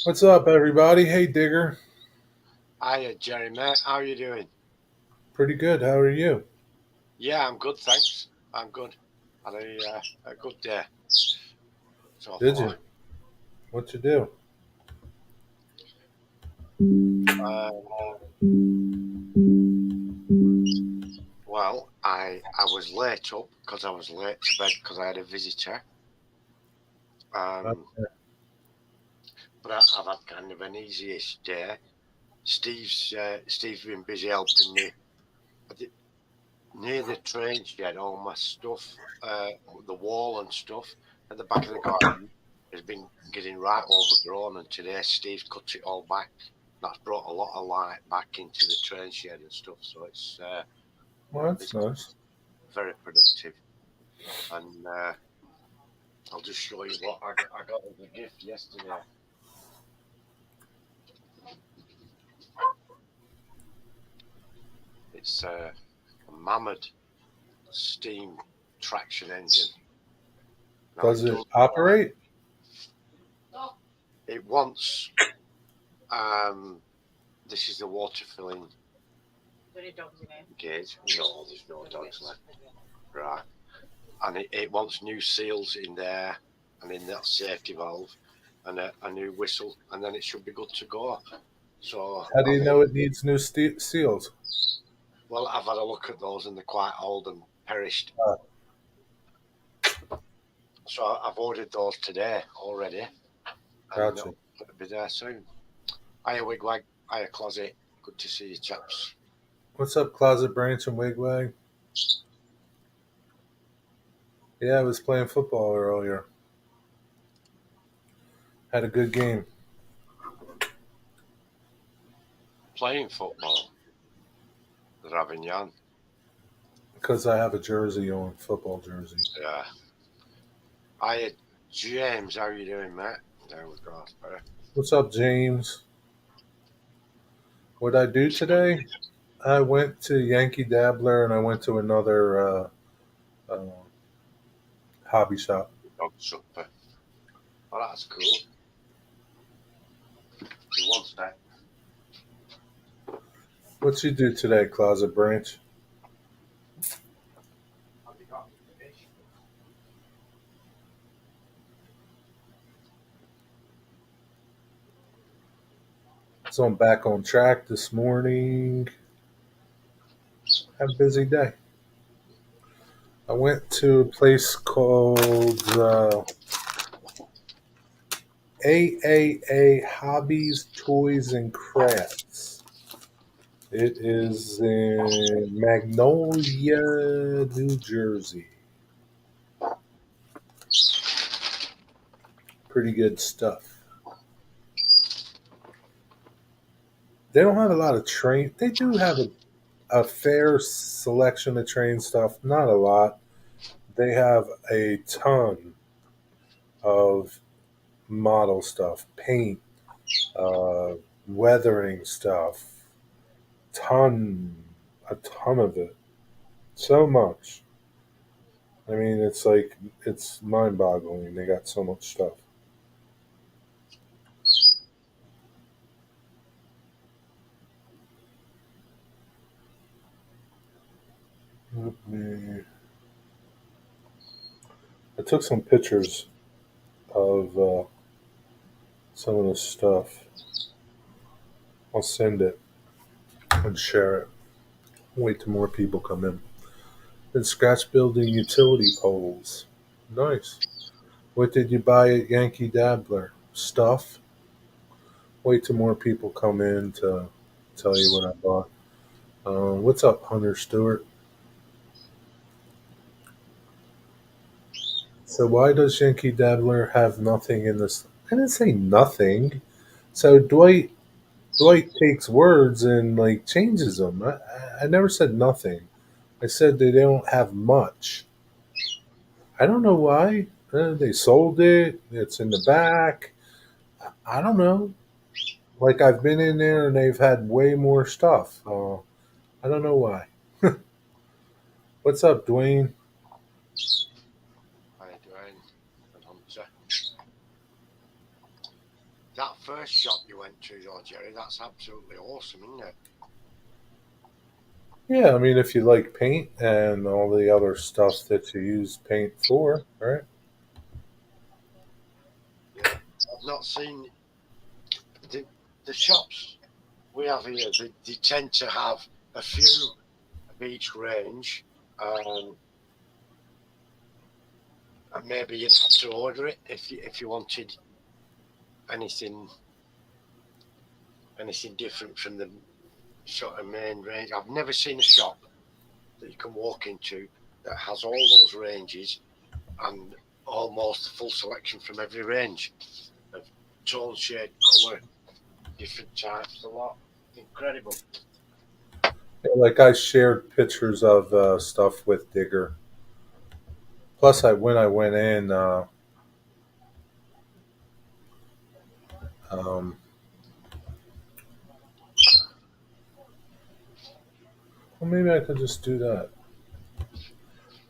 What's up, everybody? Hey, Digger. Hiya, Jerry, mate. How are you doing? Pretty good. How are you? Yeah, I'm good, thanks. I'm good. Had a good day so Did far. you? What you do? Uh, well, I was late up because I was late to bed because I had a visitor. Uh, Um, but I've had kind of an easyish day. Steve's been busy helping me. I did, near the train shed, all my stuff, the wall and stuff at the back of the garden has been getting right overgrown, and today Steve cut it all back. That's brought a lot of light back into the train shed and stuff, so well, that's it's nice. very productive. And I'll just show you what I got as a gift yesterday. It's a Mammoth steam traction engine. Now Does it it does. operate? It wants. Um, this is the water filling gauge. No, there's no dogs left. Right. And it wants new seals in there and in that safety valve and a new whistle, and then it should be good to go. So How do you know it needs new seals? I've had a look at those and they're quite old and perished. Uh, So I've ordered those today already, and gotcha. it'll be there soon. Hiya, Wigwag. Hiya, Closet. Good to see you, chaps. What's up, Closet Branch and Wigwag? Yeah, I was playing football earlier. Had a good game Playing football. The Ravignan. because I have a jersey on, football jersey. Yeah. Hiya, James. How you doing, mate? Down with Grassberry. What's up, James? What I do today? I went to Yankee Dabbler and I went to another uh, hobby shop. Dog supper. Oh, that's cool. He wants that. What you do today, Closet Branch? Have you got any fish? So I'm back on track this morning. Had a busy day. I went to a place called AAA Hobbies, Toys, and Crafts. It is in Magnolia, New Jersey. Pretty good stuff. They don't have a lot of train. They do have a fair selection of train stuff. Not a lot. They have a ton of model stuff, paint, uh, weathering stuff, ton, a ton of it, so much. I mean, it's like it's mind-boggling. They got so much stuff. I took some pictures of some of the stuff. I'll send it and share it. Wait till more people come in. Then scratch building utility poles. Nice. What did you buy at Yankee Dabbler? Stuff. Wait till more people come in to tell you what I bought. What's up, Hunter Stewart? So why does Yankee Dabbler have nothing in this? I didn't say nothing. So Dwight takes words and like changes them. I never said nothing. I said they don't have much. I don't know why. They sold it. It's in the back. I don't know. Like I've been in there and they've had way more stuff. I don't know why. What's up, Dwayne? Hi, Dwayne and Hunter. that first shop you went to, though, Jerry, that's absolutely awesome, isn't it? Yeah, I mean, if you like paint and all the other stuff that you use paint for, right? Yeah, I've not seen the the shops we have here. They tend to have a few of each range, um, and maybe you'd have to order it if you wanted anything anything different from the sort of main range. I've never seen a shop that you can walk into that has all those ranges and almost a full selection from every range of tone, shade, colour, different types, a lot. Incredible. Yeah, like I shared pictures of stuff with Digger. Plus, when I went in, um, well, maybe I could just do that.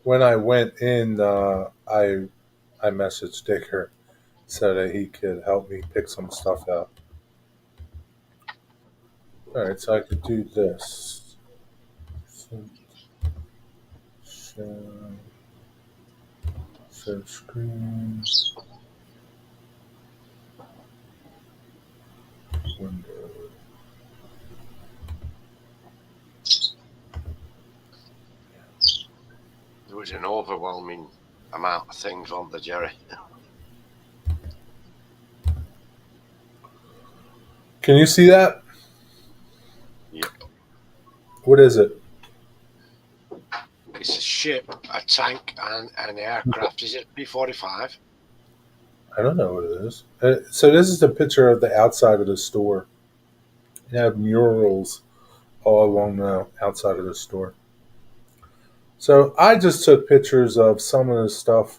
When I went in, I messaged Digger so that he could help me pick some stuff out. All right, so I could do this. So, share screen, window. There was an overwhelming amount of things on the Jerry. Can you see that? Yep. What is it? It's a ship, a tank, and an aircraft. Is it B-45? I don't know what it is. So this is the picture of the outside of the store. You have murals all along the outside of the store. So I just took pictures of some of the stuff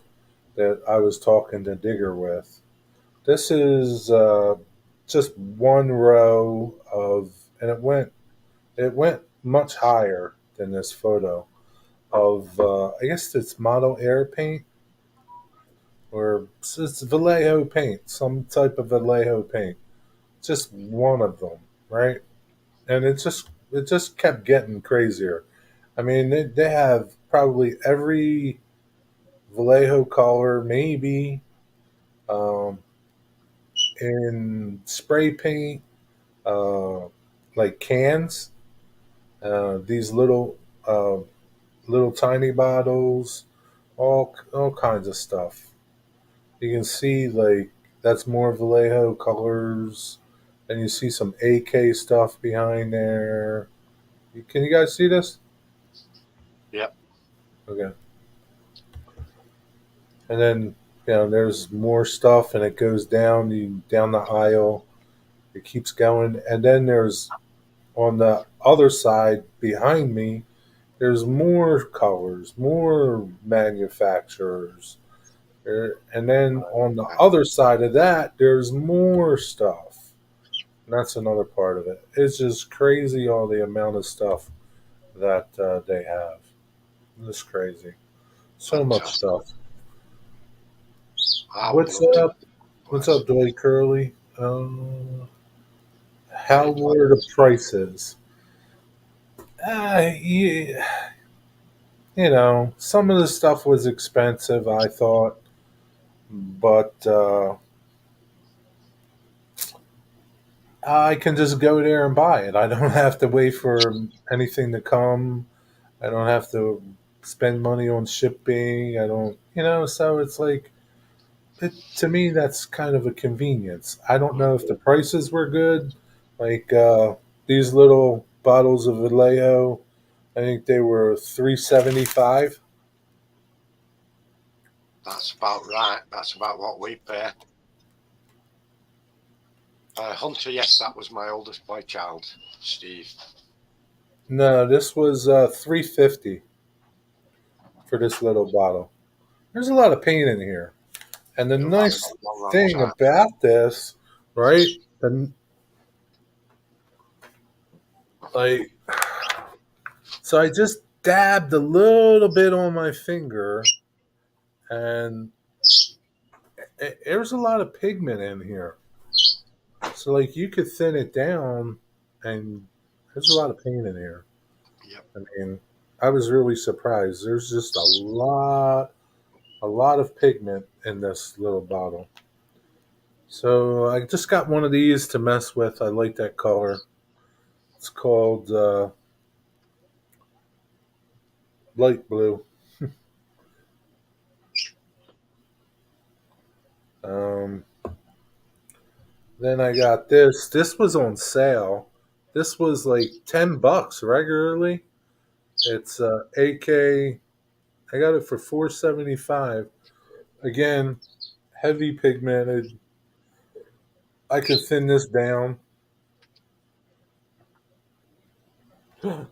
that I was talking to Digger with. This is just one row of, and it went much higher than this photo of. I guess it's model air paint or it's Vallejo paint, some type of Vallejo paint. Just one of them, right? And it just kept getting crazier. I mean, they have probably every Vallejo color, maybe um, in spray paint, uh, like cans. These uh, little tiny bottles, all kinds of stuff. You can see like that's more Vallejo colors. And you see some AK stuff behind there. Can you guys see this? Yep. Okay. And then there's more stuff, and it goes down the aisle. It keeps going, and then there's on the other side behind me. There's more colors, more manufacturers, and then on the other side of that, there's more stuff. And that's another part of it. It's just crazy all the amount of stuff that they have. It's crazy. So much Fantastic. stuff. I would What's love to up? visit the What's place. up, Dwight Curley? How Any were the plans? prices? Yeah, some of the stuff was expensive, I thought, but I can just go there and buy it. I don't have to wait for anything to come. I don't have to spend money on shipping. I don't, so it's like, to me, that's kind of a convenience. I don't know if the prices were good. Like these little bottles of Vallejo, I think they were 375. That's about right. That's about what we pay. Hunter, yes, that was my oldest boy child, Steve. No, this was 350 for this little bottle. There's a lot of paint in here, and the You've had it nice a long, long thing time. about this, right? And like, so I just dabbed a little bit on my finger, and there's a lot of pigment in here. So like you could thin it down, and there's a lot of paint in here. Yep. I mean, I was really surprised. There's just a lot of pigment in this little bottle. So I just got one of these to mess with. I like that color. It's called light blue. Um, then I got this. This was on sale. This was like $10 regularly. It's AK. I got it for 4.75. Again, heavy pigmented. I could thin this down. To see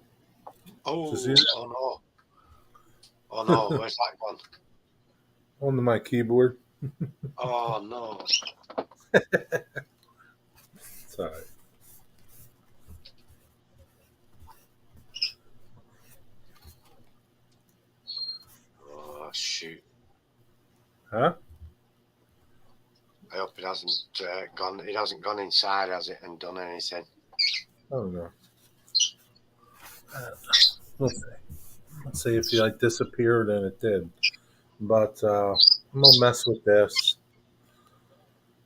Oh, that oh no. Oh no, where's that gone? on my keyboard. Oh no. Sorry. Oh shoot. Huh? I hope it hasn't gone. It hasn't gone inside, has it, and done anything? Oh no. We'll see. Let's see if he like disappeared, and it did. But I'm gonna mess with this.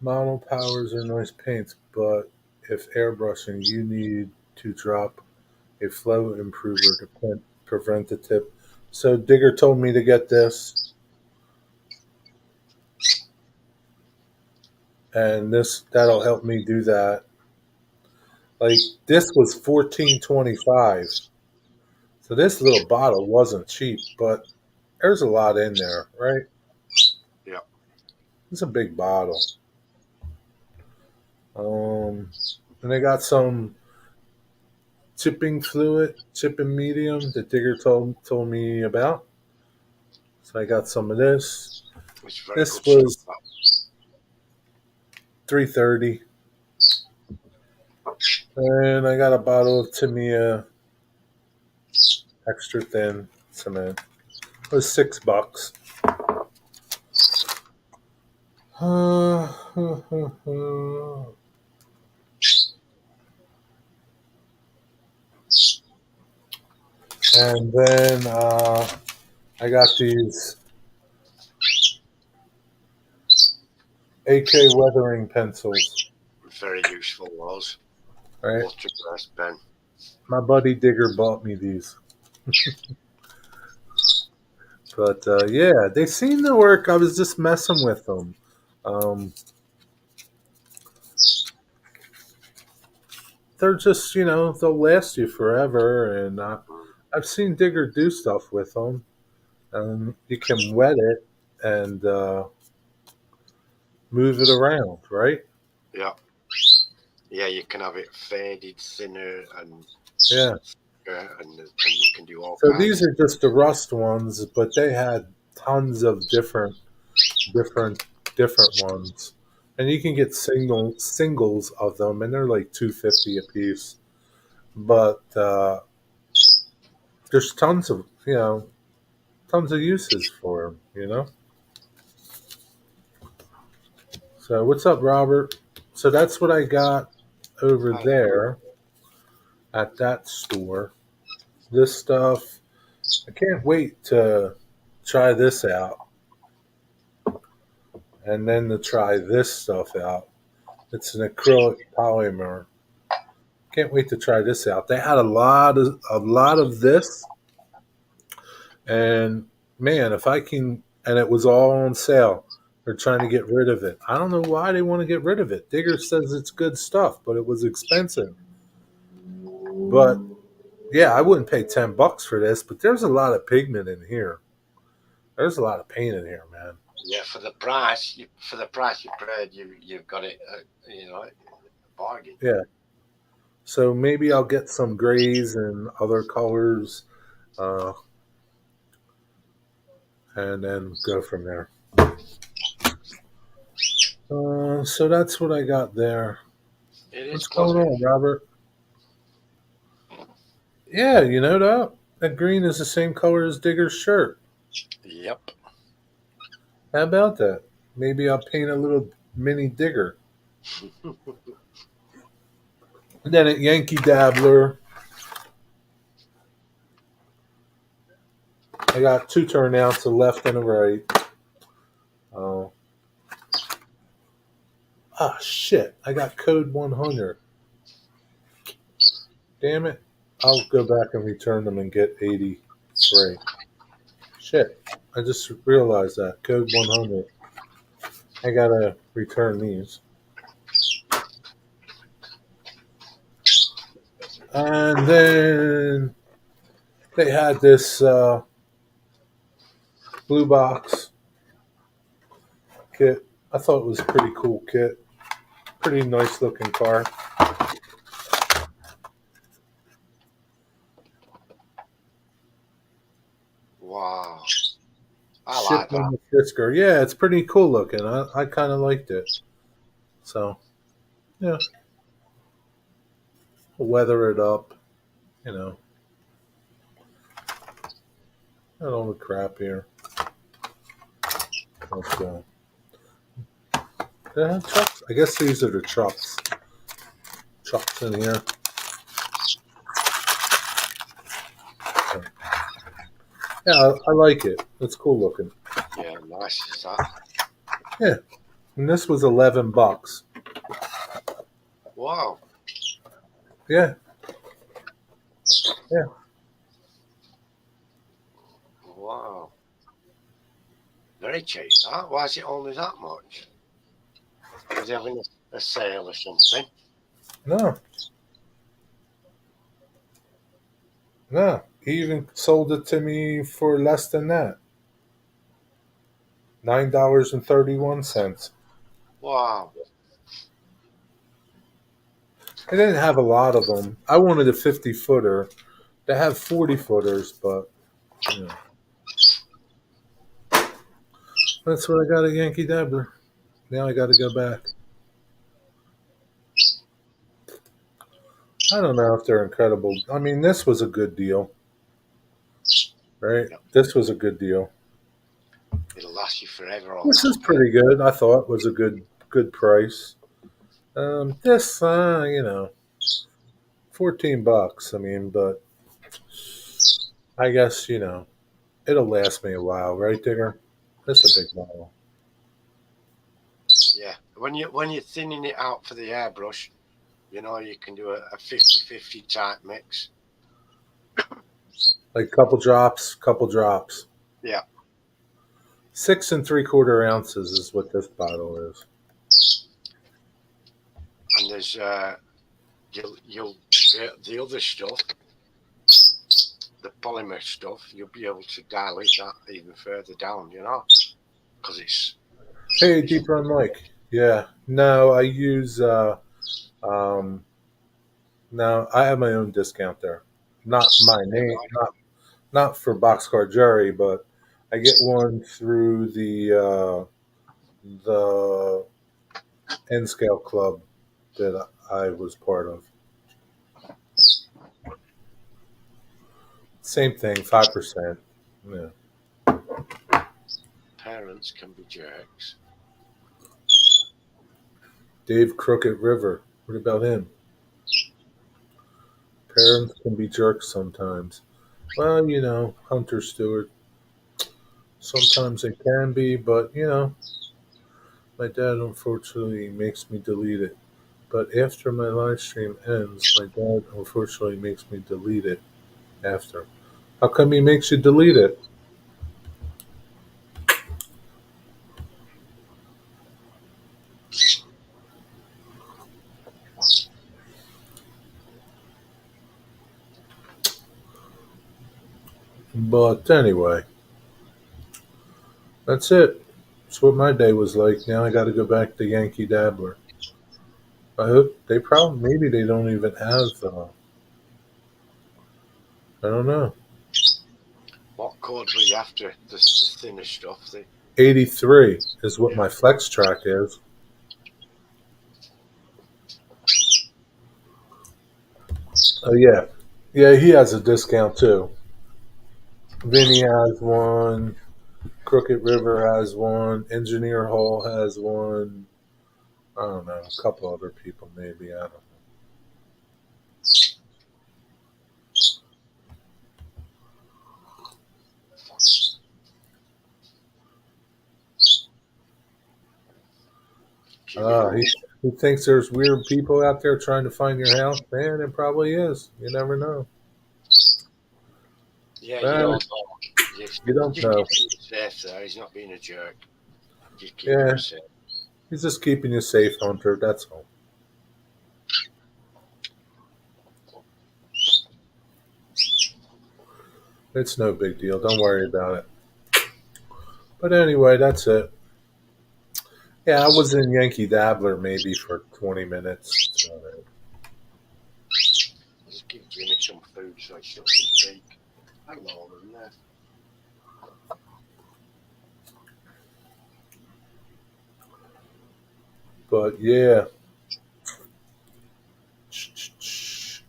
Model powers are nice paints, but if airbrushing, you need to drop a flow improver to prevent the tip. So Digger told me to get this, and this that'll help me do that. Like this was 14.25, so this little bottle wasn't cheap, but there's a lot in there, right? Yep. It's a big bottle. Um, and they got some chipping fluid, chipping medium that Digger told me about. So I got some of this. It's very This good stuff. was 3.30, and I got a bottle of Tamiya extra thin cement. It was $6. And then I got these AK weathering pencils. Very useful those. Right, Watercress pen. my buddy Digger bought me these. But yeah, they seem to work. I was just messing with them. Um, they're just, they'll last you forever. And I've seen Digger do stuff with them. You can wet it and move it around, right? Yeah. Yeah, you can have it faded, thinner, and Yeah. and you can do all So these kinds. are just the rust ones, but they had tons of different, different ones, and you can get singles of them, and they're like 250 a piece. But there's tons of uses for them. So what's up, Robert? So that's what I got over Hi. there at that store. This stuff, I can't wait to try this out, and then to try this stuff out. It's an acrylic polymer. Can't wait to try this out. They had a lot of this, and man, if I can, and it was all on sale. They're trying to get rid of it. I don't know why they want to get rid of it. Digger says it's good stuff, but it was expensive. But yeah, I wouldn't pay $10 for this. But there's a lot of pigment in here. There's a lot of paint in here, man. Yeah, for the price you paid, you've got it. Bargain. Yeah. So maybe I'll get some grays and other colors, uh, and then go from there. So that's what I got there. It is What's good. going on, Robert? Yeah, you know that green is the same color as Digger's shirt. Yep. How about that? Maybe I'll paint a little mini Digger. And then at Yankee Dabbler, I got two turnouts, a left and a right. Oh, shit! I got code 100. Damn it! I'll go back and return them and get 83. Shit! I just realized that code 100. I gotta return these. And then they had this blue box kit. I thought it was a pretty cool kit. Pretty nice looking car. Wow. I like Shipped that. on the Fisker. Yeah, it's pretty cool looking. I kind of liked it. So, yeah, weather it up, you know, and all the crap here. But, do they have trucks? I guess these are the trucks. Trucks in here. So, yeah, I like it. It's cool looking. Yeah, nice is that. Yeah, and this was $11. Wow. Yeah, yeah. Wow. Very cheap, that. Why is it only that much? Is he having a sale or something? No, no. He even sold it to me for less than that. $9.31. Wow. I didn't have a lot of them. I wanted a 50 footer. They have 40 footers, but you know, that's what I got at Yankee Dabbler. Now I got to go back. I don't know if they're incredible. I mean, this was a good deal, right? Yep. This was a good deal. It'll last you forever on This that. is pretty good. I thought was a good price. This, $14. I mean, but I guess it'll last me a while, right, Digger? That's a big model. Yeah. When you're thinning it out for the airbrush, you can do a 50-50 type mix. Like couple drops, couple drops. Yeah. 6 3/4 ounces is what this bottle is. And there's you'll the other stuff, the polymer stuff, you'll be able to dilute that even further down, because Hey, it's Deep Run Mike. Yeah. No, I use um no, I have my own discount there. Not my name, not for Boxcar Jerry, but I get one through the N Scale Club that I was part of. Same thing, 5%. Yeah. parents can be jerks. Dave Crooked River. What about him? Parents can be jerks sometimes. Well, Hunter Stewart. Sometimes they can be, but my dad unfortunately makes me delete it. But after my live stream ends, my dad unfortunately makes me delete it after. How come he makes you delete it? But anyway, that's it. That's what my day was like. Now I got to go back to Yankee Dabbler. I hope they probably maybe they don't even have. I don't know. What chords were you after? The thinner stuff. 83 is what Yeah. my flex track is. Oh yeah, yeah. He has a discount too. Vinny has one. Crooked River has one. Engineer Hall has one. I don't know, a couple other people maybe. I don't know. Keep me company. He thinks there's weird people out there trying to find your house. Man, it probably is. You never know. Yeah, you Man, don't know. you don't Just know. keeping him safe there. He's not being a jerk. Just keeping him Yeah, safe. he's just keeping you safe, Hunter. That's all. It's no big deal. Don't worry about it. But anyway, that's it. Yeah, I was in Yankee Dabbler maybe for 20 minutes. That's about it. Just give Jimmy some food so he shuts his beak. I'm older than that. But yeah, it's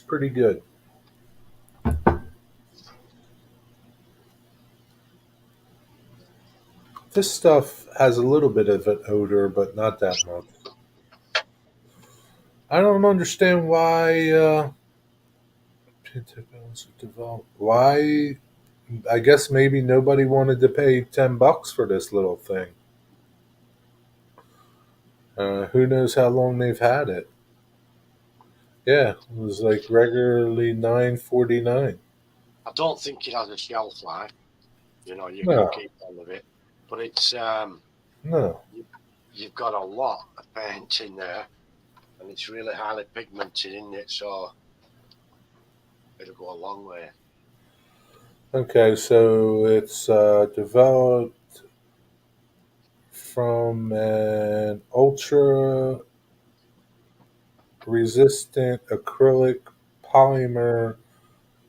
pretty good. This stuff has a little bit of an odor, but not that much. I don't understand why. Why? I guess maybe nobody wanted to pay $10 for this little thing. Who knows how long they've had it? Yeah, it was like regularly $9.49. I don't think it has a shelf life. You can No, keep all of it, but no. you, you've got a lot of paint in there, and it's really highly pigmented in it, so it'll go a long way. Okay, so it's developed from an ultra resistant acrylic polymer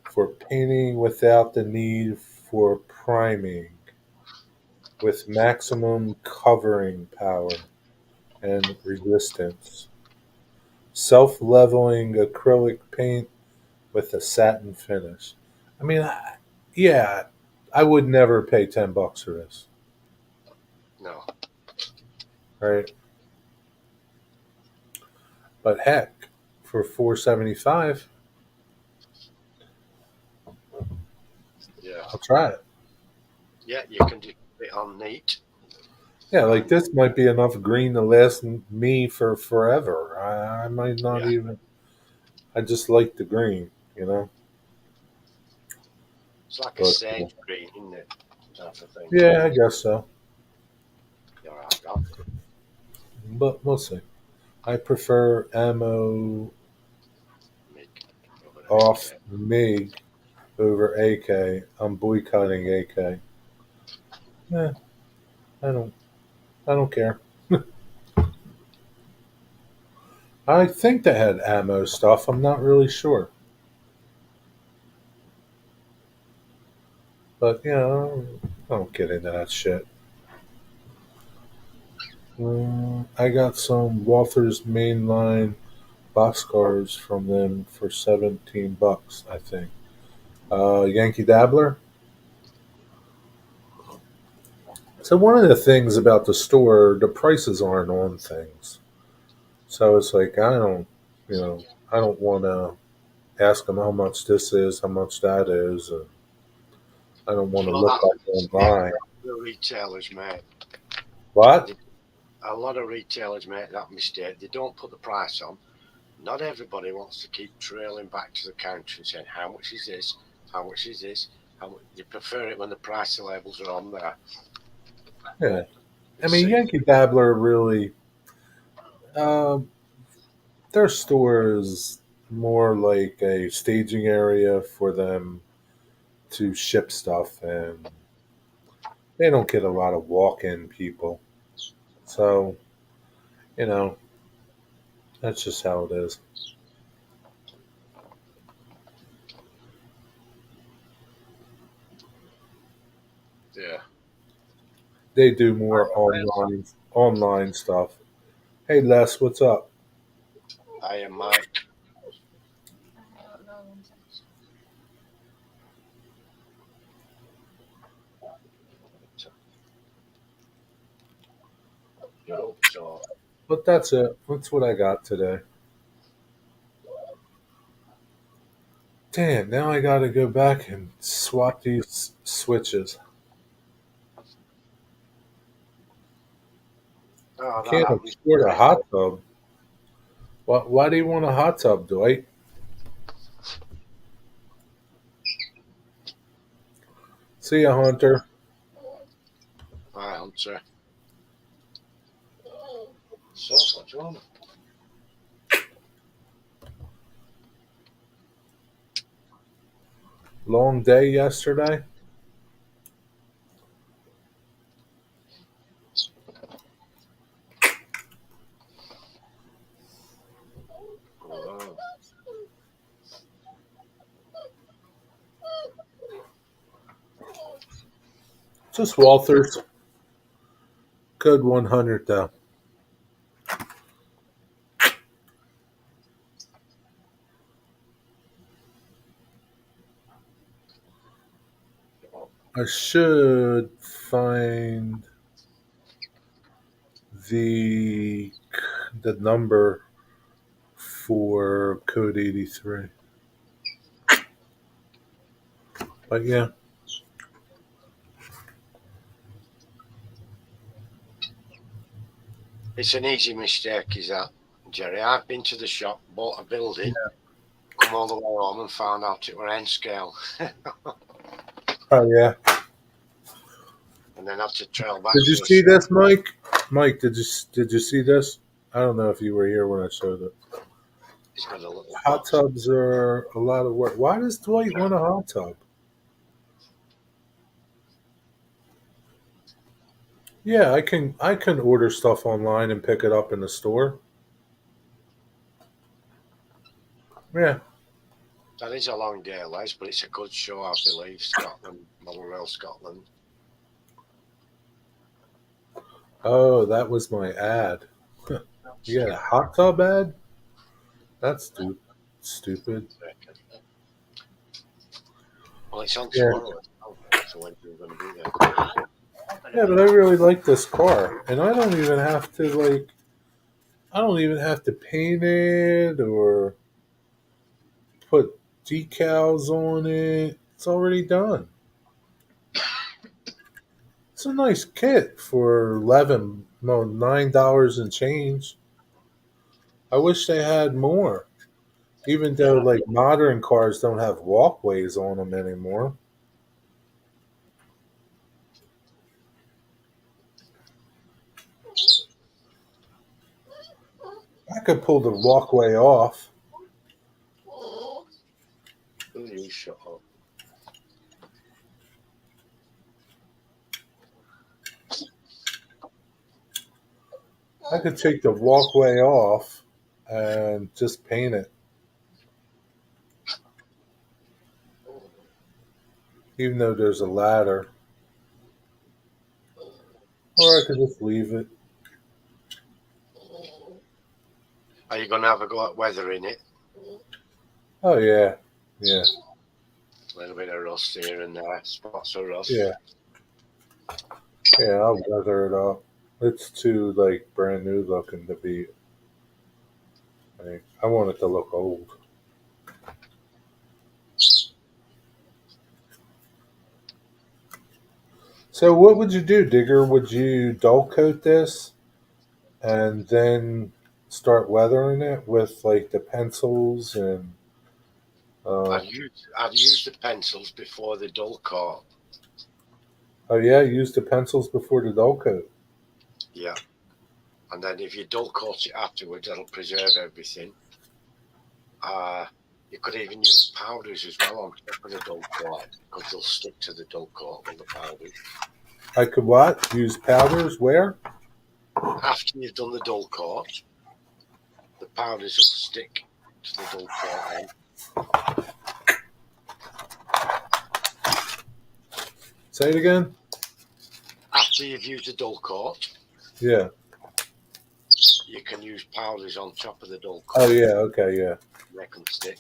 for painting without the need for priming, with maximum covering power and resistance. Self leveling acrylic paint with a satin finish. I mean, yeah, I would never pay $10 for this, No, right? But heck, for 475, yeah, I'll try it. yeah, you can just put it on neat. Yeah, like And this might be enough green to last me for forever. I might not yeah, even. I just like the green, you know. it's like a But sage green, isn't it? Type of thing. yeah, I guess so. You're right, God. But we'll see. I prefer ammo Mig over off AK. MiG over AK. I'm boycotting AK. Yeah, I don't. I don't care. I think they had ammo stuff. I'm not really sure, but I don't get into that shit. I got some Walther's mainline boxcars from them for $17, I think. Yankee Dabbler. So one of the things about the store, the prices aren't on things. So it's like I don't want to ask them how much this is, how much that is, and I don't want to Well, look that's up a mistake. online. The retailers make. What? A lot of retailers make that mistake. They don't put the price on. Not everybody wants to keep trailing back to the counter and saying, "How much is this? How much is this?" How much? You prefer it when the price labels are on there. Yeah. I It's mean, easy. Yankee Dabbler really, um, their store is more like a staging area for them to ship stuff, and they don't get a lot of walk-in people. So you know, that's just how it is. Yeah. They do more online stuff. Hey Les, what's up? I am Mike. You hope so. But that's it. That's what I got today. Damn, now I gotta go back and swap these switches. I Oh, can't that'd be afford a great. hot tub. Why do you want a hot tub, Dwight? See ya, Hunter. Right, Hunter. So much on. Long day yesterday. Oh, Just Walters. Code 100 though. I should find the the number for code 83. But yeah, it's an easy mistake, is that, Jerry? I've been to the shop, bought a building, come all the way home and found out it were N scale, oh yeah. and then had to trail back Did you to a see shop. this, Mike? Mike, did you see this? I don't know if you were here when I showed it. It's got a little Hot box. tubs are a lot of work. Why does Dwight want a hot tub? Yeah, I can order stuff online and pick it up in the store. Yeah. That is a long day, Les, but it's a good show, I believe. Scotland, Model Rail Scotland. Oh, that was my ad. You got a hot tub ad? That's stupid. Well, it's on Yeah. tomorrow, so when you're going to be there. Yeah, but I really like this car, and I don't even have to I don't even have to paint it or put decals on it. It's already done. It's a nice kit for $9 and change. I wish they had more. Even though Yeah, like modern cars don't have walkways on them anymore. I could pull the walkway off. will you shut up? I could take the walkway off and just paint it, even though there's a ladder. Or I could just leave it. Are you going to have a go at weathering it? Oh yeah, yeah, A little bit of rust here and there, spots of rust. yeah, yeah. I'll weather it up. It's too like brand new looking to be. I want it to look old. So what would you do, Digger? Would you dull coat this and then start weathering it with like the pencils and uh, I'd use the pencils before the dull coat. oh yeah, use the pencils before the dull coat. Yeah. And then if you dull coat it afterwards, that'll preserve everything. You could even use powders as well on top of the dull coat because they'll stick to the dull coat with the powders. I could what? Use powders where? After you've done the dull coat, the powders will stick to the dull coat. Say it again. After you've used the dull coat, Yeah. you can use powders on top of the dull coat. Oh yeah. Okay. Yeah. They can stick.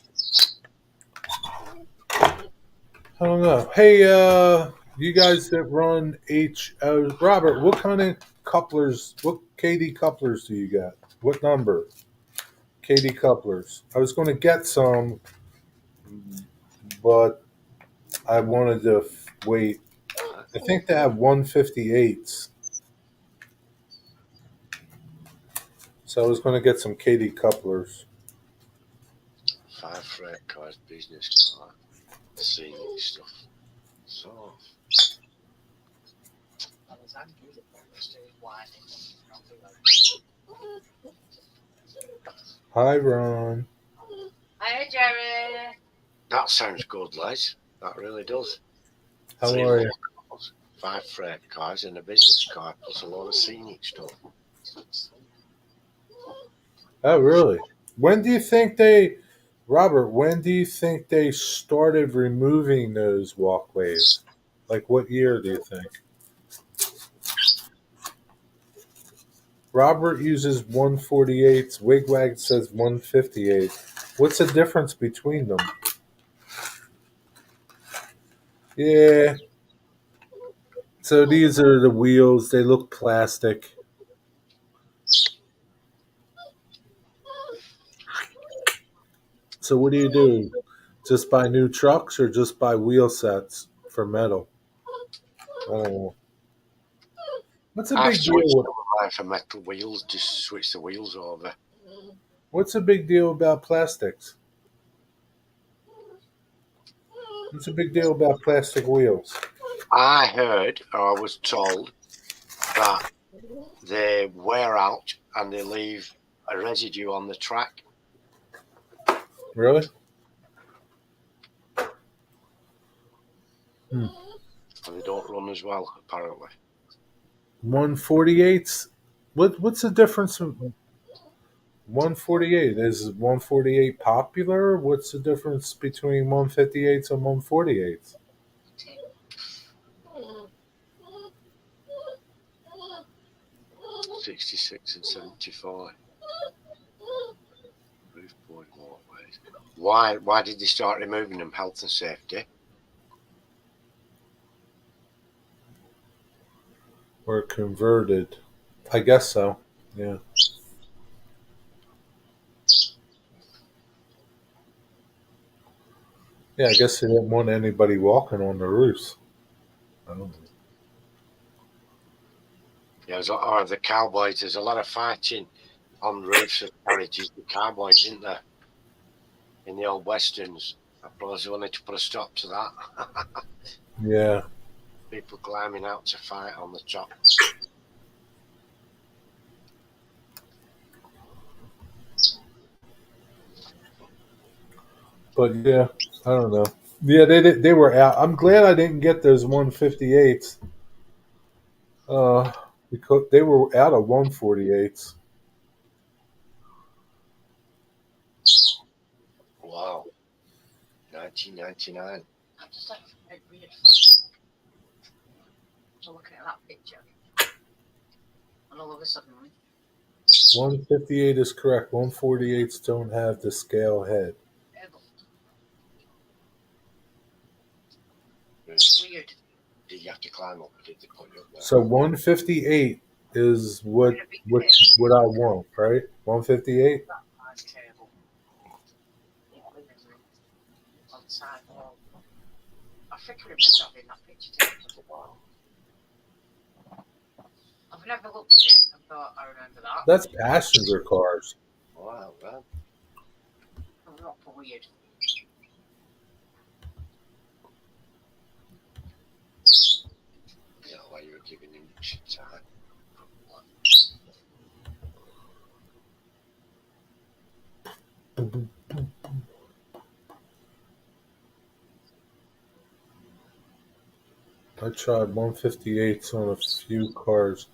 I don't know. Hey, you guys that run HO, Robert, what kind of couplers? What KD couplers do you got? What number? KD couplers. I was going to get some, but I wanted to wait. I think they have 158s. So I was going to get some KD couplers. 5 freight cars, business car, scenic stuff. So, Hi, Ron. Hi, Jerry. that sounds good, Les. That really does. How 3 are you? locals, 5 freight cars, and a business car, plus a lot of scenic stuff. Oh, really? When do you think they, Robert? When do you think they started removing those walkways? Like, what year do you think? Robert uses 148s. Wigwag says 158. What's the difference between them? Yeah. So these are the wheels. They look plastic. So what do you do? Just buy new trucks or just buy wheel sets for metal? I don't know. What's a I've big deal switched with over mine for metal wheels, just switch the wheels over. What's a big deal about plastics? What's a big deal about plastic wheels? I heard, or I was told, that they wear out and they leave a residue on the track. Really? And they don't run as well, apparently. 148s? What's the difference? 148 is 148 popular? What's the difference between 158s and 148s? 66 and 74. Roof board walkways. Why did they start removing them? Health and safety. Or converted? I guess so. Yeah. Yeah, I guess they didn't want anybody walking on the roofs. I don't know. Yeah, or the cowboys. There's a lot of fighting on roofs of carriages. The cowboys, isn't there? In the old westerns. I suppose they wanted to put a stop to that. Yeah. People climbing out to fight on the top. But yeah, I don't know. Yeah, they were out. I'm glad I didn't get those 158s. Uh, because they were out of 148s. Wow. 1999. I just like a weird so looking at that picture. And all of a sudden, 158 is correct. 148s don't have the scale head. weird. Did you have to climb up, or did they put you up there? So 158 is what I want, right? 158. Table. On the side wall. I think I remember having that picture taken for a while. I've never looked at it and thought I remember that. That's passenger cars. Wow, man. I'm not weird. You know, why you were giving him shit time. I tried 158s on a few cars.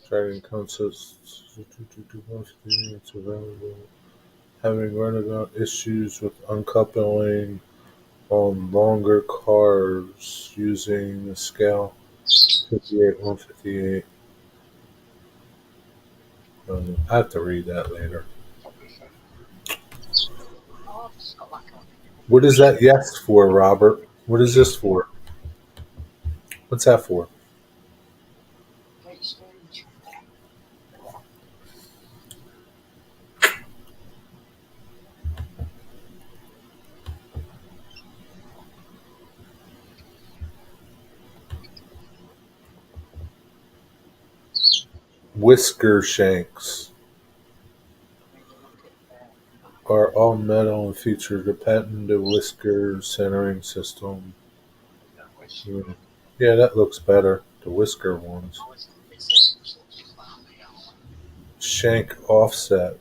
Driving concepts 158s available. Having run about issues with uncoupling on longer cars using the scale 58 158. I have to read that later. Oh, I've just got that on. What is that yes for, Robert? What is this for? What's that for? Very strange. Whisker shanks When you look at are all metal and feature the patented whisker centering system. That was Yeah, yeah, that looks better. The whisker ones. always the same results as that. Shank offset.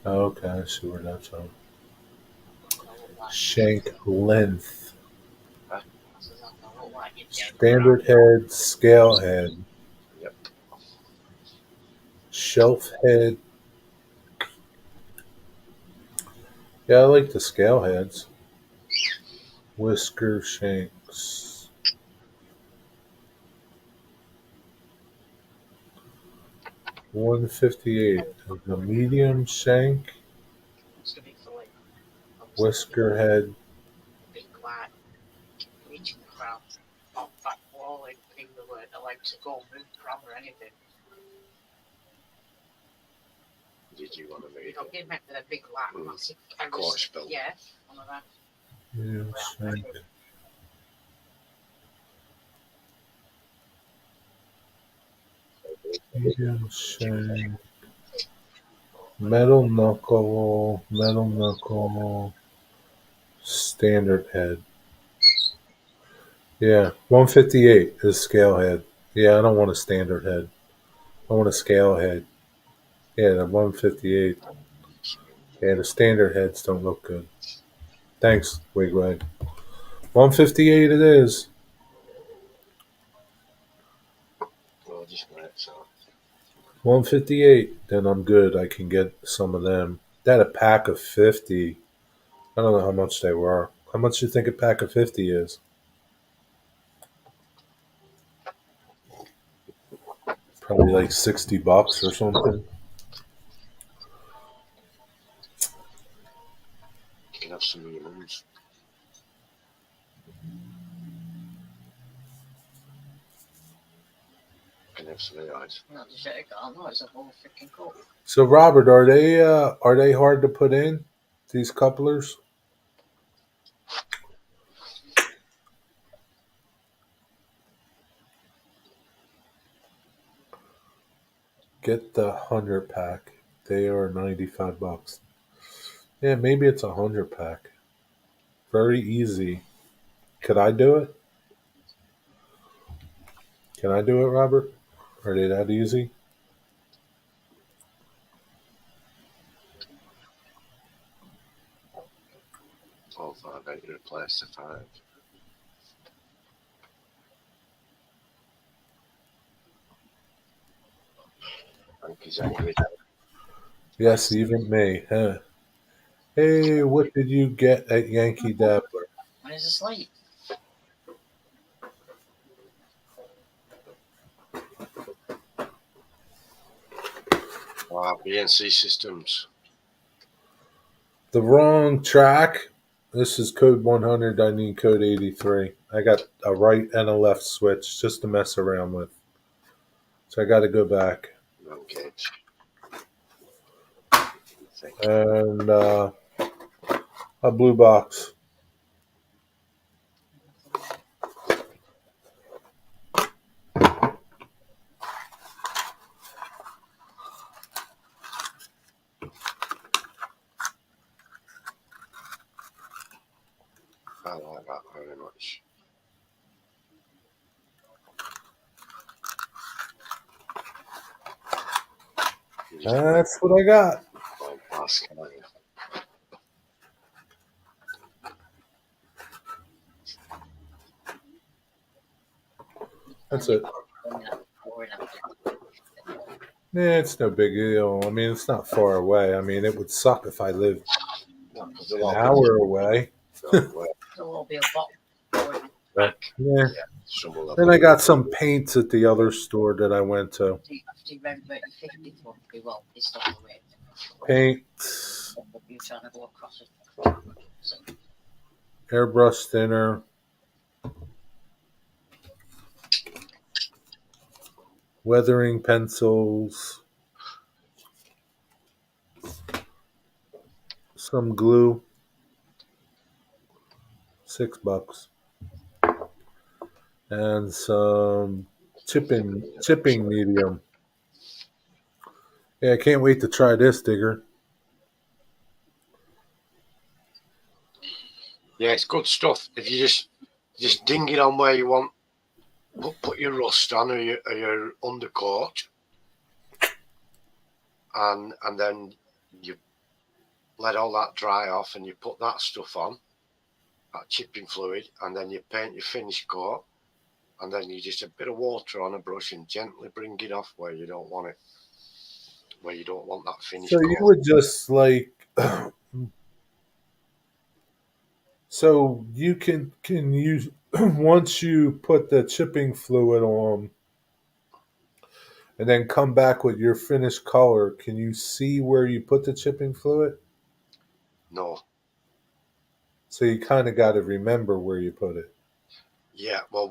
Okay, I see where that's on. I look like Shank length. huh? I says I look like you're dead crap. Standard head, scale head, Yep. shelf head. Yeah, I like the scale heads. Whisker shanks. 158. The medium shank, It's gonna be for like obviously whisker head. big like reaching crowd on back wall and people weren't allowed to go move crowd or anything. Did you want to You move know, it? they meant with a big like Mm. massive Quartz belt. yeah, one of them. Medium shank. Medium shank. Metal knuckle, standard head. Yeah, 158 is scale head. Yeah, I don't want a standard head. I want a scale head. Yeah, the 158. Yeah, the standard heads don't look good. Thanks, Wigwag. 158 it is. Well, just wait. So 158. Then I'm good. I can get some of them. That a pack of 50. I don't know how much they were. How much do you think a pack of 50 is? Probably like $60 or something. you can have some of your mums. You can have some of yours. Not just I know it's a whole freaking coat. So Robert, are they hard to put in? These couplers? Get the 100 pack. They are $95. Yeah, maybe it's a 100 pack. Very easy. Could I do it? Can I do it, Robert? Are they that easy? All 5 8 replace the 5. I think he's angry. Yes, even me. Huh? Hey, what did you get at Yankee Dabbler? When he's asleep. BNC systems. The wrong track. This is code 100. I need code 83. I got a right and a left switch just to mess around with. So I got to go back. Wrong cage. And a blue box. I like that very much. That's what I got. Going past, can I? That's it. Yeah, it's no big deal. I mean, it's not far away. I mean, it would suck if I lived No, because they'll an all hour away. be where There will be a bottom. But, yeah. some will have Then I got some paints at the other store that I went to. After you rent about 50 to be well pissed off away. Paints, You trying to go across it. So, airbrush thinner, weathering pencils, some glue, $6. And some chipping medium. Yeah, I can't wait to try this, Digger. Yeah, it's good stuff. If you just ding it on where you want, put your rust on or your undercoat, and then you let all that dry off, and you put that stuff on, that chipping fluid, and then you paint your finish coat, and then you just a bit of water on a brush and gently bring it off where you don't want it, where you don't want that finish So you coat. would just like, so you can use once you put the chipping fluid on, and then come back with your finished color. Can you see where you put the chipping fluid? No, So you kind of got to remember where you put it. yeah. Well,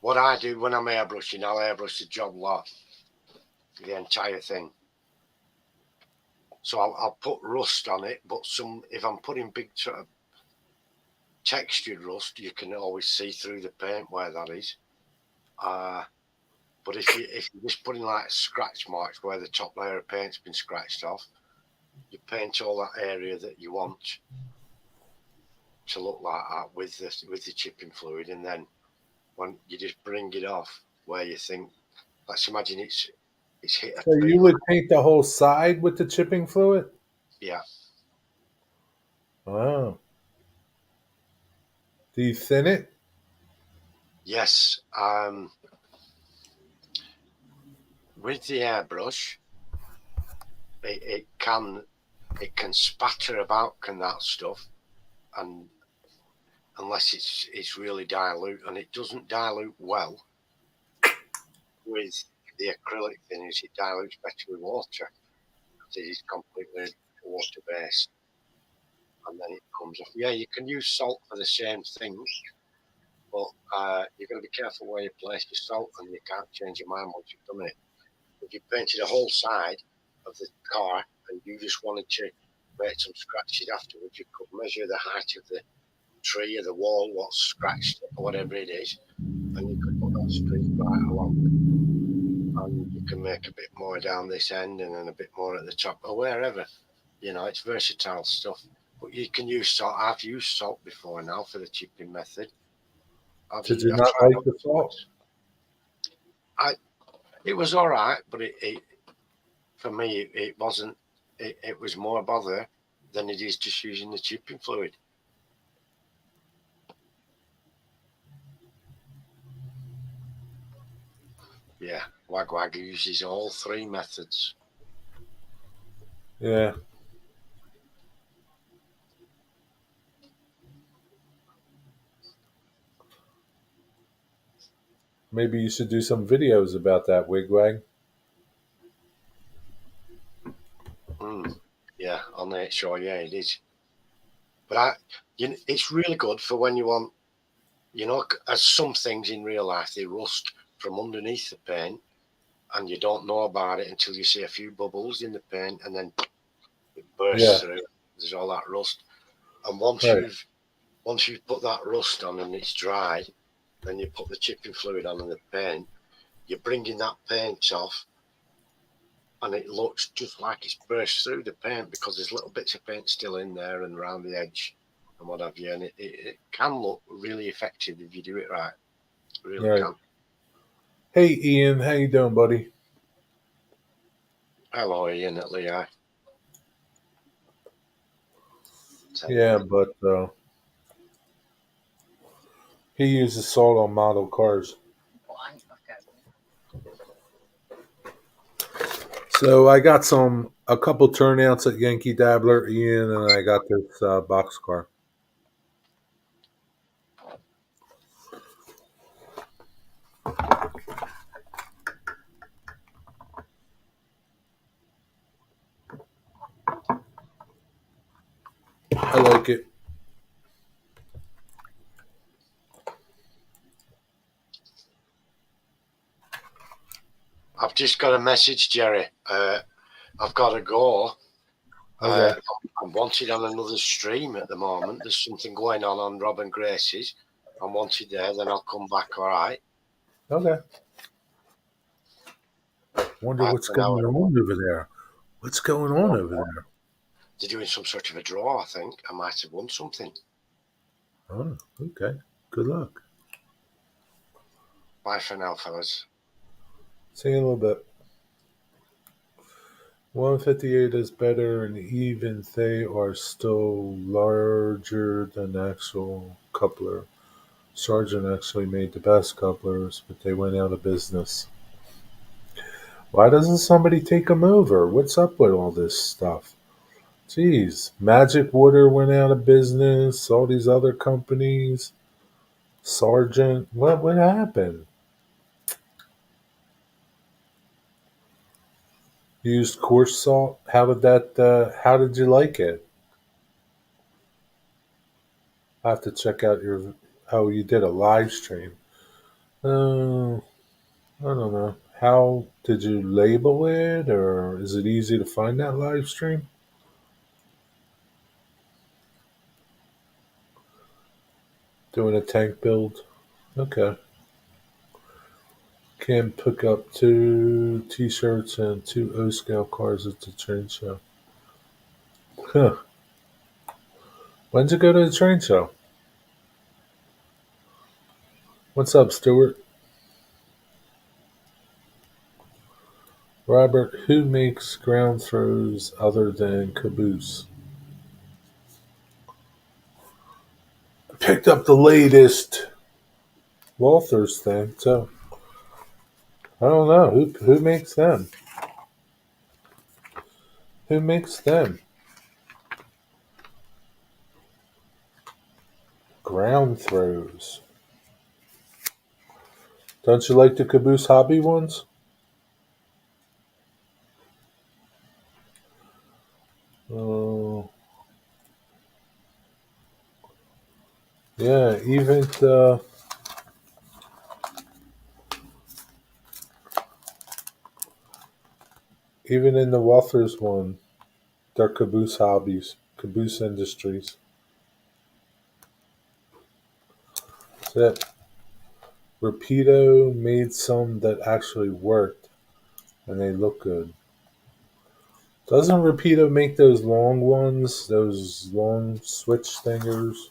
what I do when I'm airbrushing, I'll airbrush the job lot, the entire thing. So I'll put rust on it, but if I'm putting big sort of textured rust, you can always see through the paint where that is. But if you're just putting like scratch marks where the top layer of paint's been scratched off, you paint all that area that you want to look like that with the chipping fluid, and then when you just bring it off where you think, let's imagine it's hit a So bit you like, would paint the whole side with the chipping fluid? yeah. Oh. Do you thin it? Yes. With the airbrush, it can spatter about, can that stuff, and unless it's really dilute, and it doesn't dilute well with the acrylic finish. It dilutes better with water because it is completely water based, and then it comes off. Yeah, you can use salt for the same thing, but you've got to be careful where you place your salt, and you can't change your mind once you've done it. If you painted a whole side of the car and you just wanted to make some scratches afterwards, you could measure the height of the tree or the wall, what's scratched or whatever it is, and you could put that streak right along, and you can make a bit more down this end and then a bit more at the top or wherever. It's versatile stuff. But you can use salt. I've used salt before now for the chipping method. I've Did you not tried like other the salt? I It was all right, but for me it wasn't. It was more bother than it is just using the chipping fluid. Yeah, Wag uses all three methods. Yeah. Maybe you should do some videos about that, Wigwag. Yeah, on the sure, yeah, it is. But it's really good for when you want, as some things in real life they rust from underneath the paint, and you don't know about it until you see a few bubbles in the paint, and then it Yeah. bursts through. There's all that rust, and Right. once you've put that rust on and it's dry, then you put the chipping fluid on and the paint. You're bringing that paint off, and it looks just like it's burst through the paint because there's little bits of paint still in there and around the edge and what have you. And it can look really effective if you do it right. It really Right. can. Hey, Ian, how you doing, buddy? Hello, Ian at Lehigh. Yeah, but he uses salt on model cars. So I got a couple turnouts at Yankee Dabbler, Ian, and I got this boxcar. I like it. I've just got a message, Jerry. I've got to go. Okay. I'm I'm wanted on another stream at the moment. There's something going on Rob and Grace's. I'm wanted there, then I'll come back, all right? Okay. Wonder Half what's an going hour. on over there. What's going on over there? They're doing some sort of a draw, I think. I might have won something. Oh, okay. Good luck. Bye for now, fellas. See you in a little bit. 158 is better, and even they are still larger than actual coupler. Sargent actually made the best couplers, but they went out of business. Why doesn't somebody take them over? What's up with all this stuff? Jeez, Magic Water went out of business. All these other companies. Sargent, what happened? Used coarse salt. How did that? How did you like it? I have to check out your. Oh, you did a live stream. I don't know. How did you label it, or is it easy to find that live stream? Doing a tank build. Okay. Can pick up 2 T-shirts and 2 O-Scale cars at the train show. Huh. When'd you go to the train show? What's up, Stuart? Robert, who makes ground throws other than Caboose? I picked up the latest Walther's thing, so I don't know. Who makes them? Who makes them? Ground throws. Don't you like the Caboose Hobby ones? Oh, yeah. Even in the Walther's one, they're Caboose Hobbies, Caboose Industries. That's it. Rapido made some that actually worked, and they look good. Doesn't Rapido make those long ones, those long switch stingers?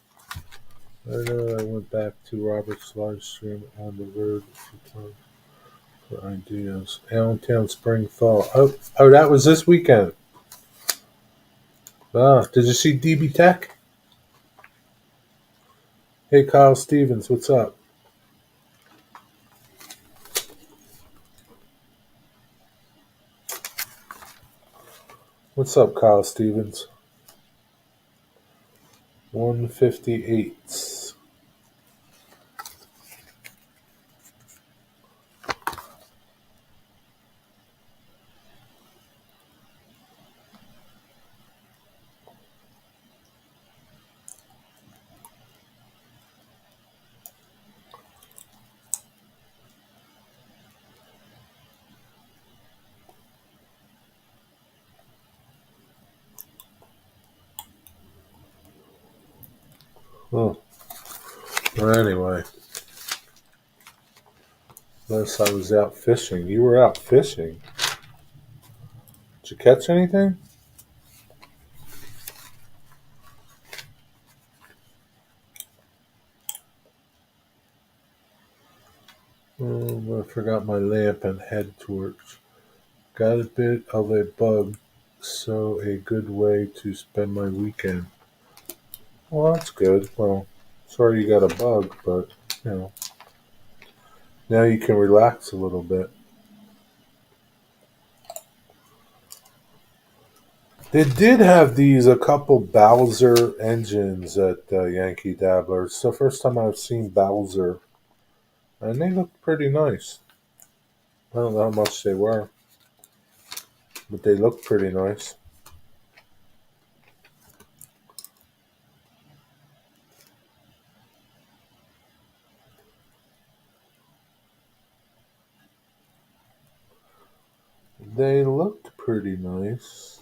I know I went back to Robert's live stream on the road a few times for ideas. Allentown Spring Fall. Oh, that was this weekend. Ah, did you see DB Tech? Hey, Kyle Stevens, what's up? What's up, Kyle Stevens? 158. Oh, well, anyway, unless I was out fishing. You were out fishing. Did you catch anything? Oh, I forgot my lamp and head torch. Got a bit of a bug, so a good way to spend my weekend. Well, that's good. Well, sorry you got a bug, but you know, now you can relax a little bit. They did have these a couple Bowser engines at Yankee Dabbler. It's the first time I've seen Bowser, and they looked pretty nice. I don't know how much they were, but they looked pretty nice. They looked pretty nice.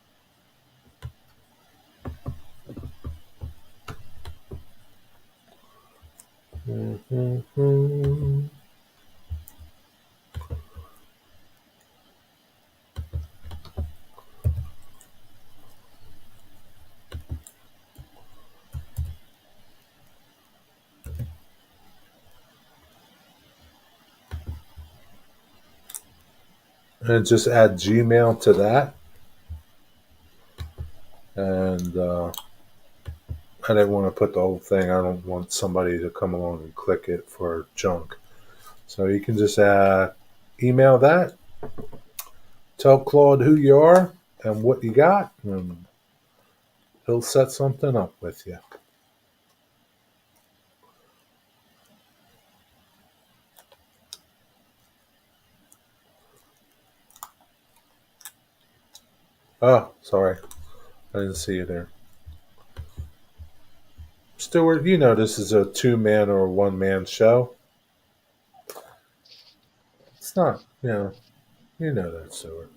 Mhm. And just add Gmail to that. And I didn't want to put the whole thing. I don't want somebody to come along and click it for junk. So you can just email that, tell Claude who you are and what you got, and he'll set something up with you. Oh, sorry. I didn't see you there. Stuart, you know this is a two-man or one-man show. It's not, you know that, Stuart.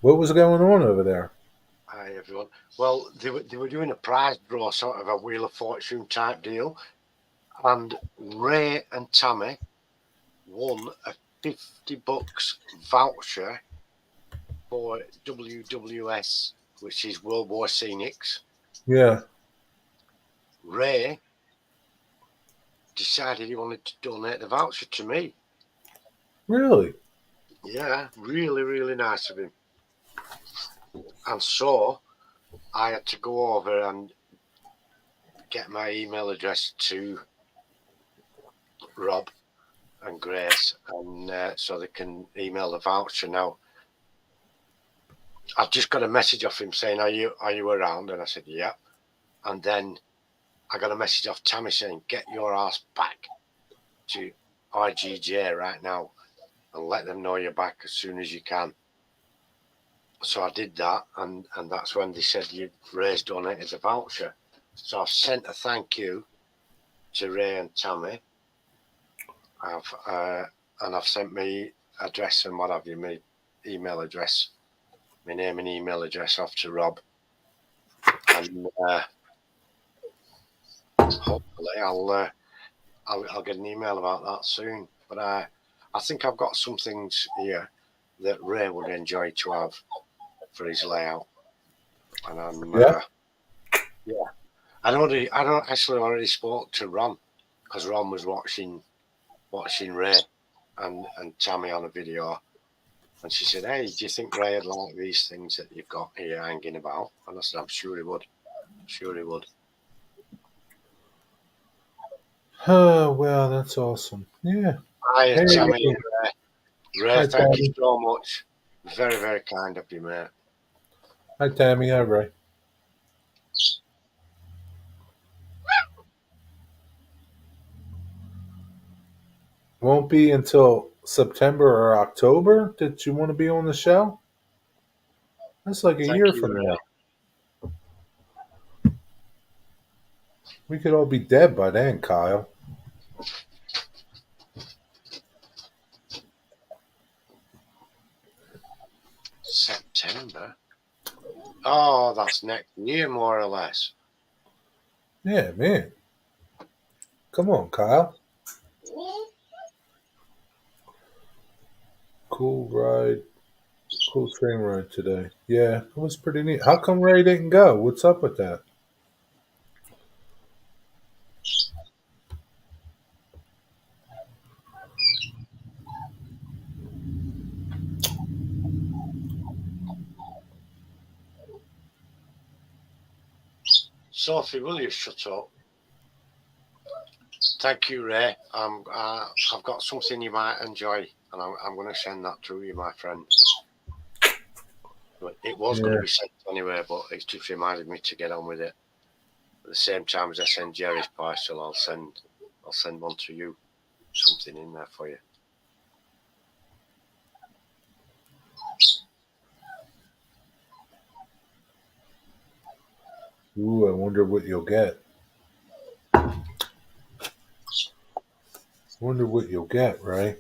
What was going on over there? Hi everyone. Well, they were doing a prize draw, sort of a Wheel of Fortune type deal, and Ray and Tammy won a $50 voucher for WWS, which is World War Scenics. Yeah. Ray decided he wanted to donate the voucher to me. Really? Yeah, really, really nice of him. And so I had to go over and get my email address to Rob and Grace, and so they can email the voucher. Now, I've just got a message off him saying, "Are you around?" And I said, "Yeah." And then I got a message off Tammy saying, "Get your ass back to IGJ right now and let them know you're back as soon as you can." So I did that, and that's when they said you raised donated the voucher. So I've sent a thank you to Ray and Tammy. I've sent me address and what have you, my email address, my name and email address off to Rob, and hopefully I'll get an email about that soon. But I think I've got some things here that Ray would enjoy to have for his layout, and Yeah. yeah. I don't actually already spoke to Ron because Ron was watching Ray and Tammy on a video, and she said, "Hey, do you think Ray would like these things that you've got here hanging about?" And I said, "I'm sure he would. Sure he would." Oh, well, that's awesome. Yeah. Hi, Hey, Tammy and Ray. Ray, hi, thank you Tammy. so much. Very, very kind of you, mate. Hi, Tammy. Hi, Ray. Won't be until September or October that you want to be on the show. That's like a Thank year you, from Ray. now. We could all be dead by then, Kyle. September? Oh, that's next year, more or less. Yeah, man. Come on, Kyle. Cool ride. Cool train ride today. Yeah, it was pretty neat. How come Ray didn't go? What's up with that? Sophie, will you shut up? Thank you, Ray. I've got something you might enjoy, and I'm going to send that to you, my friend. But it was going to Yeah. be sent anyway, but it's just reminded me to get on with it. At the same time as I send Jerry's parcel, I'll send one to you. Something in there for you. Ooh, I wonder what you'll get. Wonder what you'll get, Ray.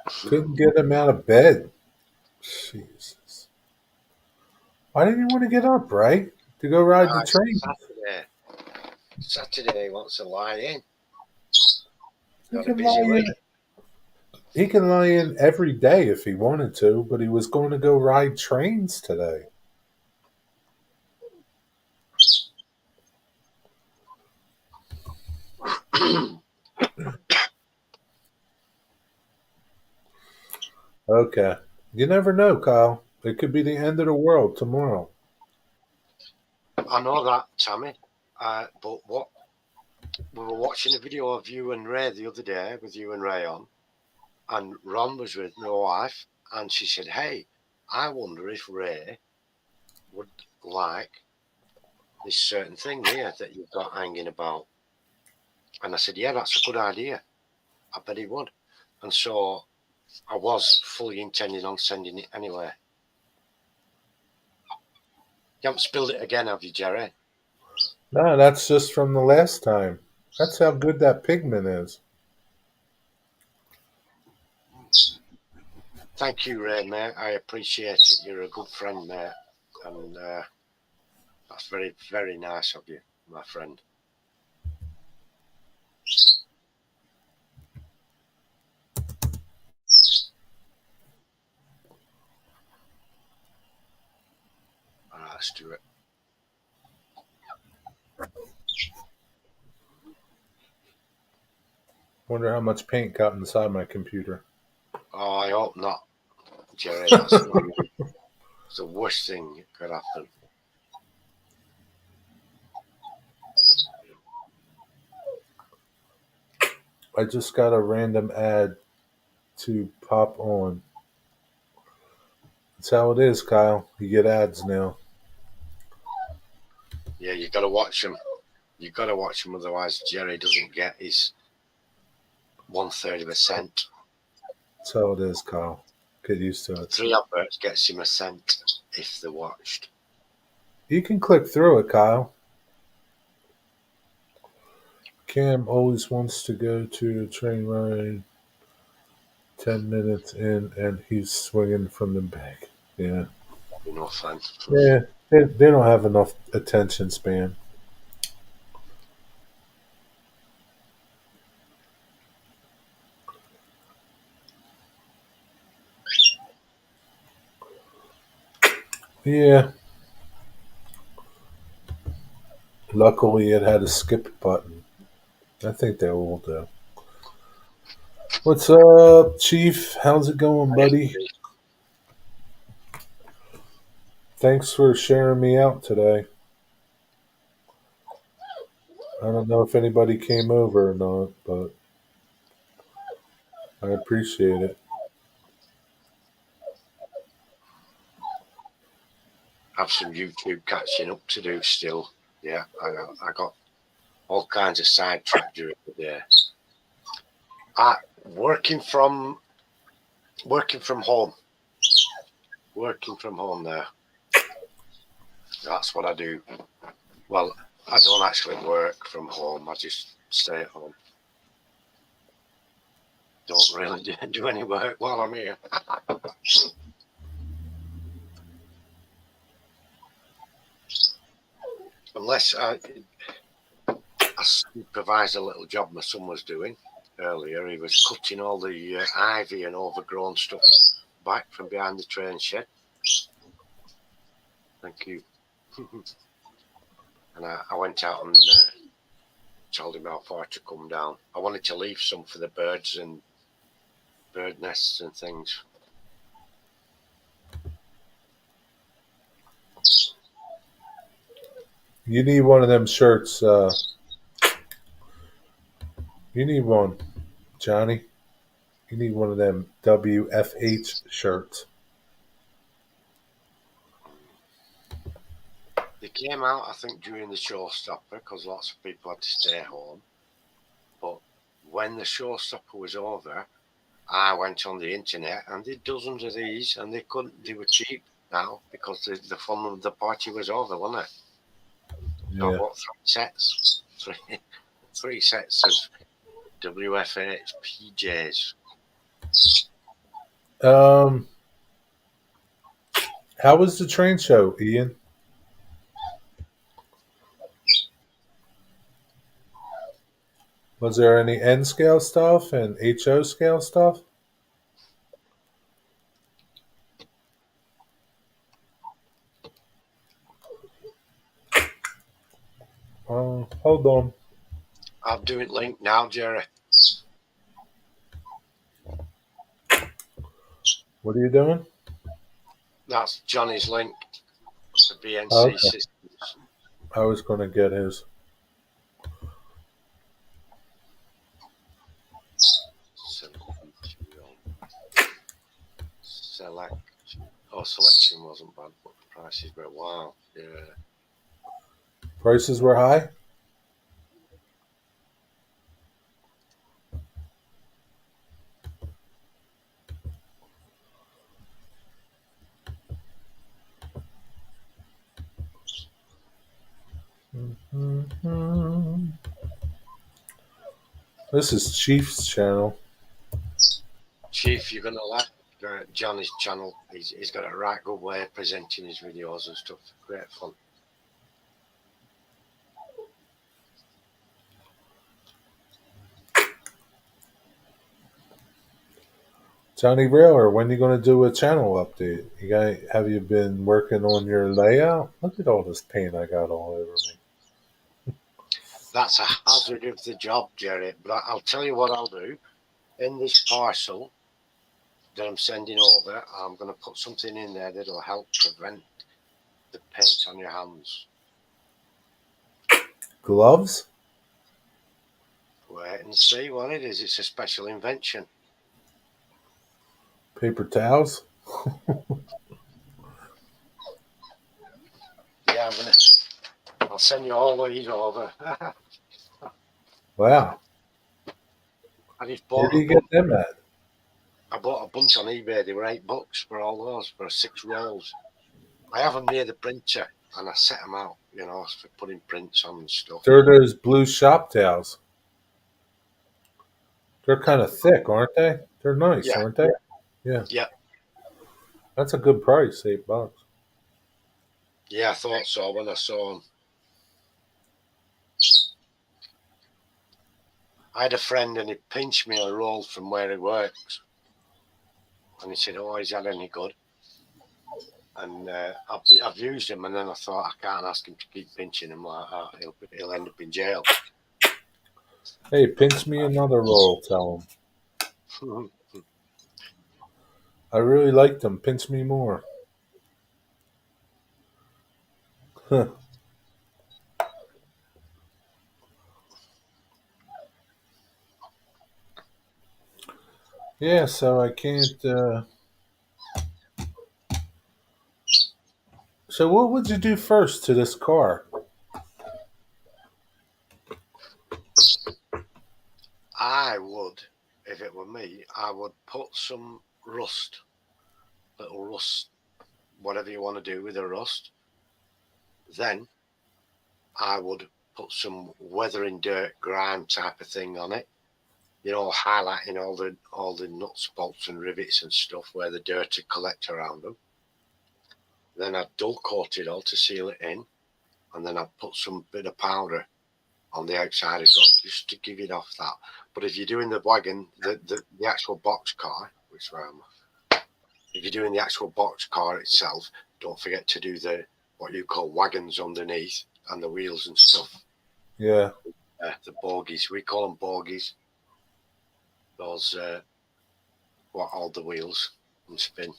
Couldn't get him out of bed. Jesus. Why didn't you want to get up, right? To go ride the It's train? Saturday. Saturday he wants to lie in. He Got a can lie busy week. in. He can lie in every day if he wanted to, but he was going to go ride trains today. Okay. You never know, Kyle. It could be the end of the world tomorrow. I know that, Tammy. But what we were watching a video of you and Ray the other day with you and Ray on, and Ron was with my wife, and she said, "Hey, I wonder if Ray would like this certain thing here that you've got hanging about." And I said, "Yeah, that's a good idea. I bet he would." And so I was fully intending on sending it anyway. You haven't spilled it again, have you, Jerry? No, that's just from the last time. That's how good that pigment is. Thank you, Ray, mate. I appreciate it. You're a good friend, mate. And that's very, very nice of you, my friend. All right, let's do it. Wonder how much paint got inside my computer. Oh, I hope not, Jerry. That's the worst thing that could happen. I just got a random ad to pop on. That's how it is, Kyle. You get ads now. Yeah, you got to watch them. You got to watch them, otherwise Jerry doesn't get his 1/3 of a cent. That's how it is, Kyle. Get used to it. 3 adverts gets him a cent if they're watched. You can click through it, Kyle. Cam always wants to go to a train ride 10 minutes in and he's swinging from the back. Yeah. No fun. Yeah. They don't have enough attention span. Yeah. Luckily, it had a skip button. I think they all do. What's up, Chief? How's it going, buddy? Thanks for sharing me out today. I don't know if anybody came over or not, but I appreciate it. Have some YouTube catching up to do still. Yeah, I got all kinds of sidetracked during the day. Working from home. Working from home there. That's what I do. Well, I don't actually work from home. I just stay at home. Don't really do any work while I'm here. Unless I supervised a little job my son was doing earlier. He was cutting all the ivy and overgrown stuff back from behind the train shed. Thank you. And I went out and told him how far to come down. I wanted to leave some for the birds and bird nests and things. You need one of them shirts. You need one, Johnny. You need one of them WFH shirts. They came out, I think, during the showstopper because lots of people had to stay home. But when the showstopper was over, I went on the internet and did dozens of these, and they were cheap now because the fun of the party was over, wasn't it? So I Yeah. bought three sets of WFH PJs. Um, How was the train show, Ian? Was there any N scale stuff and HO scale stuff? Hold on. I'm doing link now, Jerry. What are you doing? That's Johnny's link for Oh, BNC okay. Systems. I was going to get his. Select. Oh, selection wasn't bad, but the prices were wow. Yeah. Prices were high? Mhm. This is Chief's channel. Chief, you're gonna like Johnny's channel. He's got a right good way of presenting his videos and stuff. Great fun. Johnny Railer, when you going to do a channel update? Have you been working on your layout? Look at all this paint I got all over me. That's a hazard of the job, Jerry. But I'll tell you what I'll do. In this parcel that I'm sending over, I'm going to put something in there that'll help prevent the paint on your hands. Gloves? Wait and see what it is. It's a special invention. Paper towels? Yeah, I'll send you all these over. Wow. I just Where bought do a you get bunch. them at? I bought a bunch on eBay. They were $8 for all those for 6 rolls. I have them near the printer and I set them out, for putting prints on and stuff. They're those blue shop towels. They're kind of thick, aren't they? They're nice, Yeah, aren't they? Yeah. yeah, That's a good price, $8. yeah. I thought so when I saw them. I had a friend and he pinched me a roll from where he works, and he said, "Oh, is that any good?" And I've used him, and then I thought I can't ask him to keep pinching him like that. He'll end up in jail. Hey, pinch me another roll, tell them. I really like them. Pinch me more. Yeah, so I can't. So, what would you do first to this car? I would, if it were me, I would put some little rust, whatever you want to do with the rust. Then I would put some weathering dirt grime type of thing on it. Highlighting all the nuts, bolts, and rivets and stuff where the dirt would collect around them. Then I'd dull coat it all to seal it in, and then I'd put some bit of powder on the outside as well, just to give it off that. But if you're doing the wagon, the actual box car, if you're doing the actual box car itself, don't forget to do what you call wagons underneath and the wheels and stuff. Yeah. The bogies, we call them bogies. Those what hold the wheels and spin.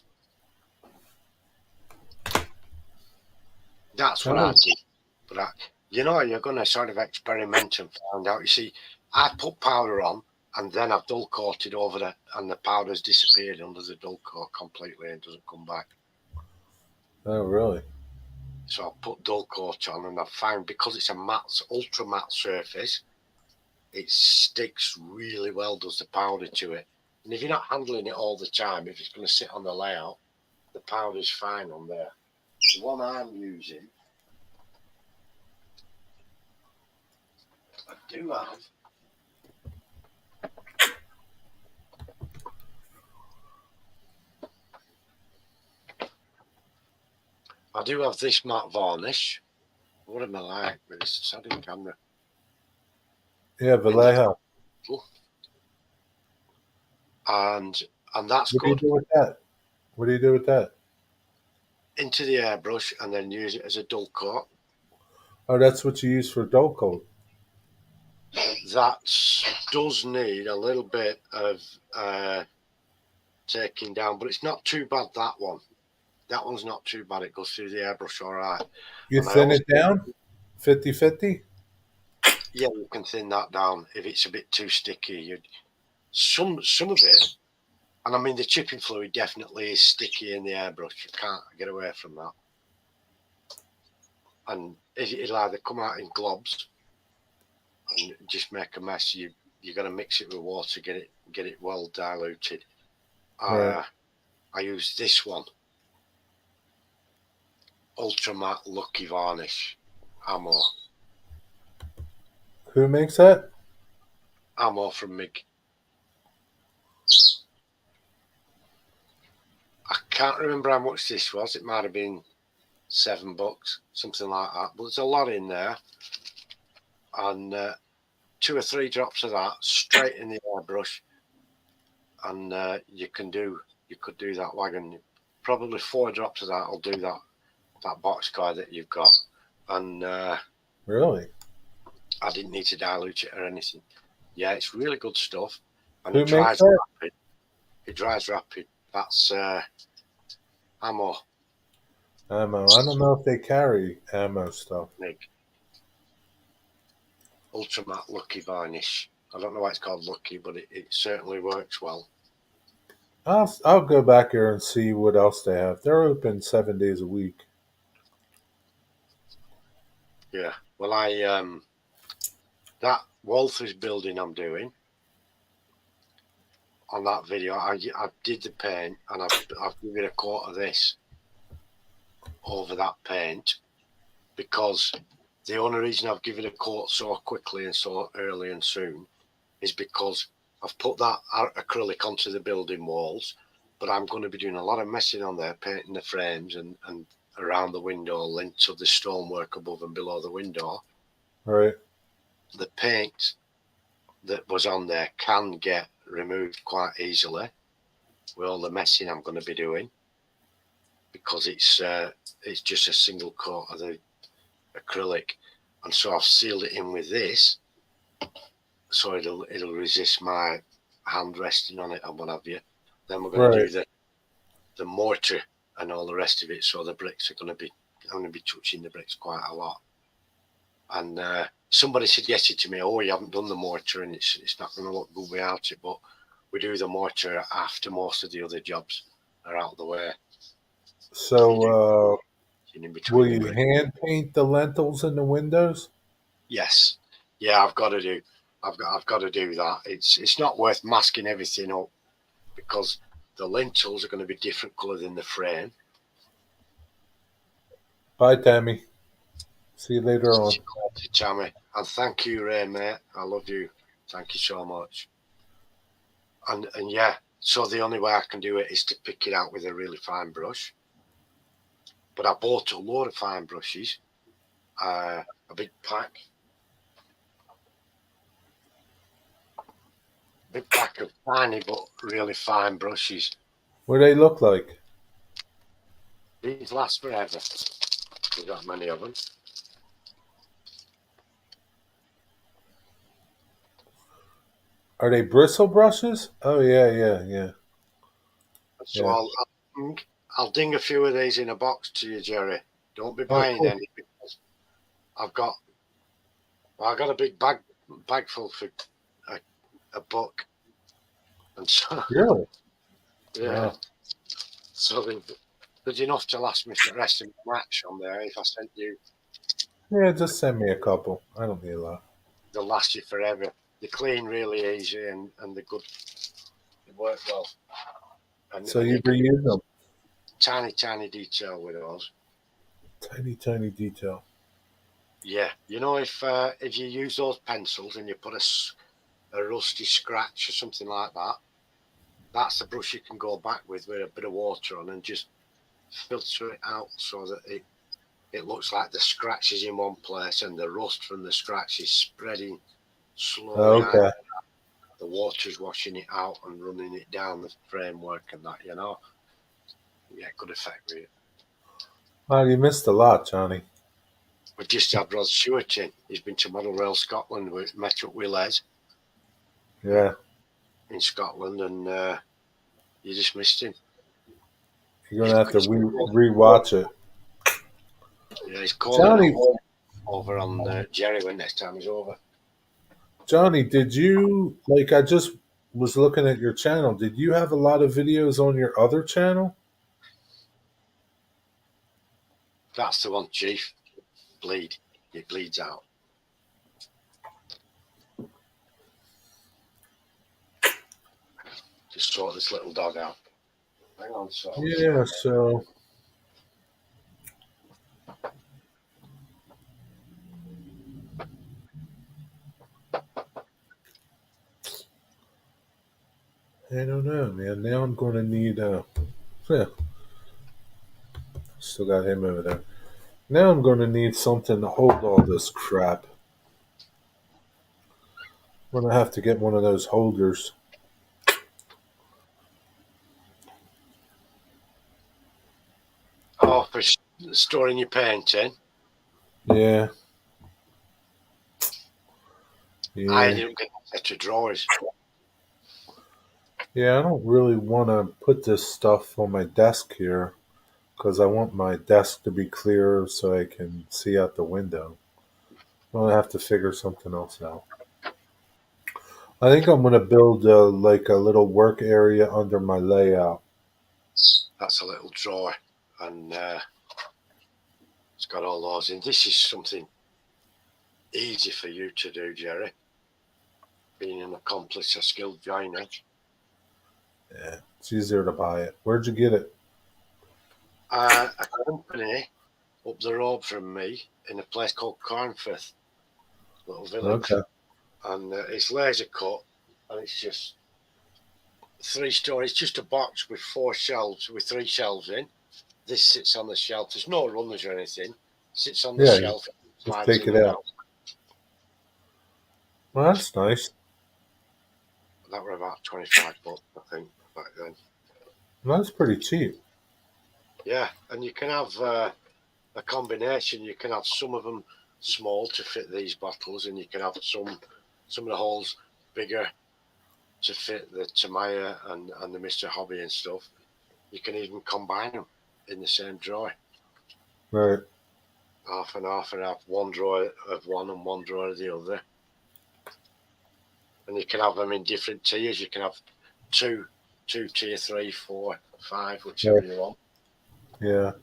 That's what I Oh, did. But you're going to sort of experiment and find out. You see, I put powder on and then I've dull coated over it, and the powder's disappeared under the dull coat completely and doesn't come back. oh, really? So I put dull coat on, and I found because it's a matte, ultra matte surface, it sticks really well, does the powder to it. And if you're not handling it all the time, if it's going to sit on the layout, the powder's fine on there. The one I'm using, I do have. I do have this matte varnish. What am I like with this setting camera? Yeah, Vallejo. And that's What do you good. do with that? What do you do with that? Into the airbrush and then use it as a dull coat. Oh, that's what you use for dull coat. That does need a little bit of taking down, but it's not too bad, that one. That one's not too bad. It goes through the airbrush all right. You And I thin also, it down 50-50? yeah, you can thin that down if it's a bit too sticky. Some of it, and I mean the chipping fluid definitely is sticky in the airbrush. You can't get away from that. And it'll either come out in globs and just make a mess. You got to mix it with water, get it well diluted. Right. I use this one, Ultra Matte Lucky Varnish, Ammo Who makes that? from MIG. I can't remember how much this was. It might have been $7, something like that. But there's a lot in there, and 2 or 3 drops of that straight in the airbrush, and you could do that wagon. Probably 4 drops of that will do that boxcar that you've got, and Really? I didn't need to dilute it or anything. Yeah, it's really good stuff, and Who it makes dries that? rapid. It dries rapid. That's Ammo Ammo. I don't know if they carry ammo stuff. MIG. Ultra Matte Lucky Varnish. I don't know why it's called Lucky, but it certainly works well. I'll go back here and see what else they have. They're open 7 days a week. Yeah. Well, that Walther's building I'm doing on that video, I did the paint and I've given a coat of this over that paint, because the only reason I've given a coat so quickly and so early and soon is because I've put that acrylic onto the building walls, but I'm going to be doing a lot of messing on there, painting the frames and around the window, links of the stonework above and below the window. Right. The paint that was on there can get removed quite easily with all the messing I'm going to be doing, because it's just a single coat of the acrylic, and so I've sealed it in with this, so it'll resist my hand resting on it and what have you. Then we're going to Right. do the mortar and all the rest of it, so the bricks are going to be touching the bricks quite a lot. And somebody suggested to me, "Oh, you haven't done the mortar, and it's not going to look good without it." But we do the mortar after most of the other jobs are out of the way. So, In will between the you brick. hand paint the lentils in the windows? Yes, yeah, I've got to do that. It's not worth masking everything up, because the lintels are going to be different colour than the frame. Bye, Tammy. See you later on. Tammy, and thank you, Ray, mate. I love you. Thank you so much. And yeah, so the only way I can do it is to pick it out with a really fine brush. But I bought a load of fine brushes, a big pack of tiny but really fine brushes. What do they look like? These last forever. We've got many of them. Are they bristle brushes? Oh yeah. So Yeah. I'll ding a few of these in a box to you, Jerry. Don't be Oh, buying cool. any, because I've got a big bag full for a buck, and so Really? yeah. Wow. So there's enough to last me for the rest of the match on there. If I sent you, Yeah, just send me a couple. I don't need a lot. they'll last you forever. They clean really easy, and they're good. They work well, So and you you can do reuse them. tiny detail with those. Tiny detail. Yeah, if you use those pencils and you put a rusty scratch or something like that, that's the brush you can go back with a bit of water on and just filter it out so that it looks like the scratch is in one place and the rust from the scratch is spreading slowly out. Okay. The water's washing it out and running it down the framework and that, Yeah, good effect with it. Well, you missed a lot, Johnny. We just had Rod Stewart in. He's been to Model Rail Scotland. We met up with Les Yeah. in Scotland, and you just missed him. You're gonna have to rewatch it. Yeah, he's calling Johnny, over on Jerry when next time he's over. Johnny, did you like? I just was looking at your channel. Did you have a lot of videos on your other channel? That's the one, Chief. Bleed. It bleeds out. Just sort this little dog out. Hang on, so. Yeah. So. I don't know, man. Now I'm going to need. Yeah, still got him over there. Now I'm going to need something to hold all this crap. I'm going to have to get one of those holders. Oh, for storing your painting. Yeah. Yeah. I ended up getting a set of drawers. Yeah, I don't really want to put this stuff on my desk here because I want my desk to be clear so I can see out the window. I'm going to have to figure something else out. I think I'm going to build like a little work area under my layout. That's a little drawer, and it's got all those in. This is something easy for you to do, Jerry. Being an accomplice, a skilled joiner. Yeah, it's easier to buy it. Where'd you get it? A company up the road from me in a place called Cornforth, little village. Okay. And it's laser cut, and it's just 3 stories, just a box with 4 shelves, with 3 shelves in. This sits on the shelf. There's no runners or anything. Sits on the shelf. Just take it out. Well, that's nice. That were about $25, I think, back then. Well, that's pretty cheap. Yeah, and you can have a combination. You can have some of them small to fit these bottles, and you can have some of the holes bigger to fit the Tamaya and the Mr. Hobby and stuff. You can even combine them in the same drawer. Right. Half and half, and have one drawer of one and one drawer of the other. And you can have them in different tiers. You can have two tier 3, 4, 5, whichever you want. Yeah.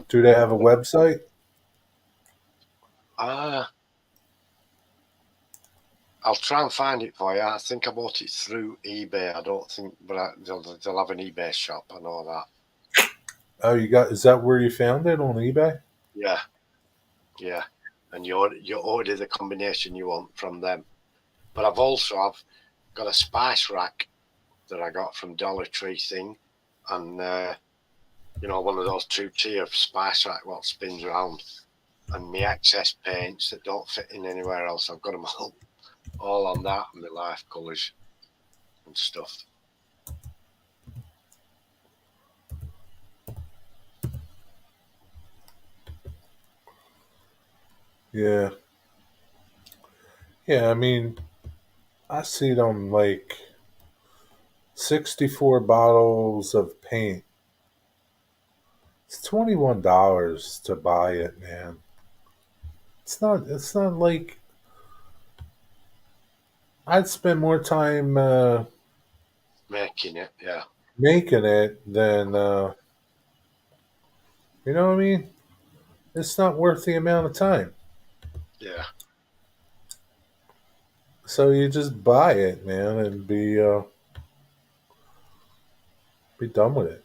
Do they have a website? I'll try and find it for you. I think I bought it through eBay. I don't think, but they'll have an eBay shop. I know that. Oh, is that where you found it, on eBay? Yeah. And you order the combination you want from them. But I've got a spice rack that I got from Dollar Tree thing, and one of those 2-tier spice rack what spins around, and my excess paints that don't fit in anywhere else. I've got them all on that, and my life colours and stuff. Yeah. Yeah, I mean, I see them like 64 bottles of paint. It's $21 to buy it, man. It's not like I'd spend more time making it, yeah. Making it than you know what I mean? It's not worth the amount of time. Yeah. So you just buy it, man, and be done with it.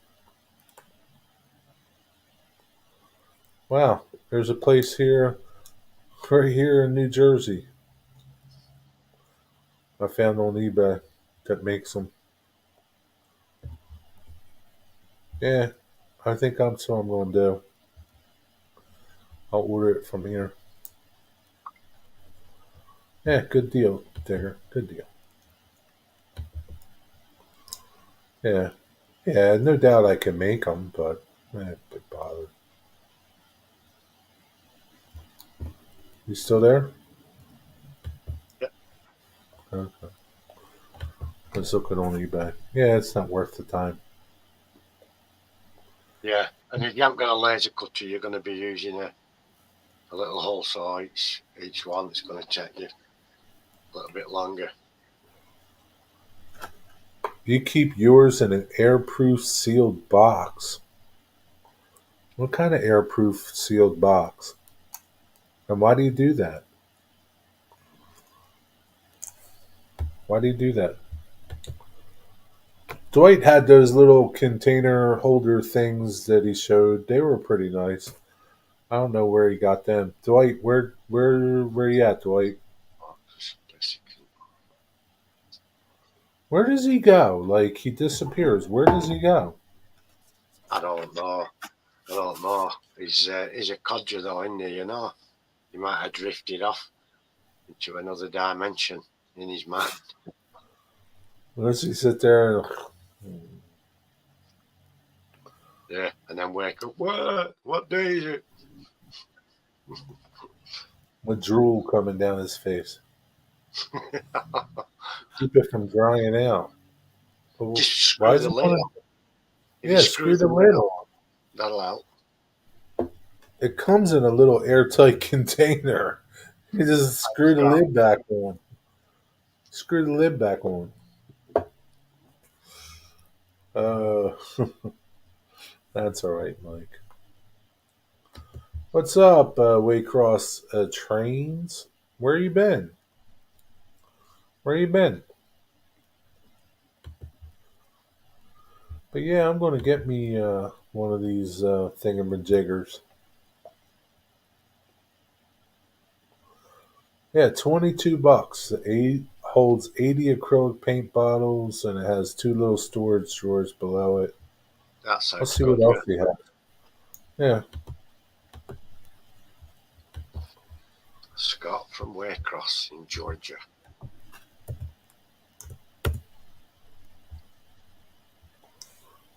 Wow, there's a place here, right here in New Jersey. I found on eBay, that makes them. Yeah, I think that's what I'm going to do. I'll order it from here. Yeah, good deal, Digger. Good deal. Yeah, yeah. No doubt I can make them, but big bother. You still there? Yeah, Okay. Let's look at on eBay. Yeah, it's not worth the time. yeah. And if you haven't got a laser cutter, you're going to be using a little hole saw each one. It's going to take you a little bit longer. You keep yours in an airproof sealed box. What kind of airproof sealed box? And why do you do that? Why do you do that? Dwight had those little container holder things that he showed. They were pretty nice. I don't know where he got them. Dwight, where you at, Dwight? Oh, basically, Where does he go? Like he disappears. Where does he go? I don't know. I don't know. He's a codger though, isn't he? You know, he might have drifted off into another dimension in his mind. Unless he sit there and Yeah, and then wake up. What day is it? with drool coming down his face. Keep it from drying out. But Just why screw is the it lid going? on. If you Yeah, screw screw the the lid lid on, on. that'll help. It comes in a little airtight container. You just screw the Scott, lid back on. Screw the lid back on. Uh, that's all right, Mike. What's up, Waycross Trains? Where you been? Where you been? But yeah, I'm gonna get me one of these thingamajiggers. Yeah, $22. Eight holds 80 acrylic paint bottles, and it has two little storage drawers below it. that Let's sounds see what good. else Yeah. we have. Yeah. Scott from Waycross in Georgia.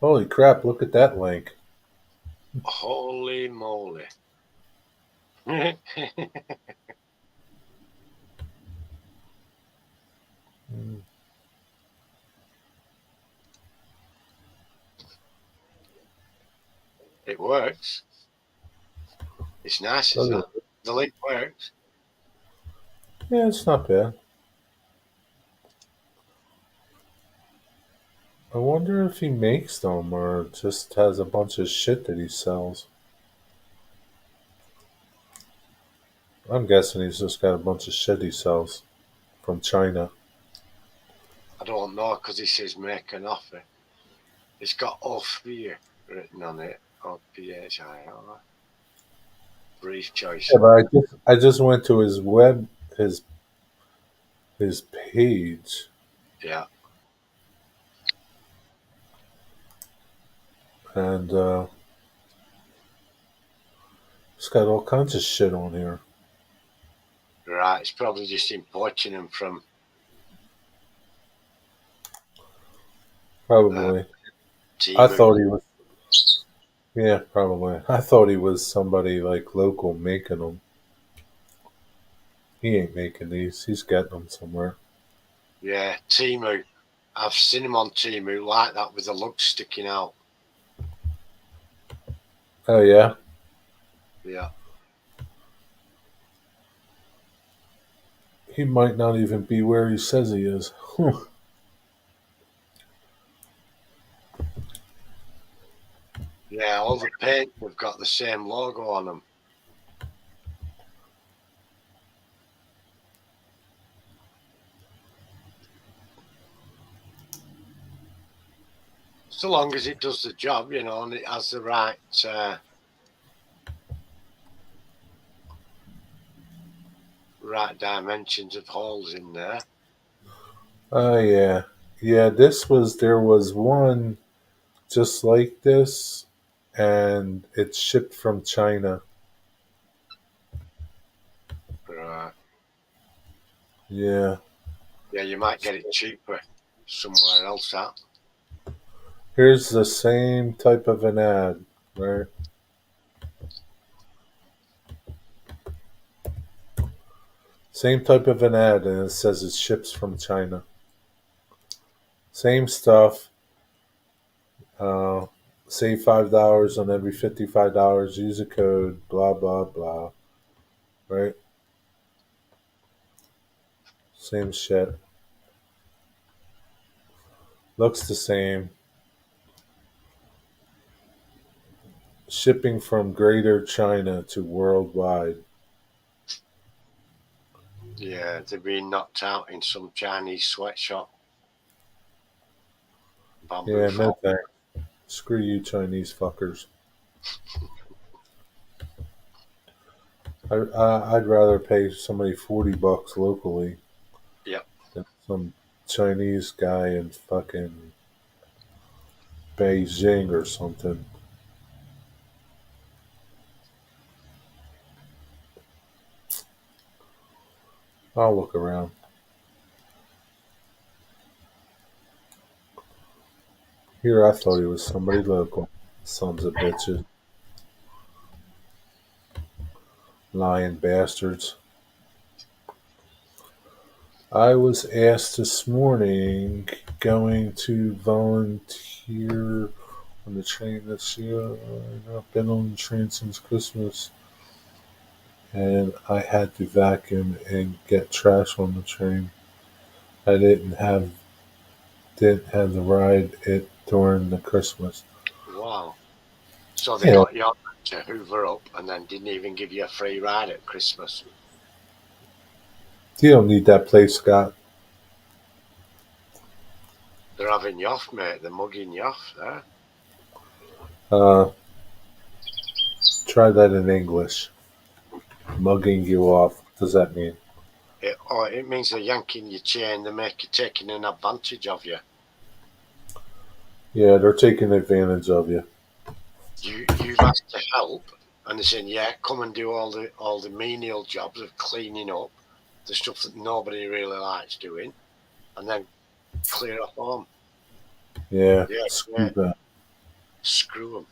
Holy crap! Look at that link. Holy moly! Mm. It works. It's nice, Look isn't it? at it. The link works. Yeah, it's not bad. I wonder if he makes them or just has a bunch of shit that he sells. I'm guessing he's just got a bunch of shit he sells from China. I don't know because he says make an offer. It's got Ophir written on it. OPHIR. Brief choice. Yeah, but I just went to his page, Yeah. and it's got all kinds of shit on here. Right. It's probably just importing them from Probably. I Timu. thought he was. Yeah, probably. I thought he was somebody like local making them. He ain't making these. He's getting them somewhere. Yeah, Timu. I've seen him on Timu like that with the lugs sticking out. Oh yeah. Yeah. He might not even be where he says he is. Yeah, all the paint have got the same logo on them. So long as it does the job, you know, and it has the right dimensions of holes in there. Oh yeah. Yeah, there was one just like this, and it's shipped from China. Right. Yeah. Yeah, you might get it cheaper somewhere else out. Here's the same type of an ad, right? Same type of an ad, and it says it ships from China. Same stuff. Uh, Save $5 on every $55. Use a code. Blah blah blah. Right? Same shit. Looks the same. Shipping from Greater China to worldwide. Yeah, they're being knocked out in some Chinese sweatshop. Bamboo Yeah, no fall. thanks. Screw you, Chinese fuckers. I'd rather pay somebody $40 locally Yep. than some Chinese guy in fucking Beijing or something. I'll look around. Here, I thought he was somebody local. Sons of bitches. Lying bastards. I was asked this morning going to volunteer on the train this year. I've not been on the train since Christmas. And I had to vacuum and get trash on the train. I didn't have to ride it during the Christmas. Wow. So they Yeah, got you to hoover up and then didn't even give you a free ride at Christmas. you don't need that place, Scott. They're having you off, mate. They're mugging you off there. Uh, Try that in English. Mugging you off. What does that mean? It means they're yanking your chain. They're taking an advantage of you. Yeah, they're taking advantage of you. You've asked to help, and they're saying, "Yeah, come and do all the menial jobs of cleaning up, the stuff that nobody really likes doing, and then clear off home." Yeah, Yeah, screw yeah. that. Screw them.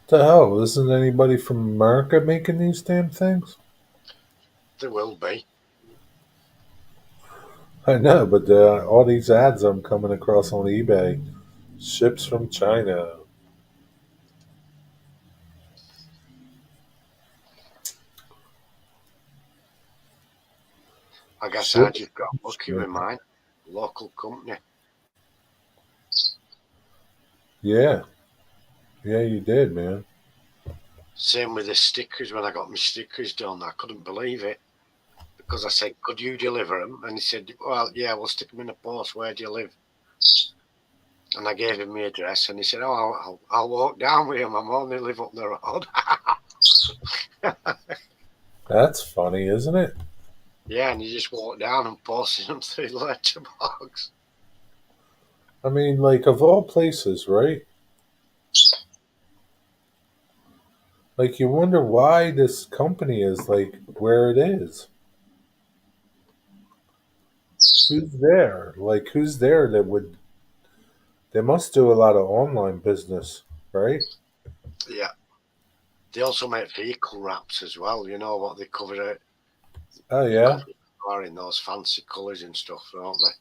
The hell? Isn't anybody from America making these damn things? There will be. I know, but all these ads I'm coming across on eBay, ships from China. I guess I Ships just got from lucky with China. mine. Local company. Yeah, yeah, you did, man. Same with the stickers. When I got my stickers done, I couldn't believe it because I said, "Could you deliver them?" And he said, "Well, yeah, we'll stick them in the post. Where do you live?" And I gave him my address, and he said, "Oh, I'll walk down with him. I'm only live up the road." That's funny, isn't it? Yeah, and he just walked down and posted them through the letterbox. I mean, like, of all places, right? Like, you wonder why this company is like where it is. Who's there? Like, who's there that would? They must do a lot of online business, right? Yeah. They also make vehicle wraps as well. You know what they cover it? Oh They yeah, cover the car in those fancy colours and stuff, don't they?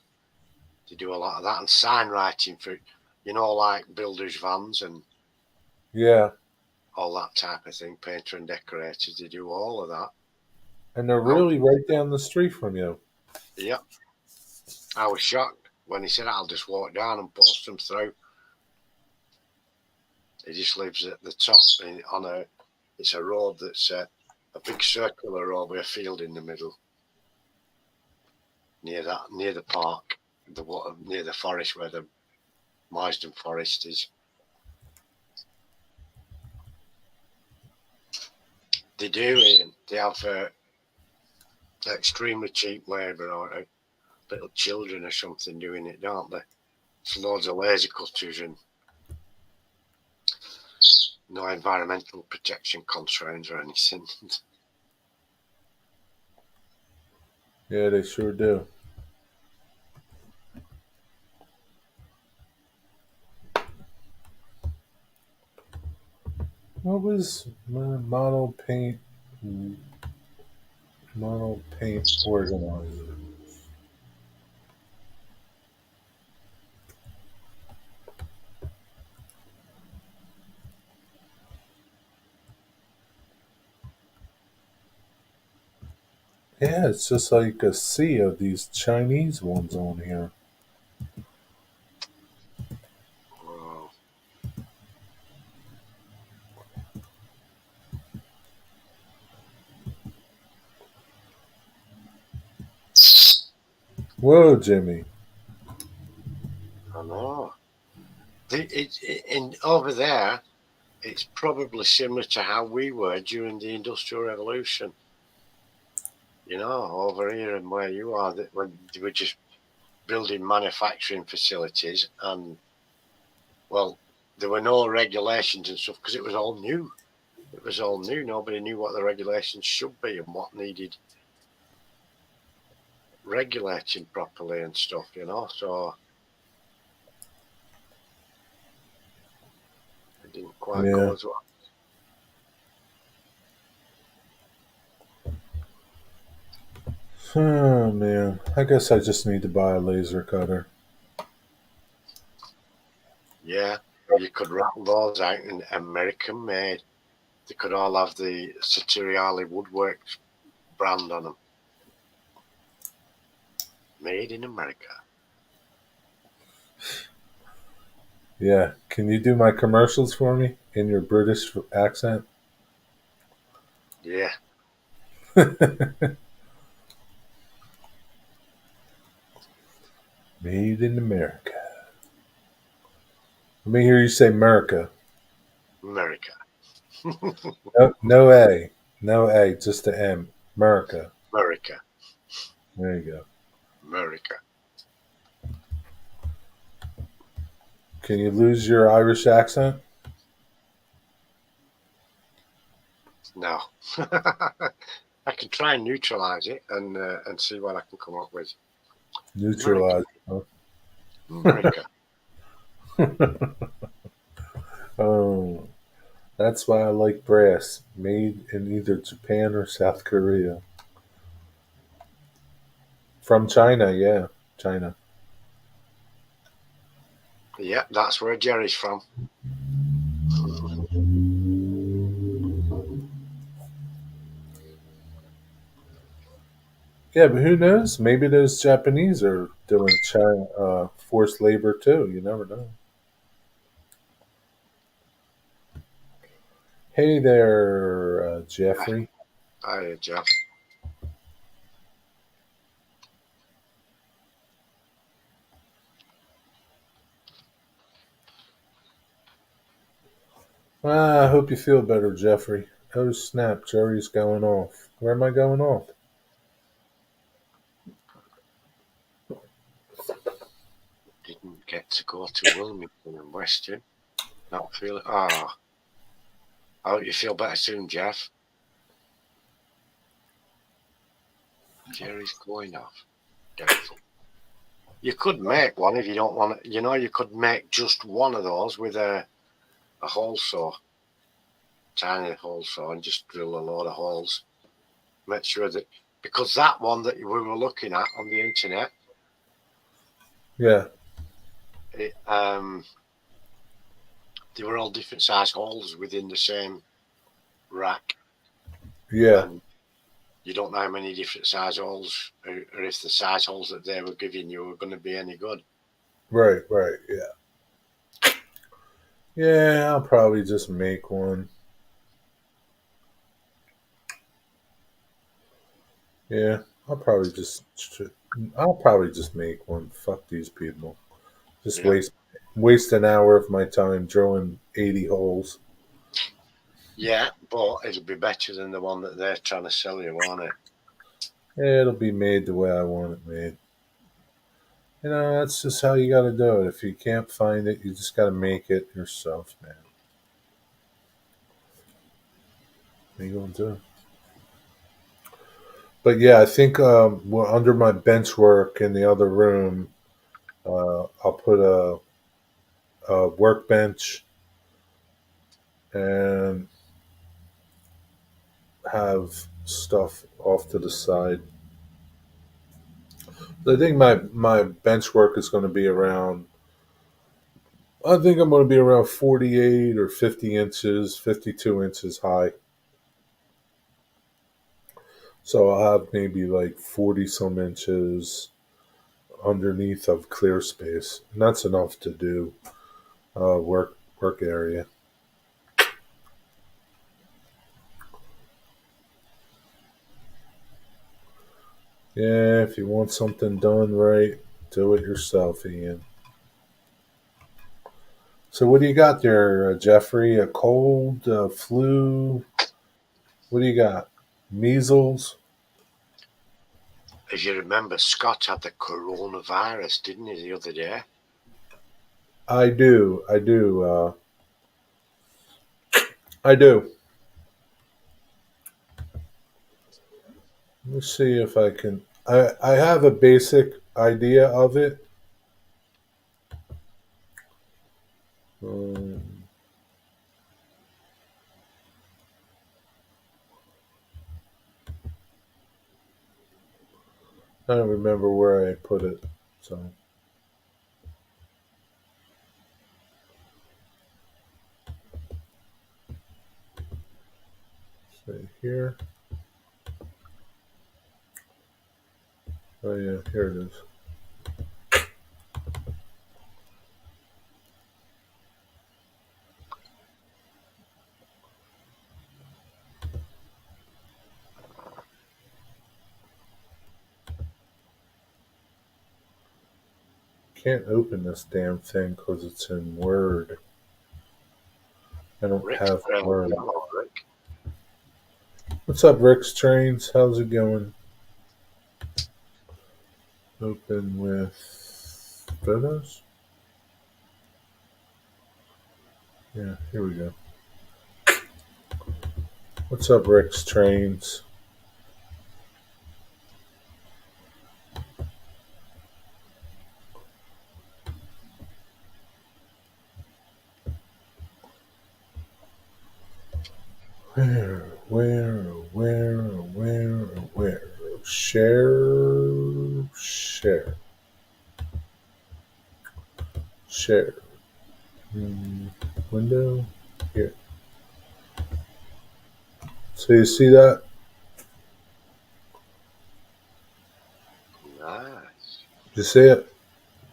They do a lot of that and sign writing for, like builders' vans and yeah, all that type of thing. Painter and decorators, they do all of that. and they're I was, really right down the street from you. yeah, I was shocked when he said, "I'll just walk down and post them through." He just lives at the top it's a road that's a big circular road with a field in the middle near the park, near the forest where the Marsden Forest is. They do, Ian. They have extremely cheap labour, or little children or something doing it, don't they? So loads of laser cutters and no environmental protection constraints or anything. Yeah, they sure do. What was model paint organizer? Yeah, it's just like a sea of these Chinese ones on here. Whoa. Whoa, Jimmy. I know. In over there, it's probably similar to how we were during the Industrial Revolution. Over here and where you are, that when they were just building manufacturing facilities, and well, there were no regulations and stuff because it was all new. It was all new. Nobody knew what the regulations should be and what needed regulating properly and stuff. So it didn't quite Yeah. go as well. Oh man, I guess I just need to buy a laser cutter. Yeah, you could roll those out in American made. They could all have the SaterDay Woodworks brand on them. Made in America. Yeah, can you do my commercials for me in your British accent? Yeah. Made in America. Let me hear you say America. America. No, no A, no A, just the M. America. America. There you go. America. Can you lose your Irish accent? No. I can try and neutralise it and see what I can come up with. America. Neutralize. Huh? America. Oh, that's why I like brass. Made in either Japan or South Korea. From China, yeah. China. Yeah, that's where Jerry's from. Yeah, but who knows? Maybe those Japanese are doing forced labor too. You never know. Hey there, Jeffrey. Hi, Jeff. I hope you feel better, Jeffrey. Oh snap, Jerry's going off. Where am I going off? Didn't get to go to Wilmington and Weston. Not feeling. I hope you feel better soon, Jeff. Jerry's going off. Doubtful. You could make one if you don't want it. You could make just one of those with a hole saw, tiny hole saw, and just drill a load of holes. Make sure that, because that one that we were looking at on the internet, Yeah, they were all different size holes within the same rack, yeah, and you don't know how many different size holes, or if the size holes that they were giving you were going to be any good. right, yeah. Yeah, I'll probably just make one. Yeah, I'll probably just make one. Fuck these people. Just Yeah, waste an hour of my time drilling 80 holes. Yeah, but it'll be better than the one that they're trying to sell you, won't it? It'll be made the way I want it made. That's just how you got to do it. If you can't find it, you just got to make it yourself, man. What are you going to do? But yeah, I think under my bench work in the other room, I'll put a workbench and have stuff off to the side. I think my bench work is going to be around. I think I'm going to be around 48 or 50 inches, 52 inches high. So I'll have maybe like 40 some inches underneath of clear space. And that's enough to do work area. Yeah, if you want something done right, do it yourself, Ian. So what do you got there, Jeffrey? A cold, a flu? What do you got? Measles? As you remember, Scott had the coronavirus, didn't he, the other day? I do. I do. I do. Let me see if I can. I have a basic idea of it. Um, I don't remember where I put it. So, see here. Oh yeah, here it is. Can't open this damn thing because it's in Word. I don't Rick's have very Word. yellow, Rick. What's up, Rick's Trains? How's it going? Open with photos. Yeah, here we go. What's up, Rick's Trains? Where? Share. Share. Hmm, window. Here. So you see that? Nice. You see it? Yep.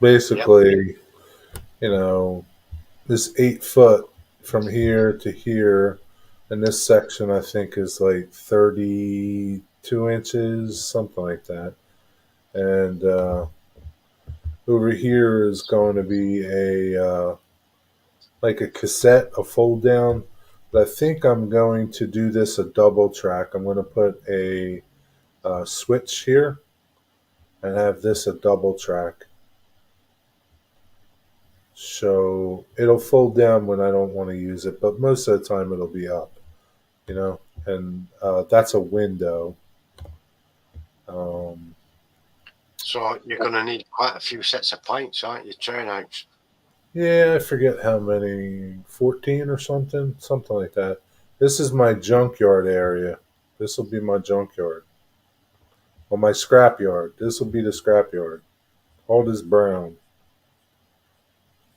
Basically, you know, this 8 foot from here to here, and this section I think is like 32 inches, something like that. And over here is going to be a like a cassette, a fold down. But I think I'm going to do this a double track. I'm going to put a switch here and have this a double track. So it'll fold down when I don't want to use it, but most of the time it'll be up, you know. And that's a window. Um, So you're going to need quite a few sets of pints, aren't you? Turnouts. yeah, I forget how many, 14 or something like that. This is my junkyard area. This will be my junkyard. Well, my scrap yard. This will be the scrap yard. All this brown.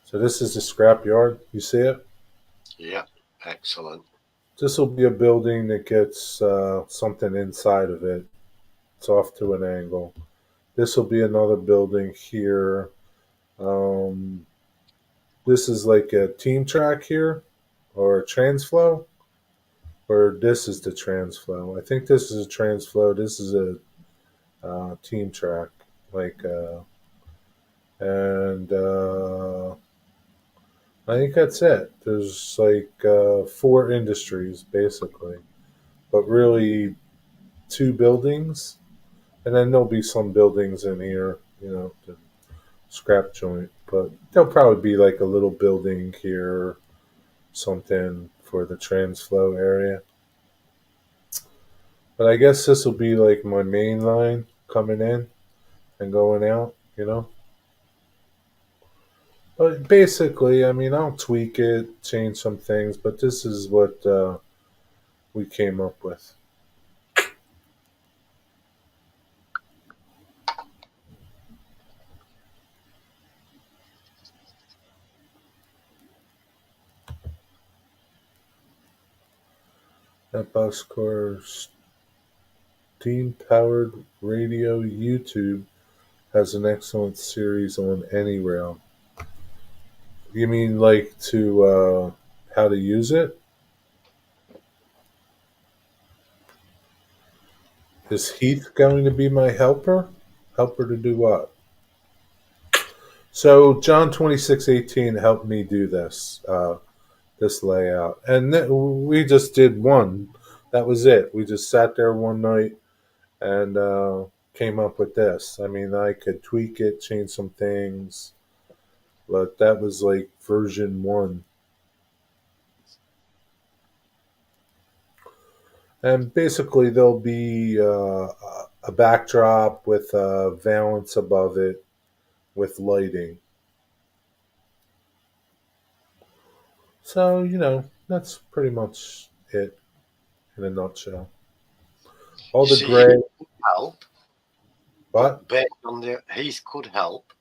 So this is the scrap yard. You see it? Yep. Excellent. This will be a building that gets something inside of it. It's off to an angle. This will be another building here. Um, this is like a team track here, or a transflow, or this is the transflow. I think this is a transflow. This is a team track, like, and I think that's it. There's like four industries basically, but really two buildings, and then there'll be some buildings in here, the scrap joint. But there'll probably be like a little building here, something for the transflow area. But I guess this will be like my main line coming in and going out. But basically, I mean, I'll tweak it, change some things, but this is what we came up with. That boxcar steam powered radio YouTube has an excellent series on any rail. You mean like to how to use it? Is Heath going to be my helper? Helper to do what? So John 26:18 helped me do this layout, and we just did one. That was it. We just sat there one night and came up with this. I mean, I could tweak it, change some things, but that was like version one. And basically, there'll be a backdrop with a valance above it with lighting. So, that's pretty much it in a nutshell. All You the see, gray, could help, but but based on the Heath could help,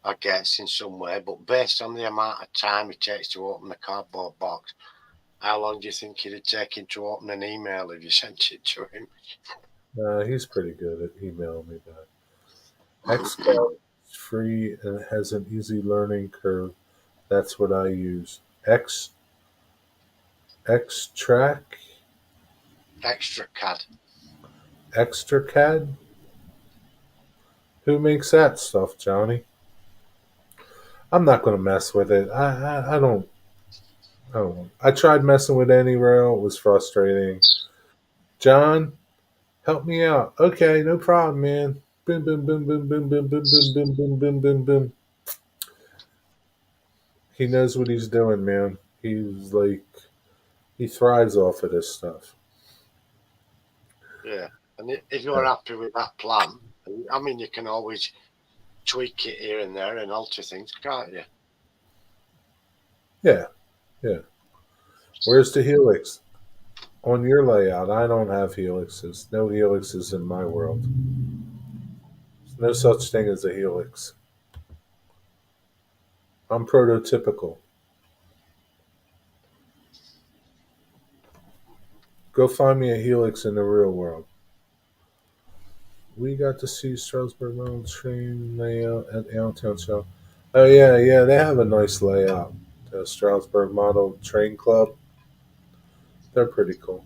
I guess, in some way. But based on the amount of time it takes to open the cardboard box, how long do you think it'd take him to open an email if you sent it to him? he's pretty good at emailing me back. Xcode is free and has an easy learning curve. That's what I use. Xtract, Extra CAD. Extracad. Who makes that stuff, Johnny? I'm not going to mess with it. I don't. I don't. I tried messing with AnyRail. It was frustrating. John, help me out. Okay, no problem, man. Boom, boom, boom, boom, boom, boom, boom, boom, boom, boom, boom, boom, boom. He knows what he's doing, man. He's like he thrives off of this stuff. Yeah. And if you're happy with that plan, I mean, you can always tweak it here and there and alter things, can't you? Yeah, yeah. Where's the helix? On your layout, I don't have helixes. No helixes in my world. There's no such thing as a helix. I'm prototypical. Go find me a helix in the real world. We got to see Strasbourg Mountain train layout at Allentown Show. Oh yeah, yeah, they have a nice layout. The Strasbourg Model Train Club. They're pretty cool.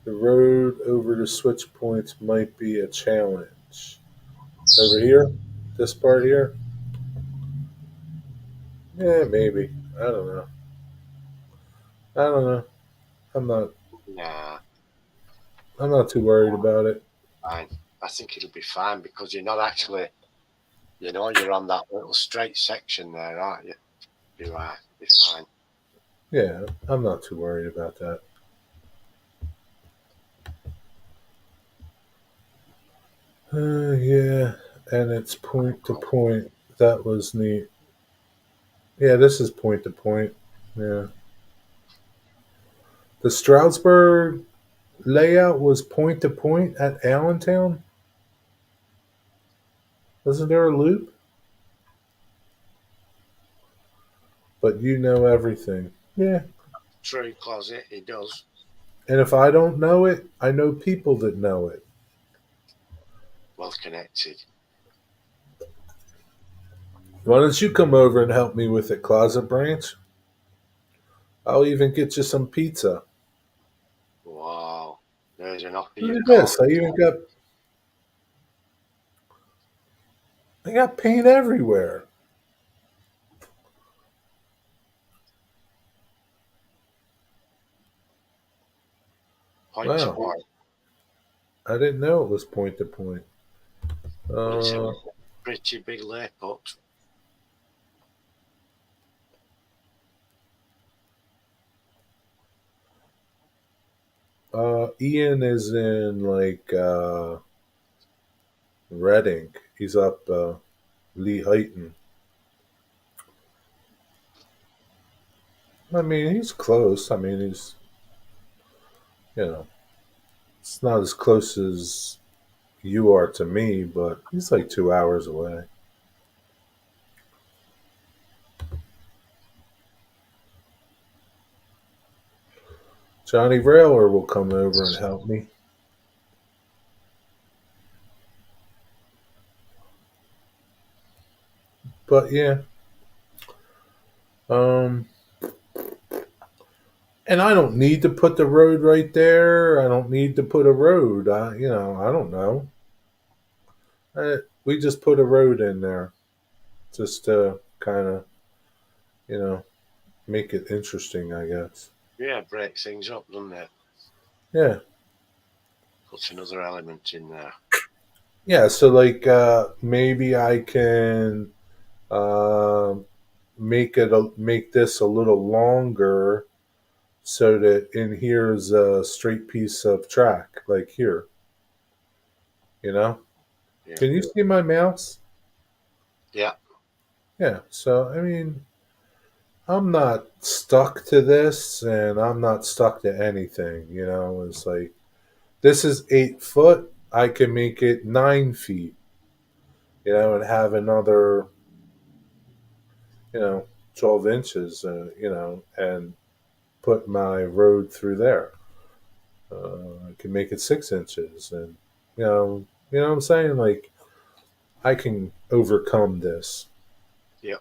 The road over the switch points might be a challenge. Over here, this part here. Yeah, maybe. I don't know. I don't know. I'm not. Nah, I'm not too worried about it. fine. I think it'll be fine because you're not actually, you're on that little straight section there, aren't you? Be right, be fine. Yeah, I'm not too worried about that. Yeah, and it's point to point. That was neat. Yeah, this is point to point. Yeah. The Stroudsburg layout was point to point at Allentown. Wasn't there a loop? But you know everything. Yeah. True closet, it does. And if I don't know it, I know people that know it. Well connected. Why don't you come over and help me with it, Closet Branch? I'll even get you some pizza. Wow. There's an offer Look you at can't. this. I got paint everywhere. point to Wow, point. I didn't know it was point to point. Well, it's a Uh, pretty big layput. Ian is in like Reading. He's up Lee Heighton. I mean, he's close. I mean, he's you know, it's not as close as you are to me, but he's like 2 hours away. Johnny Railer will come over and help me. But yeah, um, and I don't need to put the road right there. I don't need to put a road. I don't know. We just put a road in there just to kind of, you know, make it interesting, I guess. Yeah, breaks things up, doesn't it? Yeah. Puts another element in there. Yeah. So, like, maybe I can uh, make this a little longer so that in here's a straight piece of track, like here, you know? Yeah. Can you see my mouse? Yeah. Yeah. So, I mean, I'm not stuck to this and I'm not stuck to anything, you know? It's like, this is 8 foot. I can make it 9 feet, you know, and have another, you know, 12 inches, you know, and put my road through there. I can make it 6 inches, and you know what I'm saying. Like I can overcome this. Yeah.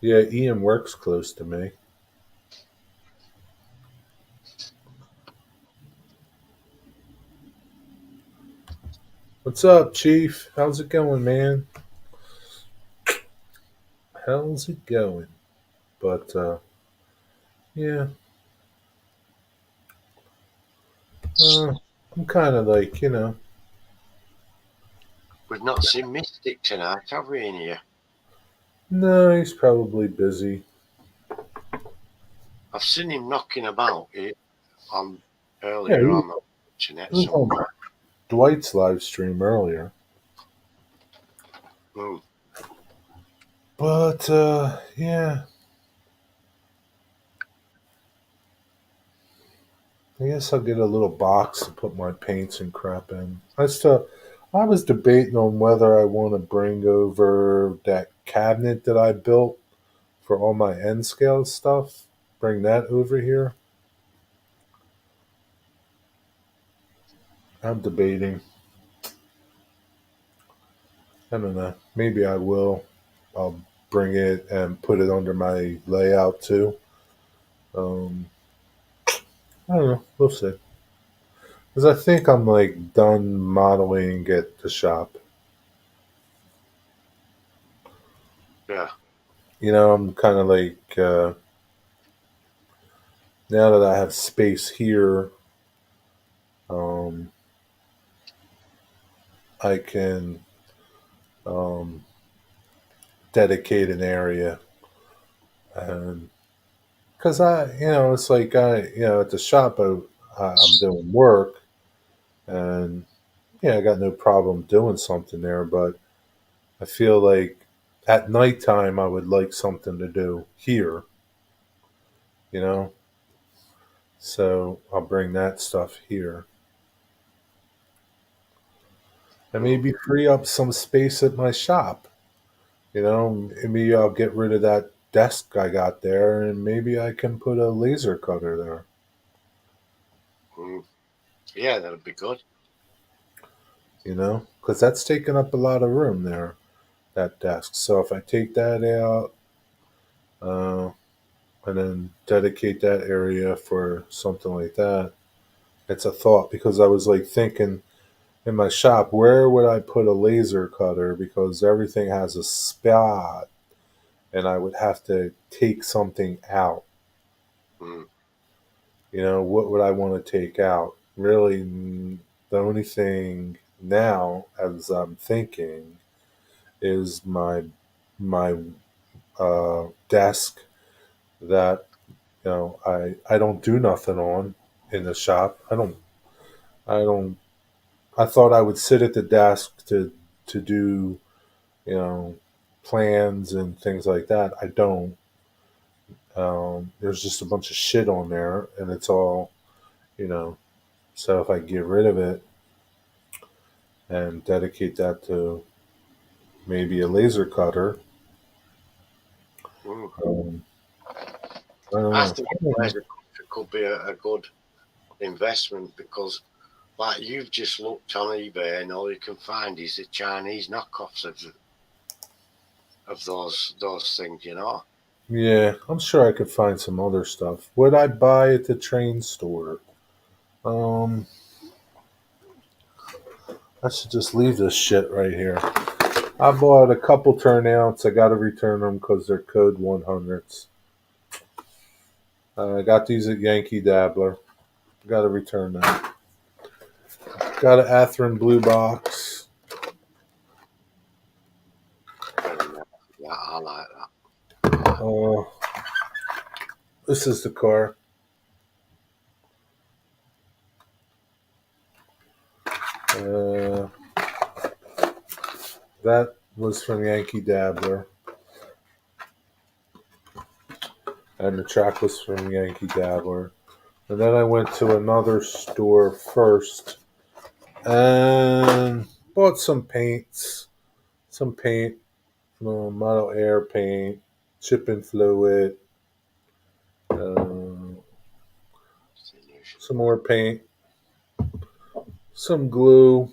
Yeah, Ian works close to me. What's up, Chief? How's it going, man? How's it going? But yeah, uh, I'm kind of like We've not seen Mystic tonight, have we, in here? no, he's probably busy. I've seen him knocking about it on Yeah, earlier on the internet he was on somewhere. Dwight's live stream earlier. Mm. But yeah, I guess I'll get a little box to put my paints and crap in. I was debating on whether I want to bring over that cabinet that I built for all my N scale stuff. Bring that over here. I'm debating. I don't know. Maybe I will. I'll bring it and put it under my layout too. Um, I don't know. We'll see. Because I think I'm like done modeling at the shop. Yeah. I'm kind of like now that I have space here, um, I can um, dedicate an area, and because it's like at the shop, I'm doing work, and yeah, I got no problem doing something there, but I feel like at nighttime I would like something to do here, you know. So I'll bring that stuff here. And Mm. maybe free up some space at my shop. Maybe I'll get rid of that desk I got there, and maybe I can put a laser cutter there. Mm. Yeah, that'd be good. Because that's taking up a lot of room there, that desk. So if I take that out, uh, and then dedicate that area for something like that, it's a thought because I was like thinking in my shop, where would I put a laser cutter? Because everything has a spot and I would have to take something out. Mm. What would I want to take out? Really, the only thing now, as I'm thinking, is my desk that I don't do nothing on in the shop. I don't. I thought I would sit at the desk to do you know plans and things like that. I don't. There's just a bunch of shit on there, and it's all you know. So if I get rid of it and dedicate that to maybe a laser cutter, Mm. um, I don't I know. think laser cutter could be a good investment because, like you've just looked on eBay and all you can find is the Chinese knockoffs of those things, you know. Yeah, I'm sure I could find some other stuff. Would I buy at the train store? Um, I should just leave this shit right here. I bought a couple turnouts. I got to return them because they're code 100s. I got these at Yankee Dabbler. Got to return them. Got an Atherin blue box. Very nice. Yeah, I like that. Uh, this is the car. Uh, that was from Yankee Dabbler, and the track was from Yankee Dabbler. And then I went to another store first and bought some paint, Model Air paint, chipping fluid, uh, some more paint, some glue.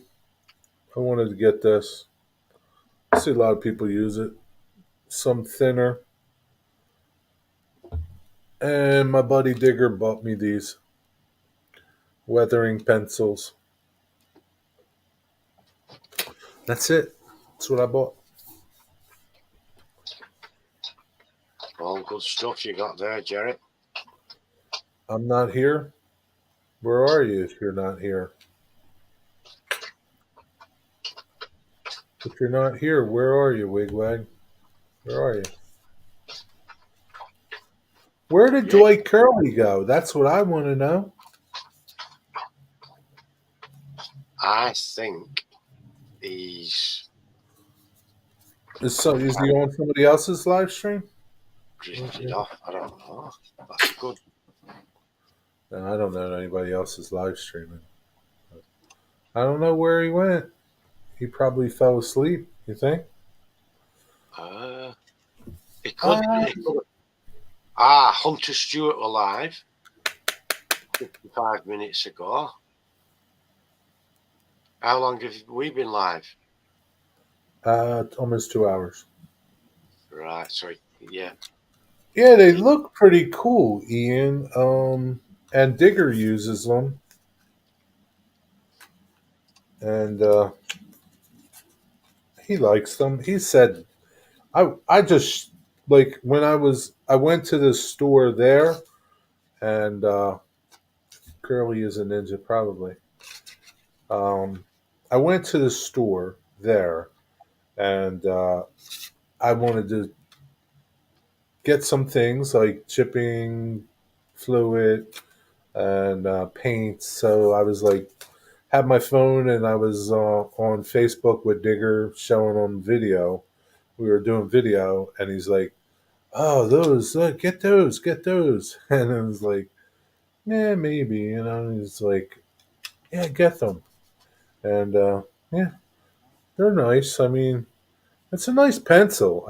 I wanted to get this. I see a lot of people use it. Some thinner. And my buddy Digger bought me these weathering pencils. That's it. That's what I bought. All good stuff you got there, Jerry. I'm not here. Where are you if you're not here? If you're not here, where are you, Wigwag? Where are you? Where did Yeah, Dwight Curley go? That's what I want to know. I think he's Is he on somebody else's live stream? drifted Okay. off. I don't know. That's a good. No, I don't know anybody else's live streaming. I don't know where he went. He probably fell asleep. You think? Uh, it could. Uh, Hunter Stewart were live 55 minutes ago. How long have we been live? almost 2 hours. Right. Sorry. Yeah. Yeah, they look pretty cool, Ian. And Digger uses them, and he likes them. He said, "I just like when I went to the store there, and Curly is a ninja probably. Um, I went to the store there, and I wanted to get some things like chipping fluid and paint. So I was like, had my phone and I was on Facebook with Digger showing on video. We were doing video, and he's like, "Oh, those, get those." And I was like, "Yeah, maybe." He's like, "Yeah, get them." And yeah, they're nice. I mean, it's a nice pencil.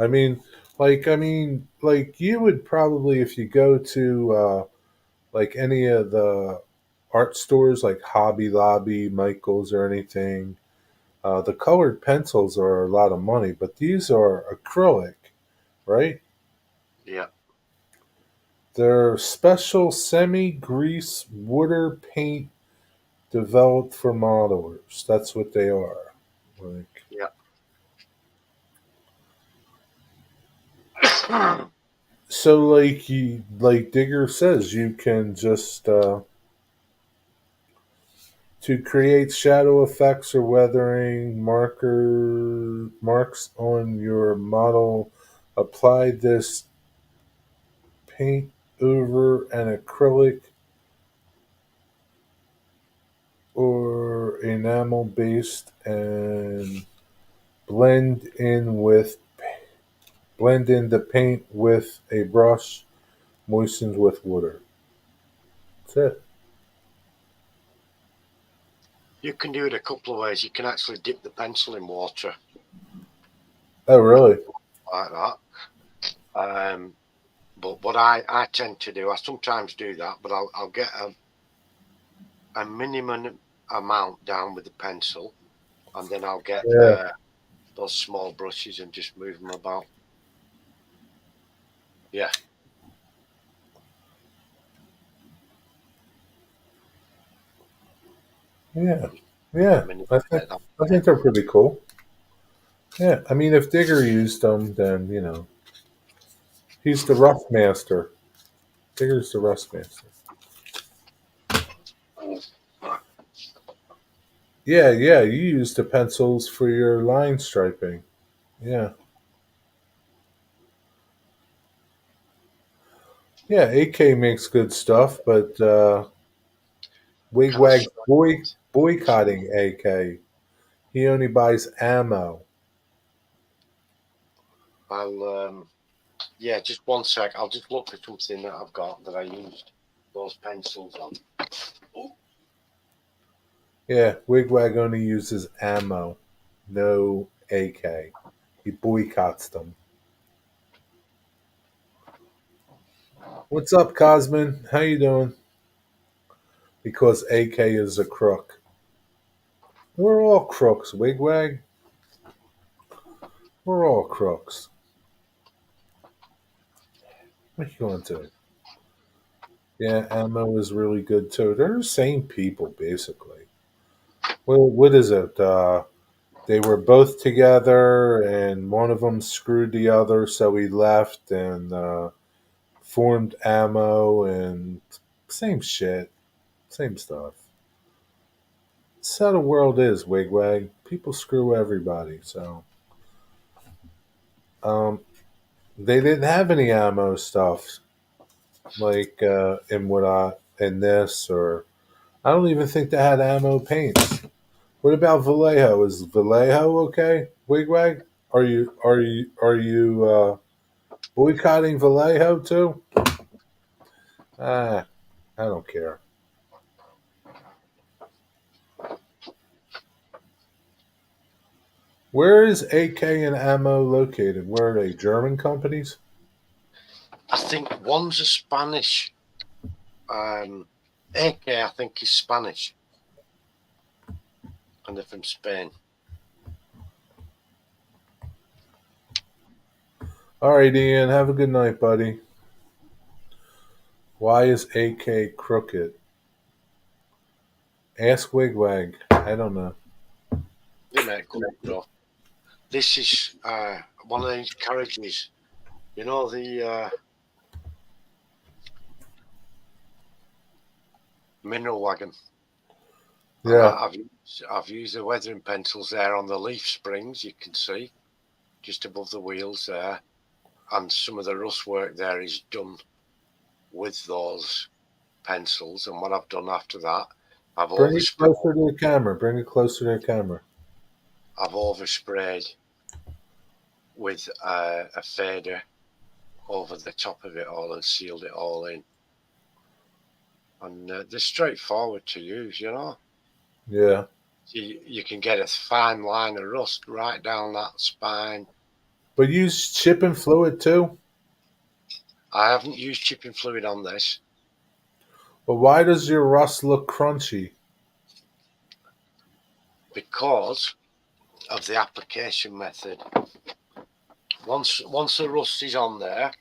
Like you would probably if you go to like any of the art stores like Hobby Lobby, Michaels, or anything. The colored pencils are a lot of money, but these are acrylic, right? Yeah. They're special semi-grease water paint developed for modelers. That's what they are. Like, Yeah. So, like Digger says, you can just to create shadow effects or weathering marks on your model. Apply this paint over an acrylic or enamel based and blend in with blend in the paint with a brush moistened with water. That's it. You can do it a couple of ways. You can actually dip the pencil in water Oh, really? like that. But what I tend to do, I sometimes do that, but I'll get a minimum amount down with the pencil, and then I'll get Yeah, those small brushes and just move them about. Yeah, yeah, yeah. minimum I think that I think they're pretty cool. Yeah, I mean, if Digger used them, then he's the rough master. Digger's the rough master. Yeah, yeah. You use the pencils for your line striping. Yeah, yeah. AK makes good stuff, but kind of Wigwag's strike. boycotting AK. He only buys ammo. I'll yeah, just one sec. I'll just look for something that I've got that I used those pencils on. Oh, Yeah, Wigwag only uses ammo, no AK. He boycotts them. What's up, Cosmin? How you doing? Because AK is a crook. We're all crooks, Wigwag. We're all crooks. What are you going to? Yeah, ammo is really good too. They're the same people, basically. Well, what is it? They were both together, and one of them screwed the other, so he left and formed ammo, and same shit, same stuff. That's how the world is, Wigwag. People screw everybody. So, um, they didn't have any ammo stuff like in what I in this, or I don't even think they had ammo paints. What about Vallejo? Is Vallejo okay? Wigwag? Are you boycotting Vallejo too? Ah, I don't care. Where is AK and ammo located? Where are they? German companies? I think one's a Spanish. AK, I think, is Spanish, and they're from Spain. All right, Ian. Have a good night, buddy. Why is AK crooked? Ask Wigwag. I don't know. They make good stuff. This is one of these carriages. You know the mineral wagon. Yeah, I've used the weathering pencils there on the leaf springs. You can see just above the wheels there, and some of the rust work there is done with those pencils. And what I've done after that, I've bring it oversprayed. closer to the camera. Bring it closer to the camera. I've oversprayed with a fader over the top of it all and sealed it all in. And they're straightforward to use, you know. Yeah, You can get a fine line of rust right down that spine. but use chipping fluid too. I haven't used chipping fluid on this But why does your rust look crunchy? because of the application method. Once the rust is on there,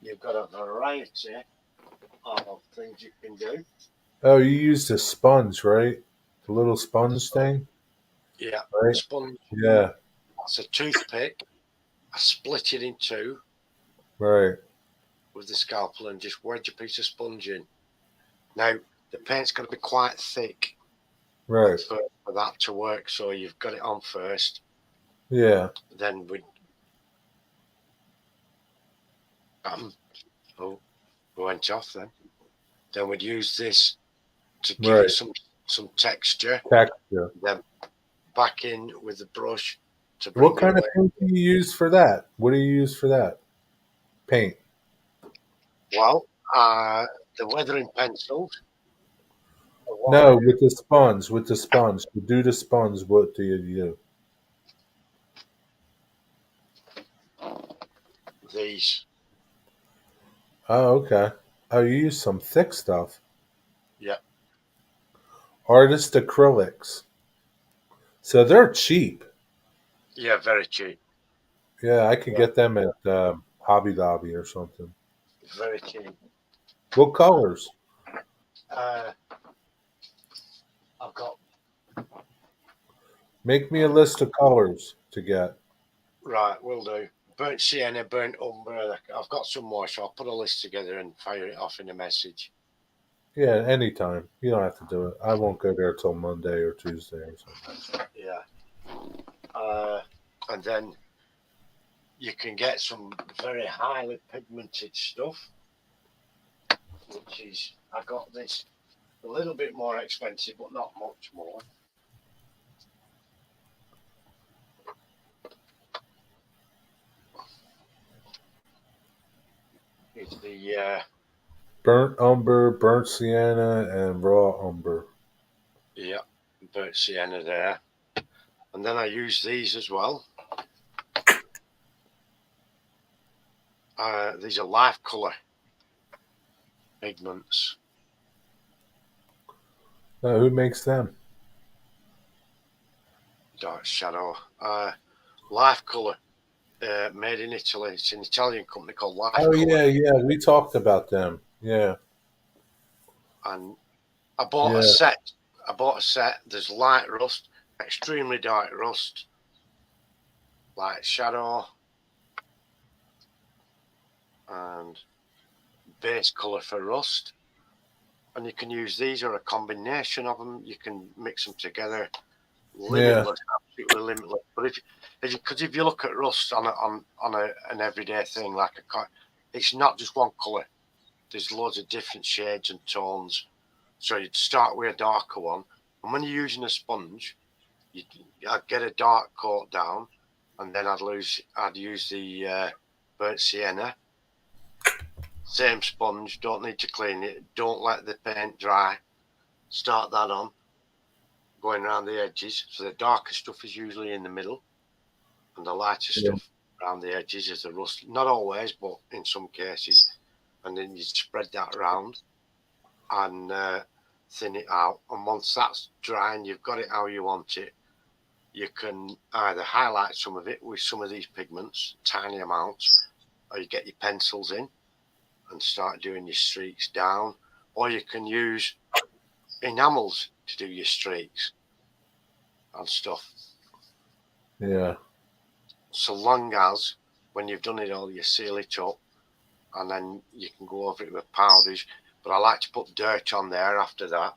you've got a variety of things you can do. Oh, you used a sponge, right? The little sponge So, thing, yeah, right? sponge. Yeah. That's a toothpick. I split it in two. Right. with the scalpel and just wedge a piece of sponge in. Now, the paint's got to be quite thick Right. for that to work, so you've got it on first. Yeah. Then we oh, we went off then. Then we'd use this to give Right. it some texture. Texture. Then back in with the brush to What bring it kind of away. paint do you use for that? What do you use for that? Paint. Well, the weathering pencils, the No, white, with the sponge. With the sponge. To do the sponge, what do you do? these. Oh, okay. Oh, you use some thick stuff. Yeah, Artist acrylics. So they're cheap. yeah, very cheap. Yeah, I could Yeah, get them at Hobby Lobby or something. very cheap. What colors? Uh, I've got Make me a list of colors to get. right. Will do. Burnt sienna, burnt umber. I've got some more, so I'll put a list together and fire it off in a message. Yeah, anytime. You don't have to do it. I won't go there till Monday or Tuesday or something. Yeah. Uh, and then you can get some very highly pigmented stuff, which is I got this a little bit more expensive, but not much more. It's the Burnt umber, burnt sienna, and raw umber. yeah, burnt sienna there, and then I use these as well. These are life color pigments. Now, who makes them? Dark shadow. Life color. Made in Italy. It's an Italian company called Life Oh Color, yeah, yeah. We talked about them. Yeah, and I bought a yeah, set. I bought a set. There's light rust, extremely dark rust, light shadow, and base color for rust. And you can use these or a combination of them. You can mix them together. yeah, Limitless, absolutely limitless. But if you look at rust on an everyday thing like a car, it's not just one color. There's loads of different shades and tones. So you'd start with a darker one, and when you're using a sponge, I'd get a dark coat down, and then I'd use the burnt sienna. Same sponge. Don't need to clean it. Don't let the paint dry. Start that on, going around the edges. So the darker stuff is usually in the middle, and the lighter yeah, stuff around the edges is the rust. Not always, but in some cases. And then you spread that around and thin it out. And once that's dry and you've got it how you want it, you can either highlight some of it with some of these pigments, tiny amounts, or you get your pencils in and start doing your streaks down, or you can use enamels to do your streaks and stuff. yeah. So long as when you've done it all, you seal it up and then you can go over it with powders. But I like to put dirt on there after that.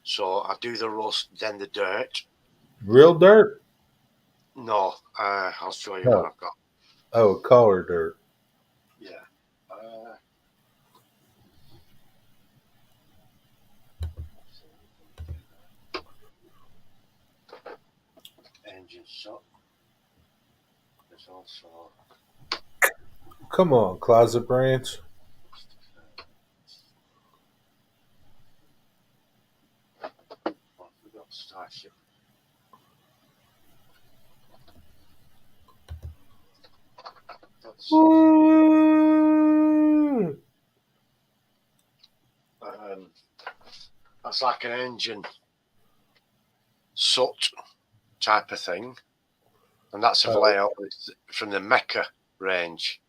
So I do the rust, then the dirt. Real dirt? No, I'll show you what No. I've got. Oh, color dirt. Yeah. Uh, engine shop. There's also Come on, Closet Branch. we've got Starship. That's Ooh. um, that's like an engine soot type of thing, and that's a Oh, layout from the Mecca range.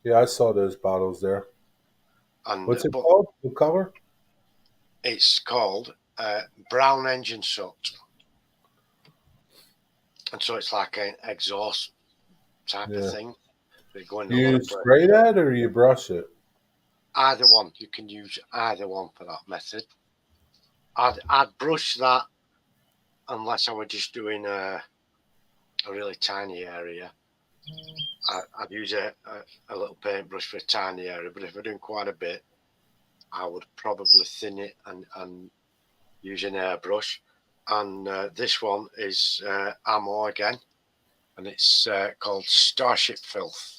yeah, I saw those bottles there. And What's it but called? What color? it's called brown engine soot, and so it's like an exhaust type of Yeah, thing. They go in a lot You of spray places. that or you brush it? Either one. You can use either one for that method. I'd brush that unless I were just doing a really tiny area. I'd use a little paintbrush for a tiny area, but if we're doing quite a bit, I would probably thin it and use an airbrush. And this one is ammo again, and it's called Starship Filth.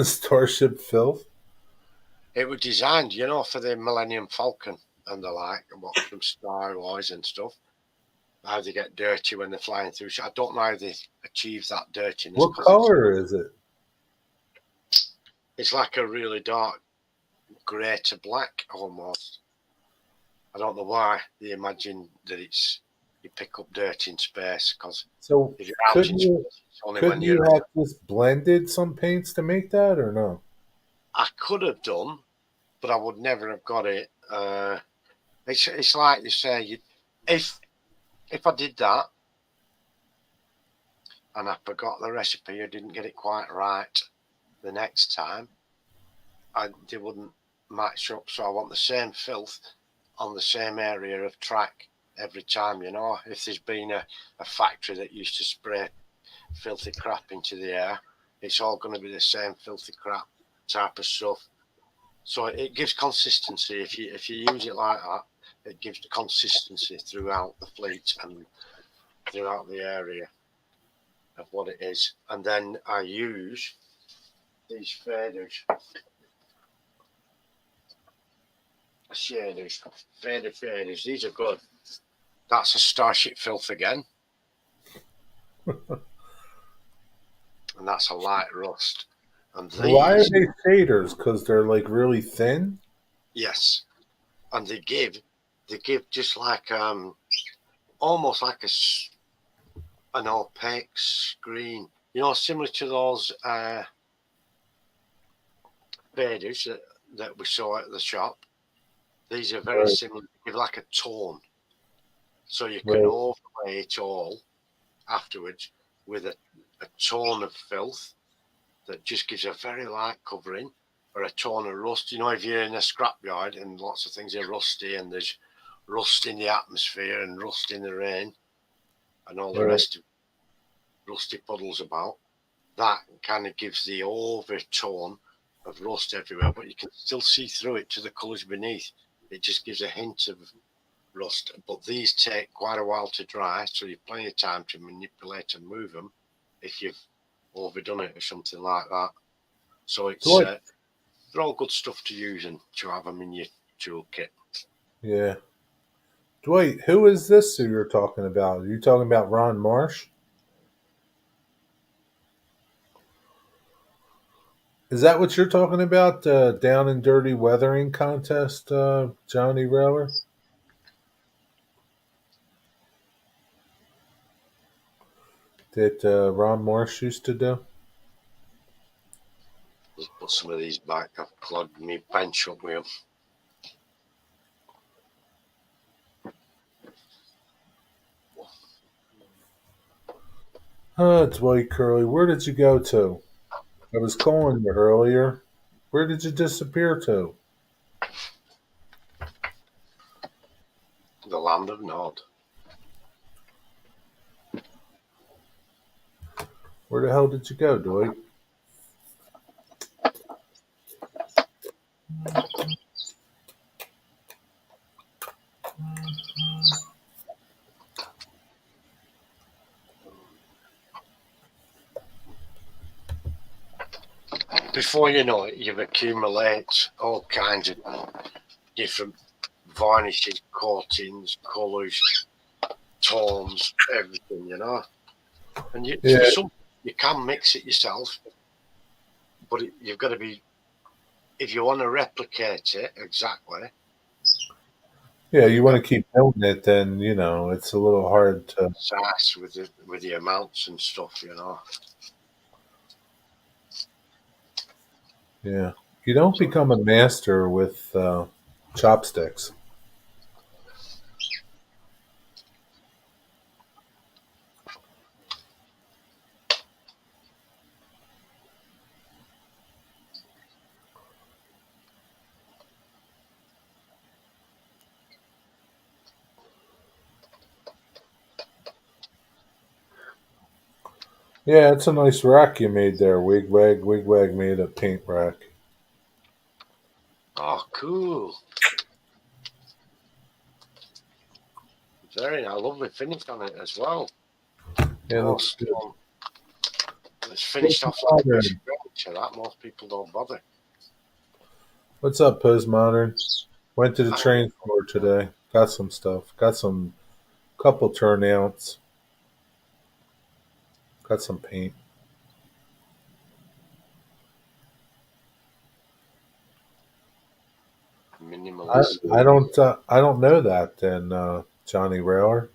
Starship filth? It was designed, for the Millennium Falcon and the like, and what from Star Wars and stuff. How they get dirty when they're flying through. So I don't know how they achieve that dirtiness What because it's color is it? like a really dark grey to black almost. I don't know why they imagine that you pick up dirt in space because So if you're out in space, it's only when couldn't you're. you have just blended some paints to make that or no? I could have done, but I would never have got it. It's like you say, if I did that and I forgot the recipe or didn't get it quite right the next time, they wouldn't match up. So I want the same filth on the same area of track every time. If there's been a factory that used to spray filthy crap into the air, it's all going to be the same filthy crap type of stuff. So it gives consistency. If you use it like that, it gives consistency throughout the fleet and throughout the area of what it is. And then I use these faders. These are good. That's a Starship Filth again. And that's a light rust. And Why are these, they shaders? Because they're like really thin? yes, and they give just like almost like an opaque screen, similar to those faders that we saw at the shop. These are very Right, similar. They give like a tone, so you can right. overlay it all afterwards with a tone of filth that just gives a very light covering, or a tone of rust. If you're in a scrapyard and lots of things are rusty and there's rust in the atmosphere and rust in the rain and all the Right. rest of rusty puddles about, that kind of gives the overtone of rust everywhere, but you can still see through it to the colours beneath. It just gives a hint of rust. But these take quite a while to dry, so you've plenty of time to manipulate and move them if you've overdone it or something like that. So it's Dwight. they're all good stuff to use and to have them in your toolkit. Yeah. Dwight, who is this who you're talking about? Are you talking about Ron Marsh? Is that what you're talking about? Down and dirty weathering contest, Johnny Raylor? That Ron Marsh used to do? Just put some of these back. I've clogged my bench up with them. Dwight Curley, where did you go to? I was calling you earlier. Where did you disappear to? The land of Nod. Where the hell did you go, Dwight? Before you know it, you've accumulated all kinds of different varnishes, coatings, colours, tones, everything. And Yeah, you can mix it yourself, but you've got to be, if you want to replicate it exactly, yeah. You you've want got to keep building it, then it's a little hard to to. be precise with the amounts and stuff. Yeah, you don't So become a master with chopsticks. Yeah, it's a nice rack you made there, Wigwag. Wigwag made a paint rack. Oh, cool. Very nice. Lovely finish on it as well. Yeah, it Oh, looks good. stone. It's finished off like a Postmodern. structure that most people don't bother. What's up, Postmodern? Went to the I, train store today. Got some stuff. Got some couple turnouts. Got some paint. I, minimalist. I don't know that then, Johnny Raylor.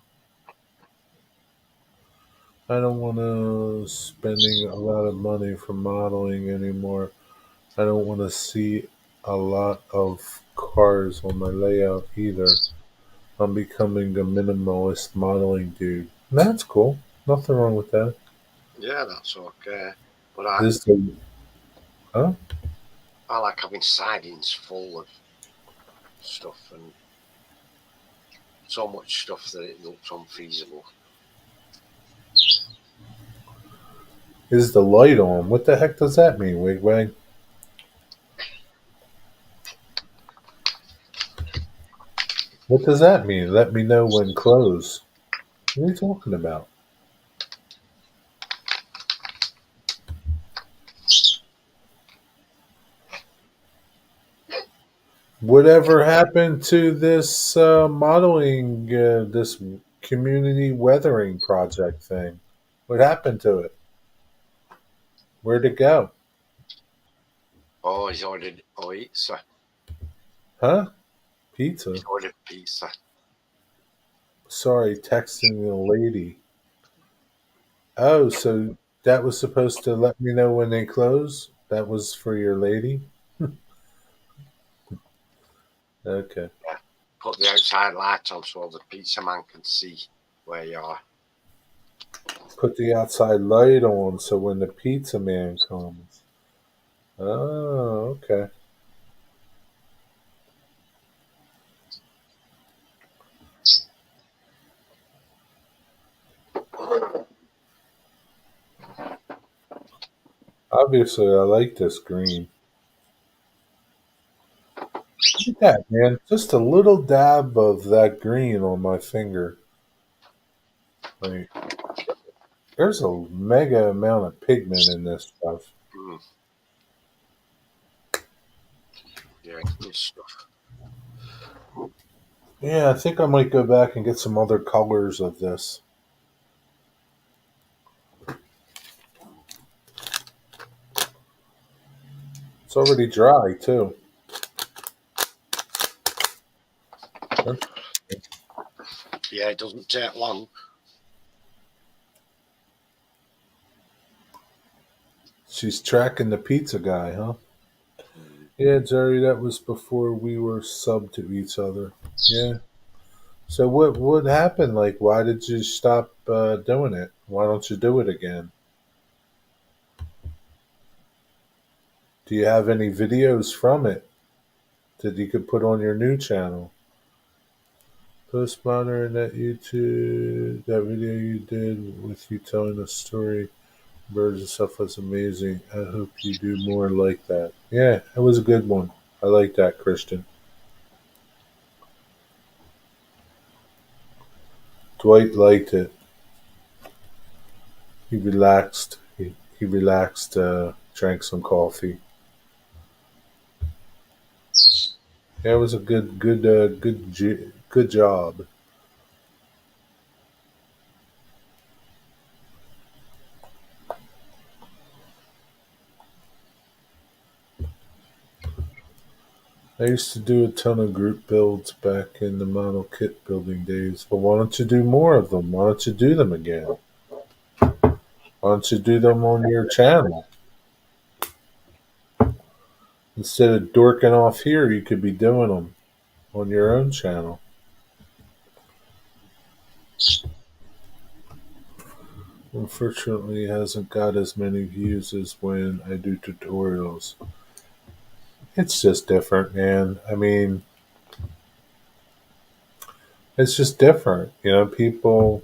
I don't want to spending a lot of money for modeling anymore. I don't want to see a lot of cars on my layout either. I'm becoming a minimalist modeling dude. That's cool. Nothing wrong with that. Yeah, that's okay. But This the huh? I like having sidings full of stuff and so much stuff that it looks unfeasible. Is the light on? What the heck does that mean, Wigwag? What does that mean? Let me know when close. What are you talking about? Whatever happened to this modeling, this community weathering project thing? What happened to it? Where'd it go? Oh, he's ordered pizza. Huh? Pizza? He's ordered pizza. Sorry, texting the lady. Oh, so that was supposed to let me know when they close? That was for your lady? Okay. Yeah. Put the outside light on so the pizza man can see where you are. Put the outside light on so when the pizza man comes. Oh, okay. Obviously, I like this green. Look at that, man. Just a little dab of that green on my finger. Like, there's a mega amount of pigment in this stuff. Mm, yeah, good stuff. Yeah, I think I might go back and get some other colors of this. It's already dry, too. Yeah, it doesn't take long. She's tracking the pizza guy, huh? Mm. Yeah, Jerry, that was before we were sub to each other. Yeah. So what happened? Like, why did you stop doing it? Why don't you do it again? Do you have any videos from it that you could put on your new channel? Postmodern, that YouTube, that video you did with you telling the story, birds and stuff was amazing. I hope you do more like that. Yeah, it was a good one. I like that, Christian. Dwight liked it. He relaxed. He relaxed. Drank some coffee. Yeah, it was a good job. I used to do a ton of group builds back in the model kit building days, but why don't you do more of them? Why don't you do them again? Why don't you do them on your channel? Instead of dorking off here, you could be doing them on your own channel. Unfortunately, it hasn't got as many views as when I do tutorials. It's just different, man. I mean, it's just different. People,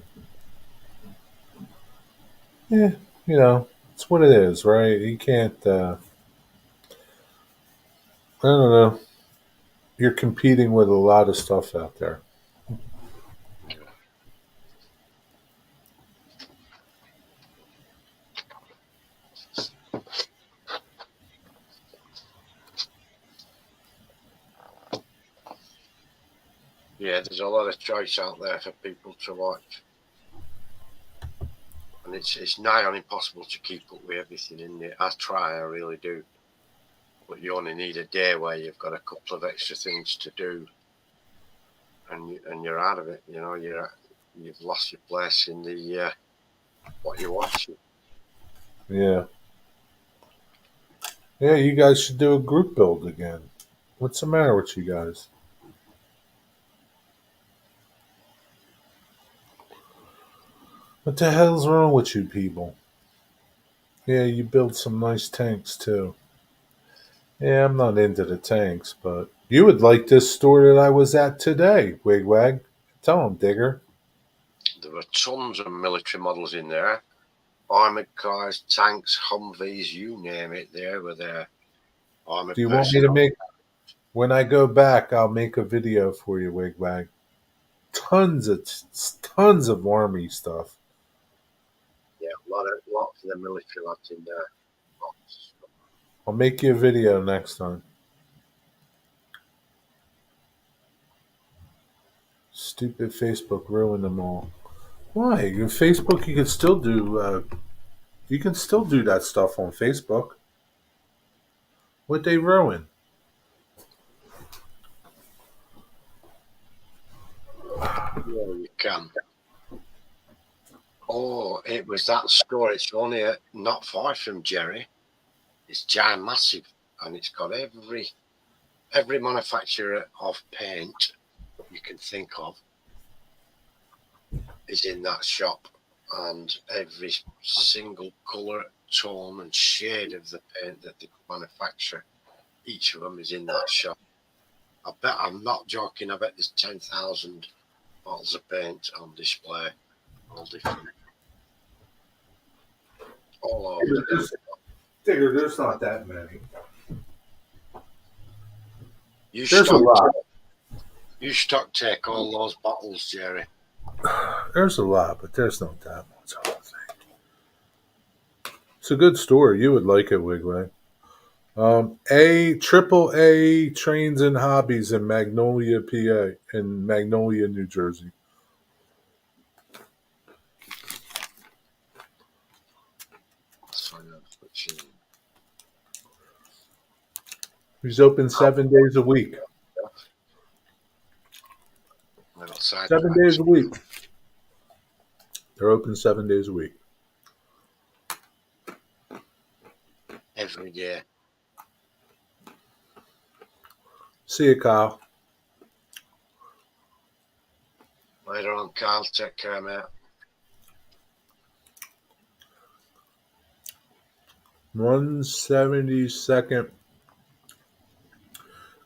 yeah. It's what it is, right? You can't. I don't know. You're competing with a lot of stuff out there. Yeah, there's a lot of choice out there for people to watch, and it's nigh on impossible to keep up with everything in it. I try, I really do, but you only need a day where you've got a couple of extra things to do, and you're out of it. You've lost your place in the what you're watching. Yeah. Yeah, you guys should do a group build again. What's the matter with you guys? What the hell's wrong with you people? Yeah, you build some nice tanks too. Yeah, I'm not into the tanks, but you would like this store that I was at today, Wigwag. Tell him, Digger. There were tons of military models in there, armored cars, tanks, Humvees, you name it. There were there Do armored you want me to personnel. make, when I go back, I'll make a video for you, Wigwag. Tons of army stuff. Yeah, lots of the military lads in there. Lots. I'll make you a video next time. Stupid Facebook ruined them all. Why? Your Facebook, you can still do. You can still do that stuff on Facebook. What they ruin? Yeah, you can. Oh, it was that store. It's only not far from Jerry. It's giant, massive, and it's got every manufacturer of paint you can think of is in that shop, and every single colour, tone, and shade of the paint that they manufacture, each of them is in that shop. I bet I'm not joking. I bet there's 10,000 bottles of paint on display, all different, all over the damn. Digger, there's not that many. You There's a stock, lot. you stock take all those bottles, Jerry. There's a lot, but there's not that much. I don't think. It's a good store. You would like it, Wigway. A triple A trains and hobbies in Magnolia, PA, in Magnolia, New Jersey. He's open 7 days a week. 7 days a week. They're open 7 days a week. Every day. See you, Kyle. Later on, Carl. Take care, mate. 172nd.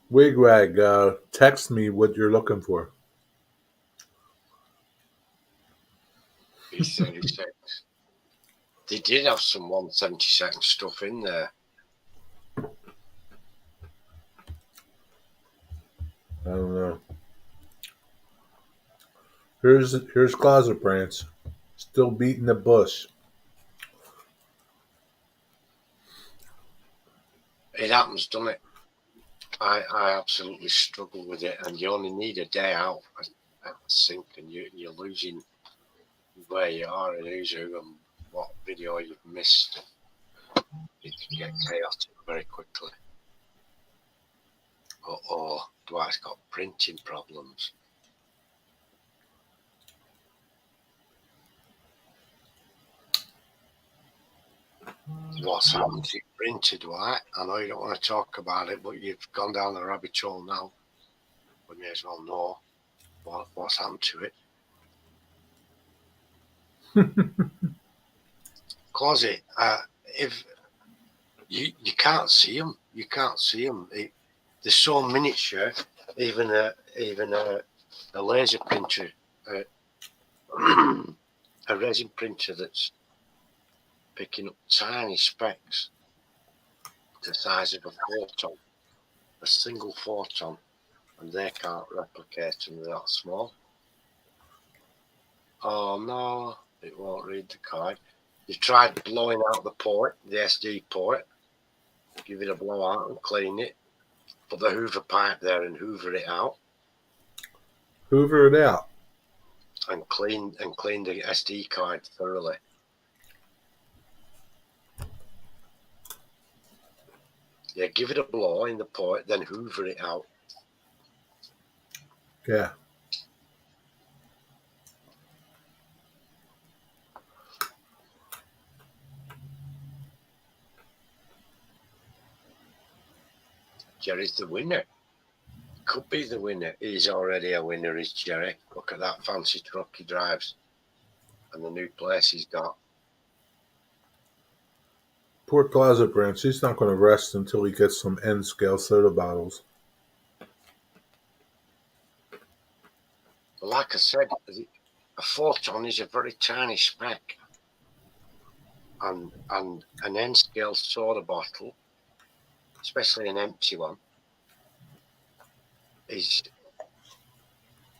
Wigwag, text me what you're looking for. B36. They did have some 172nd stuff in there. I don't know. Here's Closet Branch. Still beating the bush. It happens, doesn't it? I absolutely struggle with it, and you only need a day out at the sink, and you're losing where you are and who's who and what video you've missed. It can get chaotic very quickly. Dwight's got printing problems. What's happened to your printer, Dwight? I know you don't want to talk about it, but you've gone down the rabbit hole now. We may as well know what's happened to it. Closet, if you can't see them, they're so miniature. Even a laser printer, a resin printer that's picking up tiny specks the size of a photon, a single photon, and they can't replicate them. They're that small. Oh no, it won't read the card. You tried blowing out the port, the SD port, give it a blowout and clean it, put the Hoover pipe there and Hoover it out, Hoover it out. and clean the SD card thoroughly. Yeah, give it a blow in the port, then Hoover it out. Yeah. Jerry's the winner. Could be the winner. He's already a winner, is Jerry. Look at that fancy truck he drives and the new place he's got. Poor Closet Branch. He's not going to rest until he gets some N-scale soda bottles. Like I said, a photon is a very tiny speck. And an N-scale soda bottle, especially an empty one, is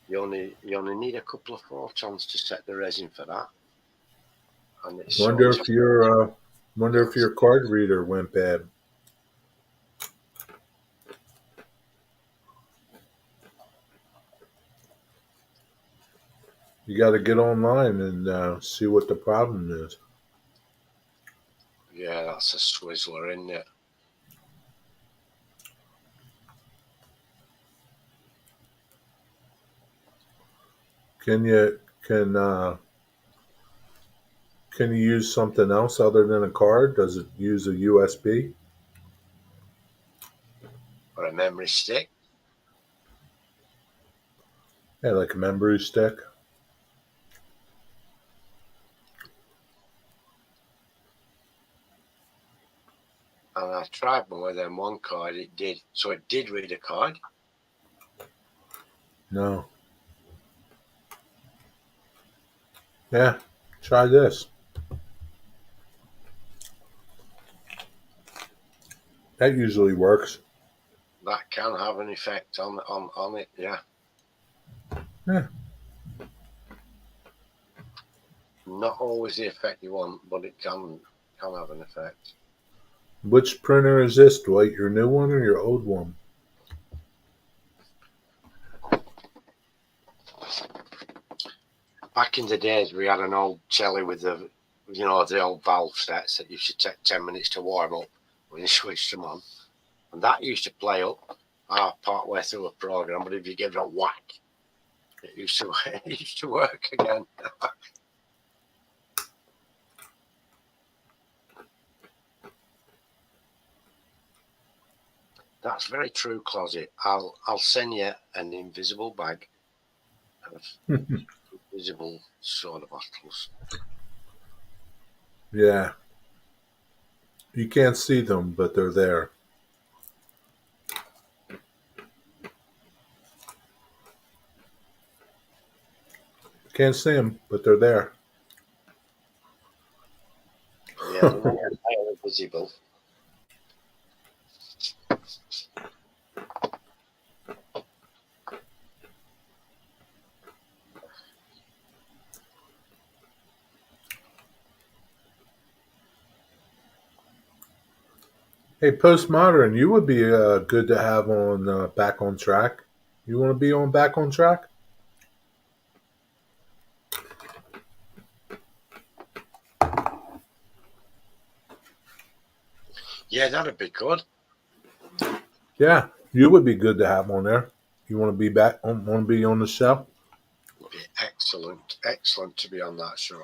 you only need a couple of photons to set the resin for that. And it's Wonder if your card reader went bad. You got to get online and see what the problem is. Yeah, that's a Swizzler, isn't it? Can you use something else other than a card? Does it use a USB? Or a memory stick. Yeah, like a memory stick. And I tried one with them one card, it did. So it did read a card. No. Yeah, try this. That usually works. That can have an effect on it, yeah. Yeah. Not always the effect you want, but it can have an effect. Which printer is this, Dwight? Your new one or your old one? Back in the days, we had an old telly with the old valve sets that used to take 10 minutes to warm up when you switched them on. And that used to play up part way through a program, but if you give it a whack, it used to work again. That's very true, Closet. I'll send you an invisible bag of invisible soda bottles. Yeah. You can't see them, but they're there. Can't see them, but they're there. Yeah, they're invisible. Hey, Postmodern, you would be good to have on Back on Track. You want to be on Back on Track? Yeah, that'd be good. Yeah, you would be good to have on there. You want to be back? Want to be on the show? It'd be excellent to be on that show.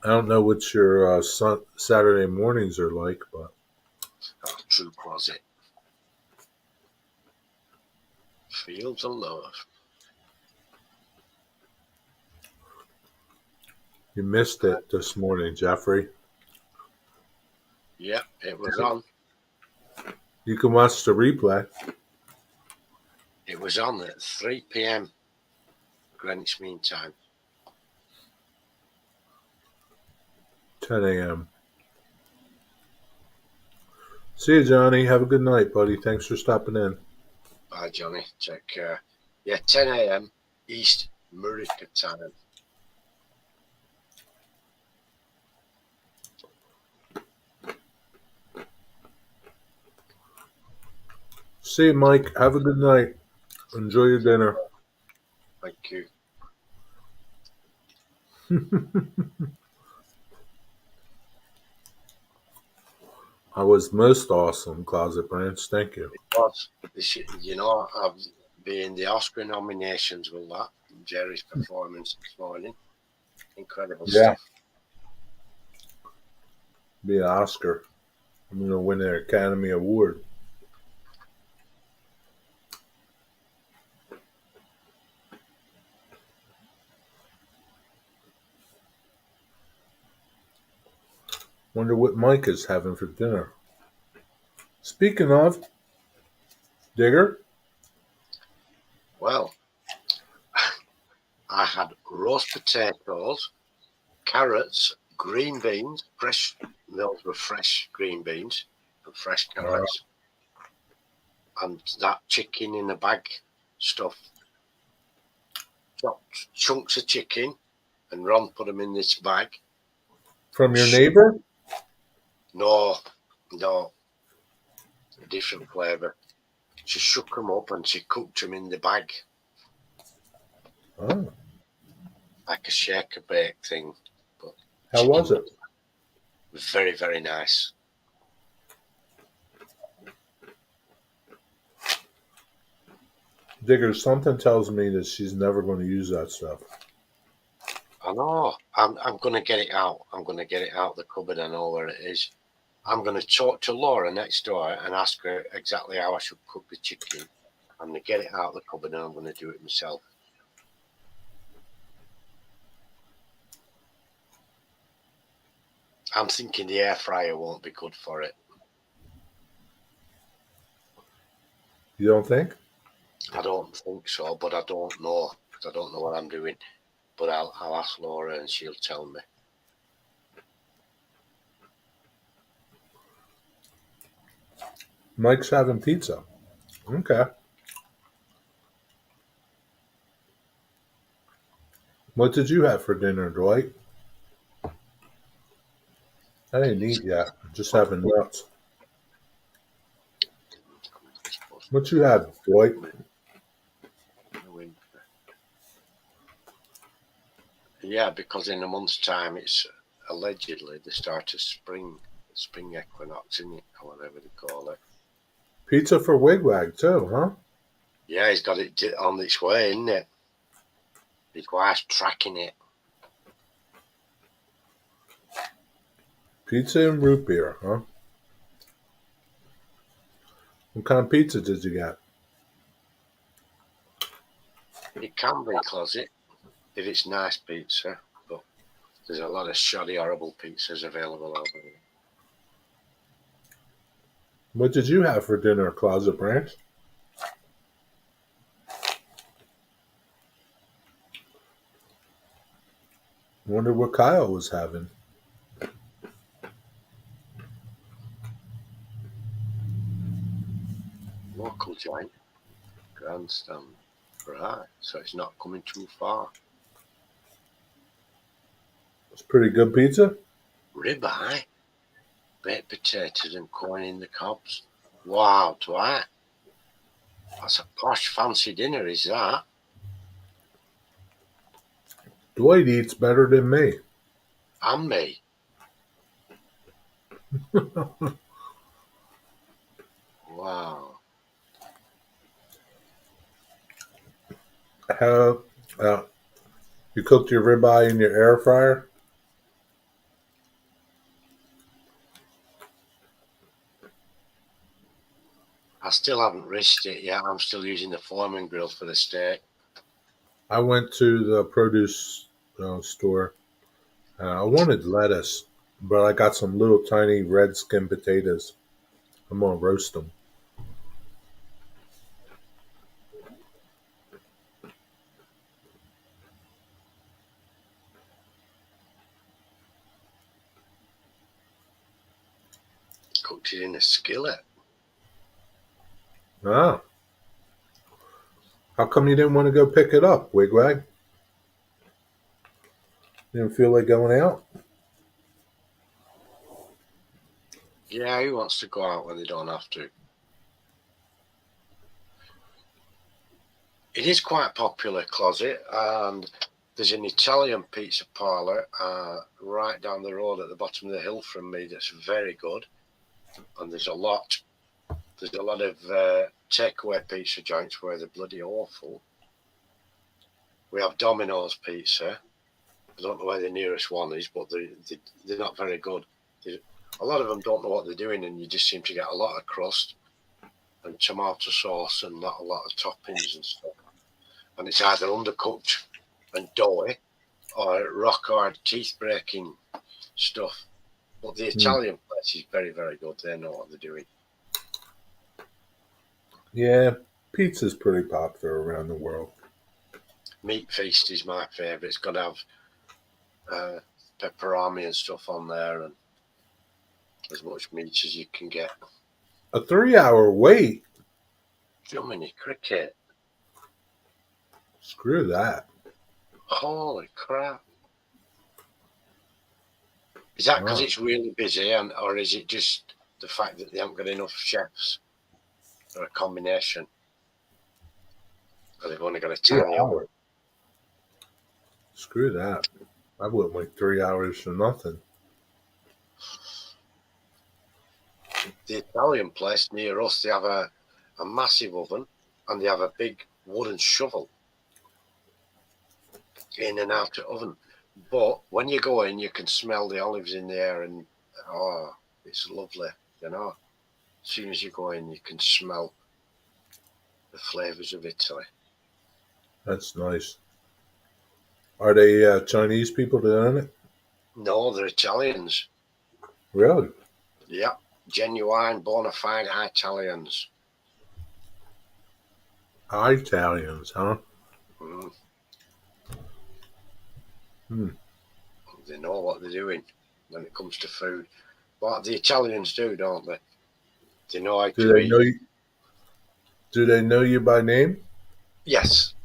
I don't know what your Saturday mornings are like, but True Closet. Fields of Love. you missed it this morning, Jeffrey. Yep, it was on. You can watch the replay. It was on at 3 p.m. Greenwich Mean Time. 10 a.m. See you, Johnny. Have a good night, buddy. Thanks for stopping in. Bye, Johnny. Take care. Yeah, 10 a.m. East America time. See you, Mike. Have a good night. Enjoy your dinner. Thank you. I was most awesome, Closet Branch. Thank you. Was I've been the Oscar nominations with that Jerry's performance this morning. Incredible Yeah, stuff. be an Oscar. I'm going to win an Academy Award. Wonder what Mike is having for dinner. Speaking of, Digger, Well, I had roast potatoes, carrots, green beans, fresh. Those were fresh green beans and fresh carrots, and that chicken in a bag stuff. Chopped chunks of chicken, and Ron put them in this bag. from your neighbor? No, no, different flavour. She shook them up and she cooked them in the bag Oh, like a shaker bake thing. But how was it? very, very nice. Digger, something tells me that she's never going to use that stuff. I know. I'm going to get it out. I'm going to get it out the cupboard. I know where it is. I'm going to talk to Laura next door and ask her exactly how I should cook the chicken. I'm going to get it out the cupboard and I'm going to do it myself. I'm thinking the air fryer won't be good for it. You don't think? I don't think so, but I don't know because I don't know what I'm doing. But I'll ask Laura and she'll tell me. Mike's having pizza. Okay. What did you have for dinner, Dwight? I didn't eat yet. Just having nuts. What you have, Dwight? Yeah, because in a month's time it's allegedly the start of spring equinox, isn't it, or whatever they call it. Pizza for Wigwag too, huh? Yeah, he's got it on its way, isn't it? His wife's tracking it. Pizza and root beer, huh? What kind of pizza did you get? It can be closet if it's nice pizza, but there's a lot of shoddy, horrible pizzas available over there. What did you have for dinner, Closet Branch? Wonder what Kyle was having. Local joint, grandstand. Right, so it's not coming too far. It's pretty good pizza. Ribeye, baked potatoes and corn in the cobs. Wow, Dwight. That's a posh fancy dinner, is that? Dwight eats better than me. And me. Wow. How you cooked your ribeye in your air fryer? I still haven't risked it yet. I'm still using the Foreman grill for the steak. I went to the produce store. I wanted lettuce, but I got some little tiny red skin potatoes. I'm gonna roast them. Cooked it in a skillet. Ah. How come you didn't want to go pick it up, Wigwag? You didn't feel like going out? Yeah, who wants to go out when they don't have to? It is quite popular, Closet, and there's an Italian pizza parlour right down the road at the bottom of the hill from me that's very good. And there's a lot of takeaway pizza joints where they're bloody awful. We have Domino's Pizza. I don't know where the nearest one is, but they're not very good. A lot of them don't know what they're doing, and you just seem to get a lot of crust and tomato sauce and not a lot of toppings and stuff. And it's either undercooked and doughy or rock hard, teeth breaking stuff. But the Italian place is very, very good. They know what they're doing. Yeah, pizza's pretty popular around the world. Meat Feast is my favourite. It's got to have pepperoni and stuff on there and as much meat as you can get. A 3-hour wait? Jiminy cricket. Screw that. Holy crap. Is that because it's really busy, or is it just the fact that they haven't got enough chefs, or a combination? Or they've only got a tiny oven? Screw that. I wouldn't wait 3 hours for nothing. The Italian place near us, they have a massive oven and they have a big wooden shovel in and out of the oven. But when you go in, you can smell the olives in the air, and it's lovely, you know. As soon as you go in, you can smell the flavours of Italy. That's nice. Are they Chinese people doing it? No, they're Italians. Really? Yeah, genuine, bona fide Italians. Italians, huh? Mm. Hmm. They know what they're doing when it comes to food. But the Italians do, don't they? They know how Do to they eat. know you? Do they know you by name? Yes.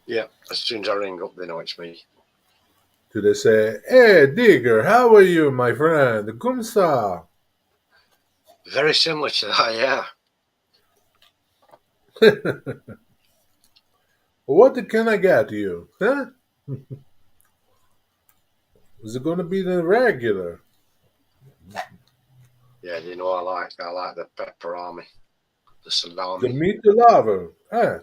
Yeah, as soon as I ring up, they know it's me. Do they say, "Hey, Digger, how are you, my friend? Cum sta?" Very similar to that, yeah. What can I get you? Huh? Is it going to be the regular? Yeah, they know I like the pepperoni, the The salami. meat lover? Huh?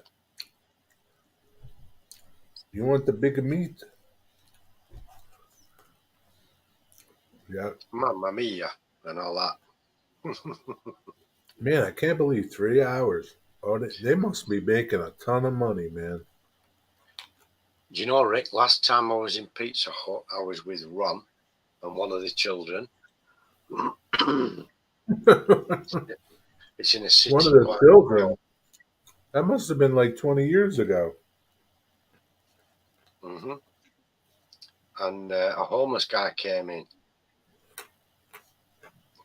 You want the big meat? Yeah. Mamma mia, and all that. Man, I can't believe 3 hours. Oh, they must be making a ton of money, man. Do you know, Rick, last time I was in Pizza Hut, I was with Ron and one of the children. It's in a One of city the quite children. That must have been like 20 years ago. Mm-hmm. And a homeless guy came in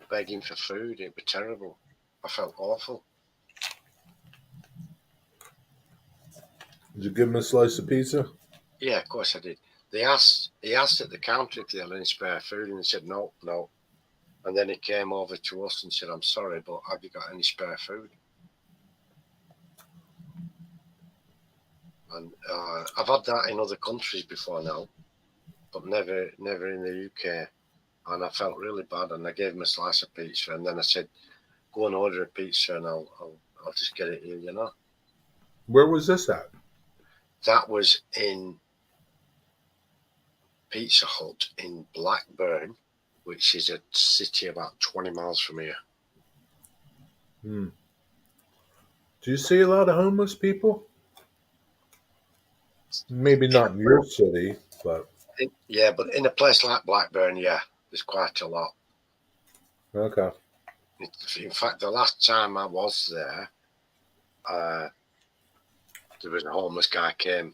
begging for food. It was terrible. I felt awful. Did you give him a slice of pizza? Yeah, of course I did. He asked at the counter if they had any spare food, and they said no. And then he came over to us and said, "I'm sorry, but have you got any spare food?" And I've had that in other countries before now, but never in the UK. And I felt really bad, and I gave him a slice of pizza, and then I said, "Go and order a pizza, and I'll just get it here," you know. Where was this at? That was in Pizza Hut in Blackburn, which is a city about 20 miles from here. Hmm. Do you see a lot of homeless people? Maybe not in your city, but Yeah, but in a place like Blackburn, yeah, there's quite a lot. okay. In fact, the last time I was there was a homeless guy came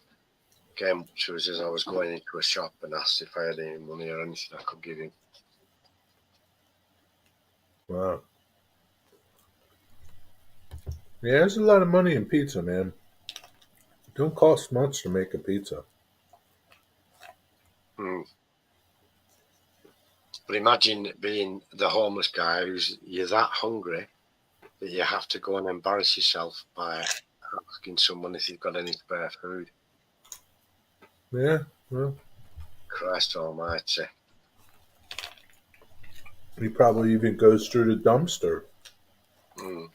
came up to us as I was going into a shop and asked if I had any money or anything I could give him. Wow. Yeah, there's a lot of money in pizza, man. It don't cost much to make a pizza. Mm. But imagine being the homeless guy you're that hungry that you have to go and embarrass yourself by asking someone if you've got any spare food. Yeah, well, Christ almighty. he probably even goes through the dumpster. Mm.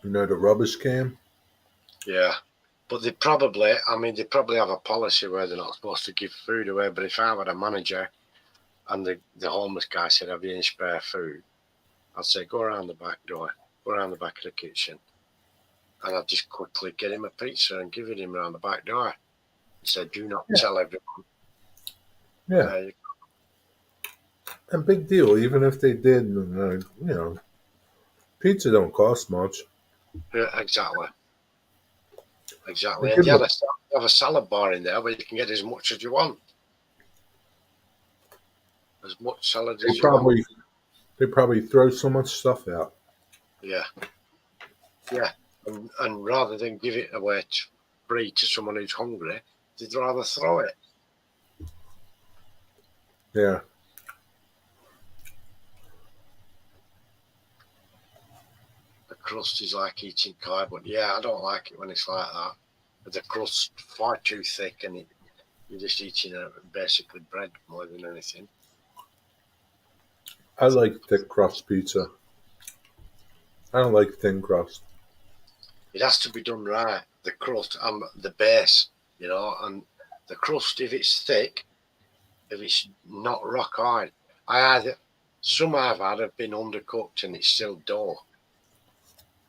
You know, the rubbish can. Yeah. But they probably have a policy where they're not supposed to give food away. But if I were a manager and the homeless guy said, have you any spare food? I'd say, go around the back door, go around the back of the kitchen. And I'd just quickly get him a pizza and give it him around the back door. And say, do not tell everyone. Yeah, a big deal. Even if they did, you know, pizza don't cost much. Yeah, exactly. They And give you them have a salad bar in there where you can get as much as you want. As much salad they as you want. probably throw so much stuff out. Yeah. Yeah. And rather than give it away free to someone who's hungry, they'd rather throw it. Yeah. The crust is like eating cardboard. Yeah, I don't like it when it's like that. But the crust's far too thick and you're just eating basically bread more than anything. I like thick crust pizza. I don't like thin crust. It has to be done right. The crust and the base, and the crust, if it's thick, if it's not rock hard. Some I've had have been undercooked and it's still dough.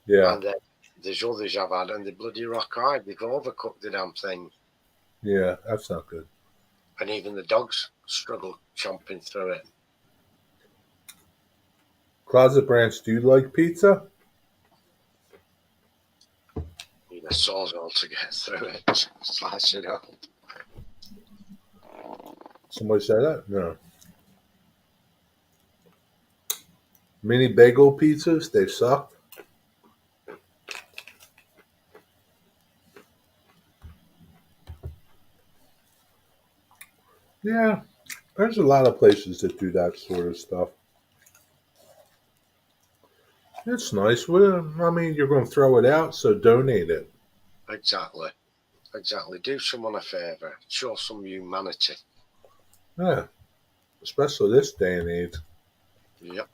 Yeah. And then there's others I've had and they're bloody rock hard. They've overcooked the damn thing. Yeah, that's not good. And even the dogs struggle chomping through it. Closet Branch, do you like pizza? Need a sawzall to get through it. Slice it up. Somebody say that? No. Mini bagel pizzas, they suck. Yeah, there's a lot of places that do that sort of stuff. It's nice. Well, I mean, you're going to throw it out, so donate it. Exactly. Do someone a favour. Show some humanity. Yeah, especially this day and age. Yep.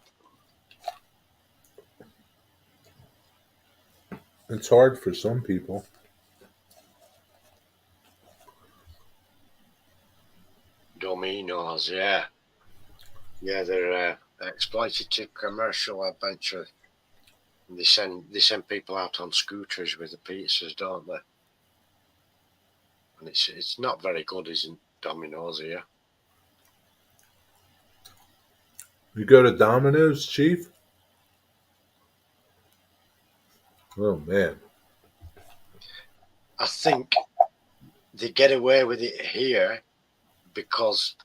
It's hard for some people. Dominoes, yeah. Yeah, they're exploitative commercial adventure. And they send people out on scooters with the pizzas, don't they? And it's not very good, isn't Domino's here? You go to Domino's, Chief? Oh, man. I think they get away with it here because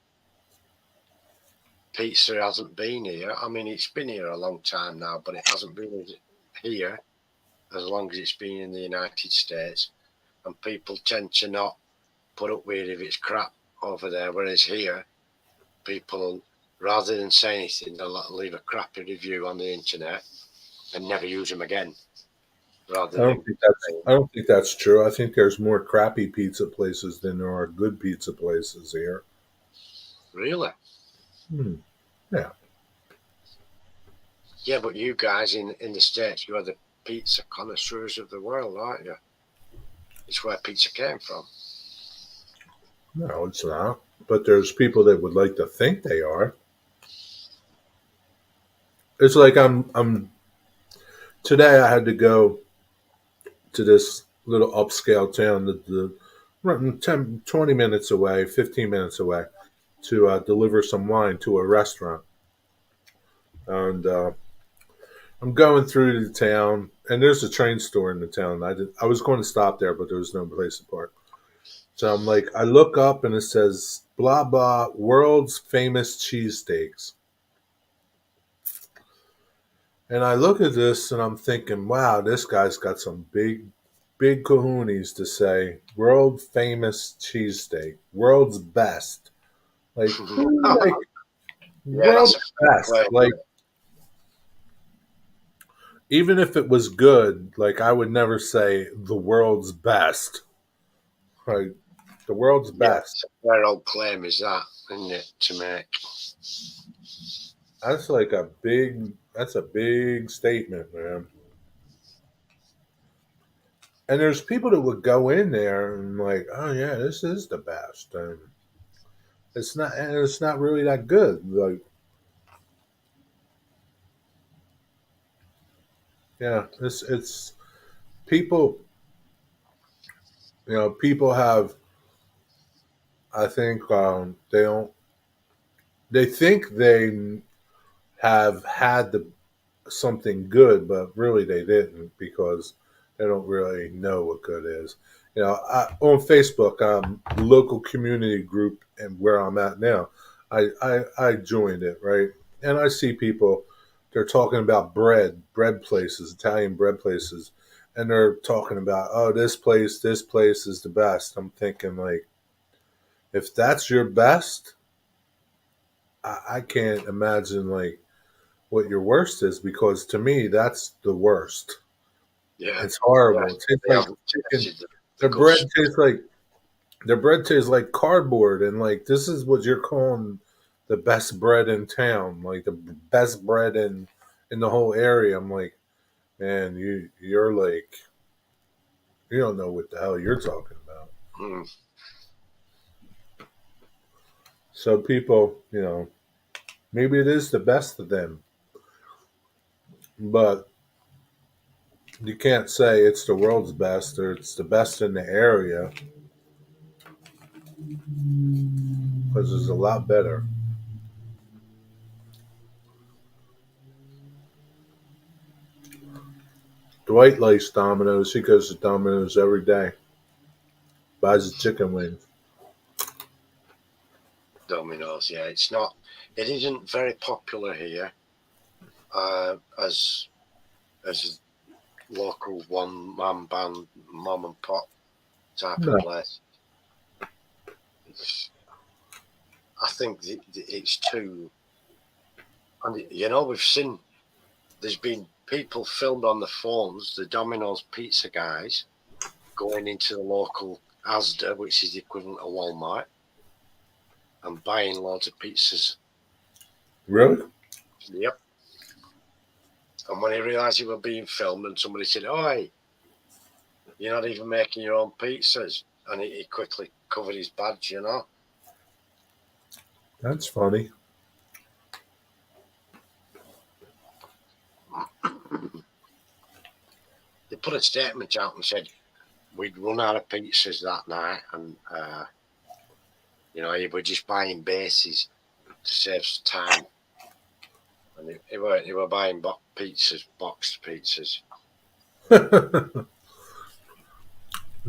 pizza hasn't been here. I mean, it's been here a long time now, but it hasn't been here as long as it's been in the United States. And people tend to not put up with it if it's crap over there, whereas here, people, rather than say anything, they'll leave a crappy review on the internet and never use them again. I don't think that's true. I think there's more crappy pizza places than there are good pizza places here. Really? Yeah. Yeah, but you guys in the States, you are the pizza connoisseurs of the world, aren't you? It's where pizza came from. No, it's not. But there's people that would like to think they are. It's like I'm today I had to go to this little upscale town that 10, 20 minutes away, 15 minutes away to deliver some wine to a restaurant. And I'm going through the town, and there's a train store in the town. I was going to stop there, but there was no place to park. So I'm like, I look up and it says blah blah world's famous cheesesteaks. And I look at this and I'm thinking, wow, this guy's got some big kahunas to say world famous cheesesteak, world's best. Like, like Yeah, that's world's a fair best. play. Like, even if it was good, like I would never say the world's best. Like, the world's Yeah, best. it's a fair old claim, is that, isn't it, to make? That's that's a big statement, man. And there's people that would go in there and like, oh yeah, this is the best, and it's not really that good. Like, yeah, it's people. People have. I think they don't. They think they have had something good, but really they didn't because they don't really know what good is. On Facebook, local community group, and where I'm at now, I joined it, right, and I see people. They're talking about bread places, Italian bread places, and they're talking about, oh, this place is the best. I'm thinking, like, if that's your best, I can't imagine like what your worst is, because to me that's the worst. Yeah. It's horrible. Yes, It tastes they like haven't chicken. tested the Their good bread stuff. tastes like their bread tastes like cardboard, and like this is what you're calling the best bread in town, like the best bread in the whole area. I'm like, man, you're like you don't know what the hell you're talking about. Mm. So people, maybe it is the best of them, but you can't say it's the world's best or it's the best in the area because there's a lot better. Dwight likes Domino's. He goes to Domino's every day. Buys his chicken wings. Domino's, yeah. It isn't very popular here as local one man band, mom and pop type of No, place. I think it's too, and we've seen there's been people filmed on the phones, the Domino's pizza guys going into the local Asda, which is the equivalent of Walmart, and buying loads of pizzas. really? Yep. And when he realised he was being filmed, and somebody said, "Oi, you're not even making your own pizzas," and he quickly covered his badge. That's funny. They put a statement out and said we'd run out of pizzas that night, and we're just buying bases to save time. And they were buying boxed pizzas.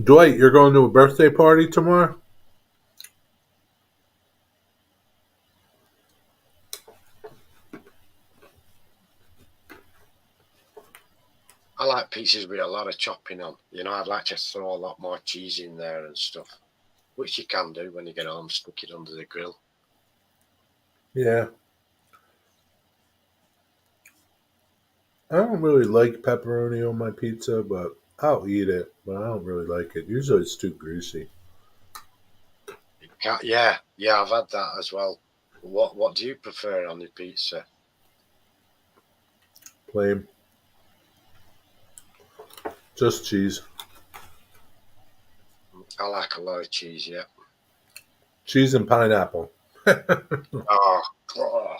Dwight, you're going to a birthday party tomorrow? I like pizzas with a lot of chopping on. I'd like to throw a lot more cheese in there and stuff, which you can do when you get home, stick it under the grill. Yeah. I don't really like pepperoni on my pizza, but I'll eat it. But I don't really like it. Usually it's too greasy. Yeah, I've had that as well. What do you prefer on your pizza? Plain. Just cheese. I like a lot of cheese, yeah. Cheese and pineapple. Oh, oh.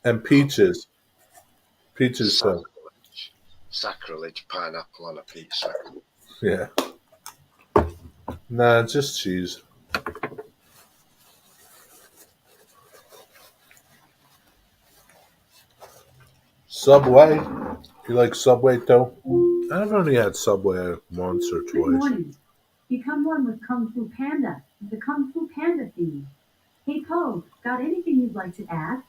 And peaches. Peaches too. Sacrilege pineapple on a pizza. Yeah. Nah, just cheese. Subway. You like Subway too? I've only had Subway once or Good twice. morning. Become one with Kung Fu Panda, the Kung Fu Panda theme. Hey Poe, got anything you'd like to add?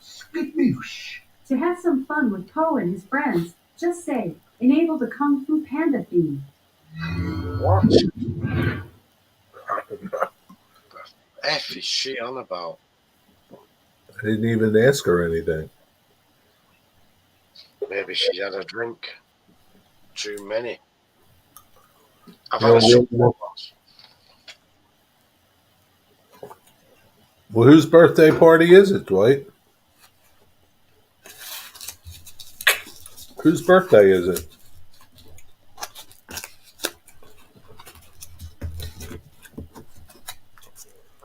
Skadoosh. To have some fun with Poe and his friends, just say, enable the Kung Fu Panda theme. What the F is she on about? I didn't even ask her anything. Maybe she's had a drink. Too many. I've You had know, a Subway well, once. well, whose birthday party is it, Dwight? Whose birthday is it?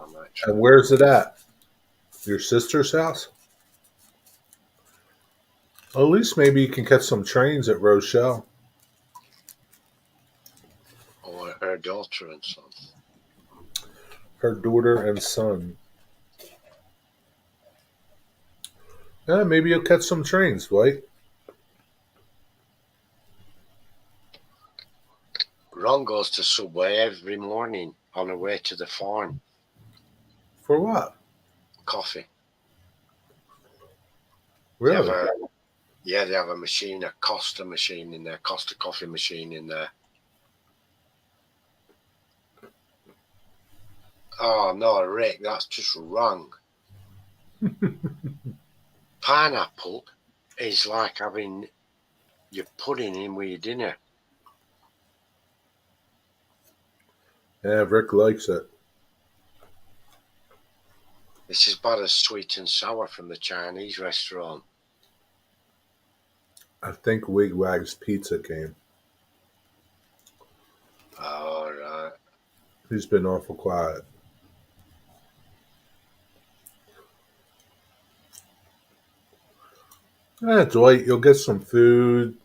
I'm not And sure. where's it at? Your sister's house? Well, at least maybe you can catch some trains at Rochelle. Or her daughter and son. Her daughter and son. Yeah, maybe you'll catch some trains, Dwight. Ron goes to Subway every morning on her way to the farm. For what? Coffee. They have Really? they have a machine, a Costa machine in there, Costa coffee machine in there. Oh no, Rick, that's just wrong. Pineapple is like having your pudding in with your dinner. Yeah, Rick likes it. This is about as sweet and sour from the Chinese restaurant. I think Wigwag's Pizza came. All right. He's been awful quiet. Yeah, Dwight, you'll get some food,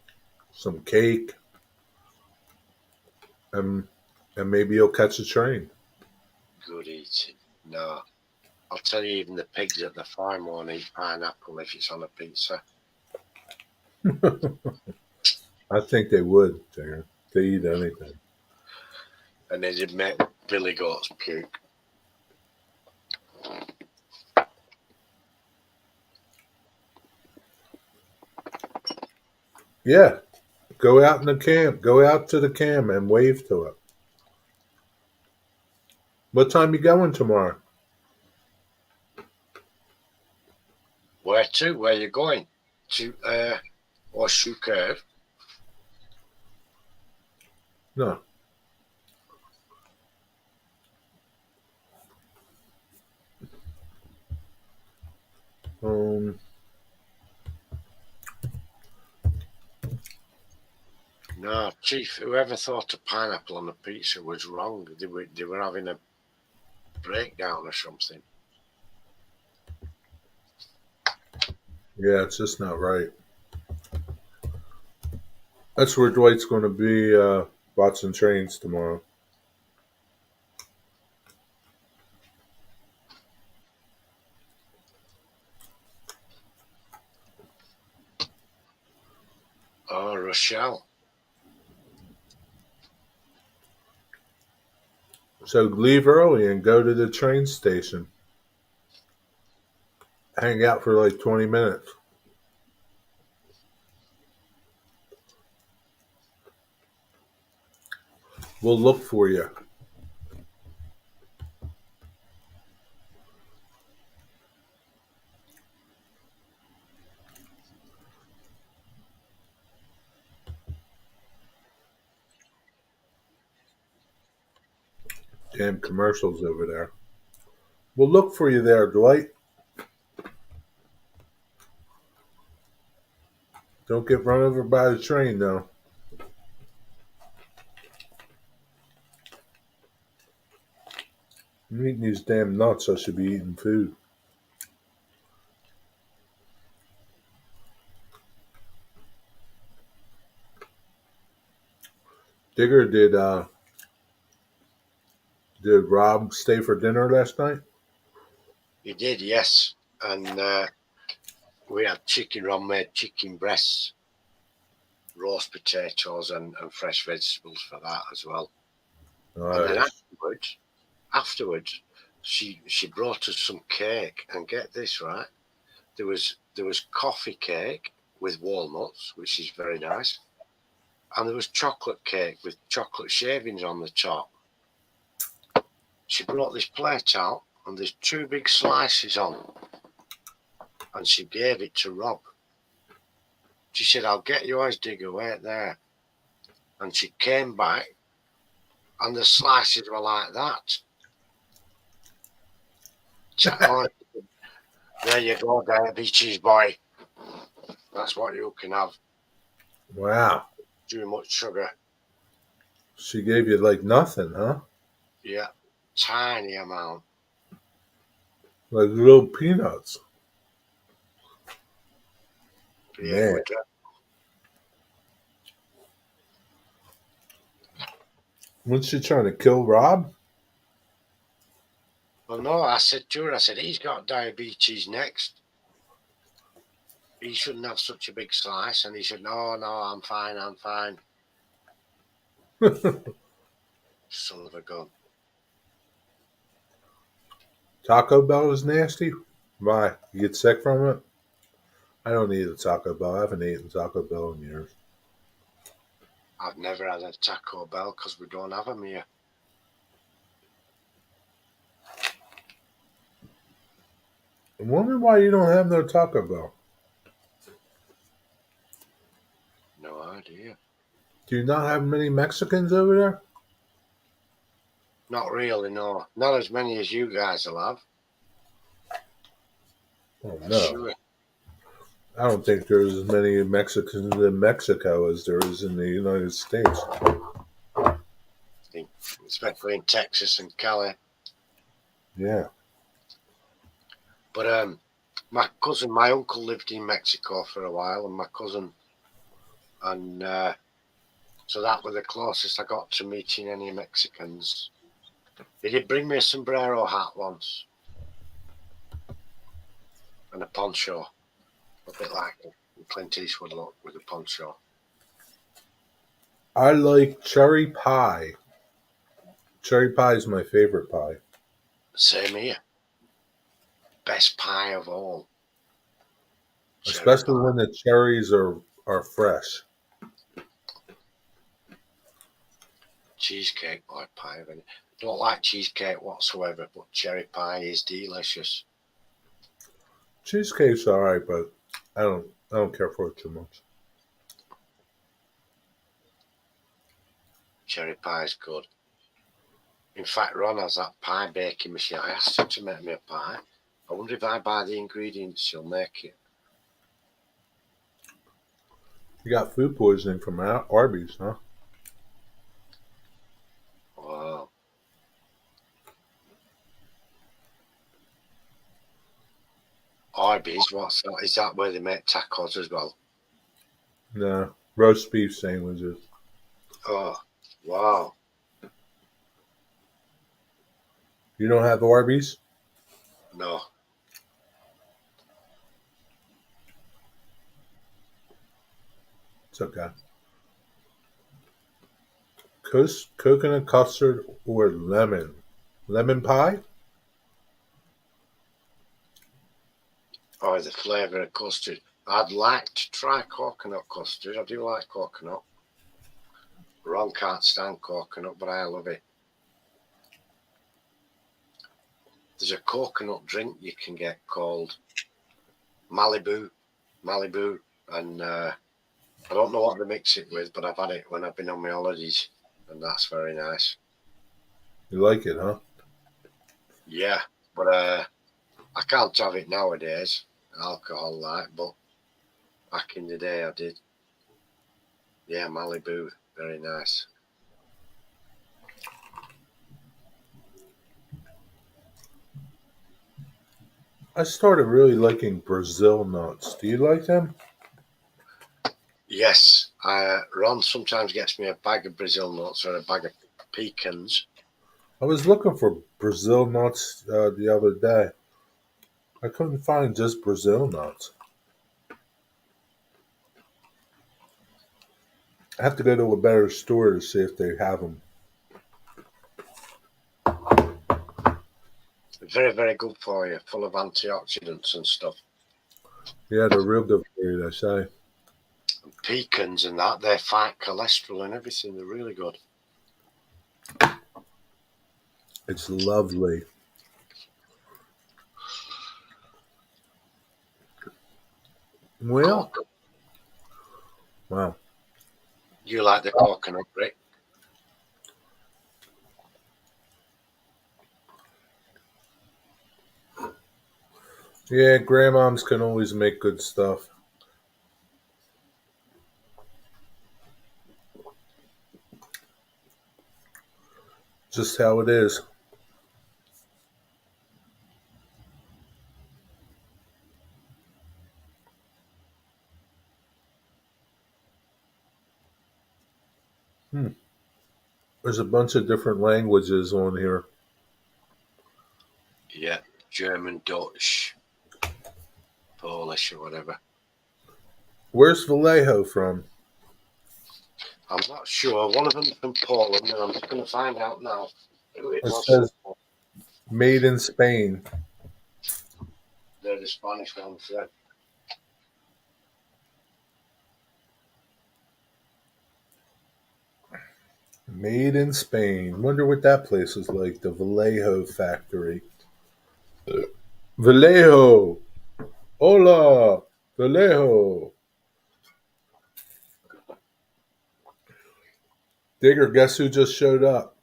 some cake, and maybe you'll catch a train. Good eating. No. I'll tell you, even the pigs at the farm won't eat pineapple if it's on a pizza. I think they would, Darren. They eat anything. And they did make Billy Goat's puke. Yeah, go out in the camp. Go out to the camp and wave to it. What time you going tomorrow? Where to? Where you going? To Horseshoe Curve? No. Um, No, Chief, whoever thought a pineapple on a pizza was wrong. They were having a breakdown or something. yeah, it's just not right. That's where Dwight's going to be watching trains tomorrow. Oh, Rochelle. So leave early and go to the train station. Hang out for like 20 minutes. We'll look for you. Damn commercials over there. We'll look for you there, Dwight. Don't get run over by the train, though. I'm eating these damn nuts. I should be eating food. Digger, did Rob stay for dinner last night? You did, yes. And we had chicken, Ron made chicken breasts. roast potatoes and fresh vegetables for that as well. And then Nice. afterwards, she brought us some cake, and get this right, there was coffee cake with walnuts, which is very nice, and there was chocolate cake with chocolate shavings on the top. She brought this plate out, and there's 2 big slices on, and she gave it to Rob. She said, "I'll get you as Digger, wait there." And she came back, and the slices were like that. Oh, there you go, diabetes boy. That's what you can have. Wow. Too much sugar. She gave you like nothing, huh? Yeah, tiny amount. Like little peanuts. Yeah, Man. with that. Wasn't she trying to kill Rob? Well, no, I said to her, he's got diabetes next. He shouldn't have such a big slice. And he said, no, I'm fine. Son of a gun. Taco Bell is nasty? Why? You get sick from it? I don't eat a Taco Bell. I haven't eaten Taco Bell in years. I've never had a Taco Bell because we don't have them here. I'm wondering why you don't have no Taco Bell. No idea. Do you not have many Mexicans over there? Not really, no. Not as many as you guys will have. Oh, For no. sure. I don't think there's as many Mexicans in Mexico as there is in the United States. Especially in Texas and Cali. Yeah. But my uncle lived in Mexico for a while, and my cousin, and so that was the closest I got to meeting any Mexicans. They did bring me a sombrero hat once, and a poncho, a bit like Clint Eastwood look with a poncho. I like cherry pie. Cherry pie is my favorite pie. Same here. Best pie of all. Especially when the cherries are fresh. Cheesecake like pie. I don't like cheesecake whatsoever, but cherry pie is delicious. Cheesecake's alright, but I don't care for it too much. Cherry pie is good. In fact, Ron has that pie baking machine. I asked him to make me a pie. I wonder if I buy the ingredients, she'll make it. You got food poisoning from Arby's, huh? Wow. Arby's, what's that? Is that where they make tacos as well? No. Roast beef sandwiches. Oh, wow. You don't have Arby's? No. It's okay. Coconut custard or lemon? Lemon pie? Oh, the flavour of custard. I'd like to try coconut custard. I do like coconut. Ron can't stand coconut, but I love it. There's a coconut drink you can get called Malibu, and I don't know what they mix it with, but I've had it when I've been on my holidays, and that's very nice. You like it, huh? Yeah, but I can't have it nowadays, alcohol like, but back in the day I did. Yeah, Malibu, very nice. I started really liking Brazil nuts. Do you like them? Yes, Ron sometimes gets me a bag of Brazil nuts or a bag of pecans. I was looking for Brazil nuts the other day. I couldn't find just Brazil nuts. I have to go to a better store to see if they have them. Very, very good for you, full of antioxidants and stuff. Yeah, they're real good for you, they say. And pecans and that, they fight cholesterol and everything. They're really good. It's lovely. Well, Coconut. wow. You like the coconut, Rick? Yeah, grandmoms can always make good stuff. Just how it is. There's a bunch of different languages on here. Yeah, German, Dutch, Polish, or whatever. Where's Vallejo from? I'm not sure. One of them's from Poland, and I'm just going to find out now who it It was. says made in Spain. They're the Spanish ones. Yeah. Made in Spain. Wonder what that place is like. The Vallejo factory. Vallejo. Hola. Vallejo. Digger, guess who just showed up?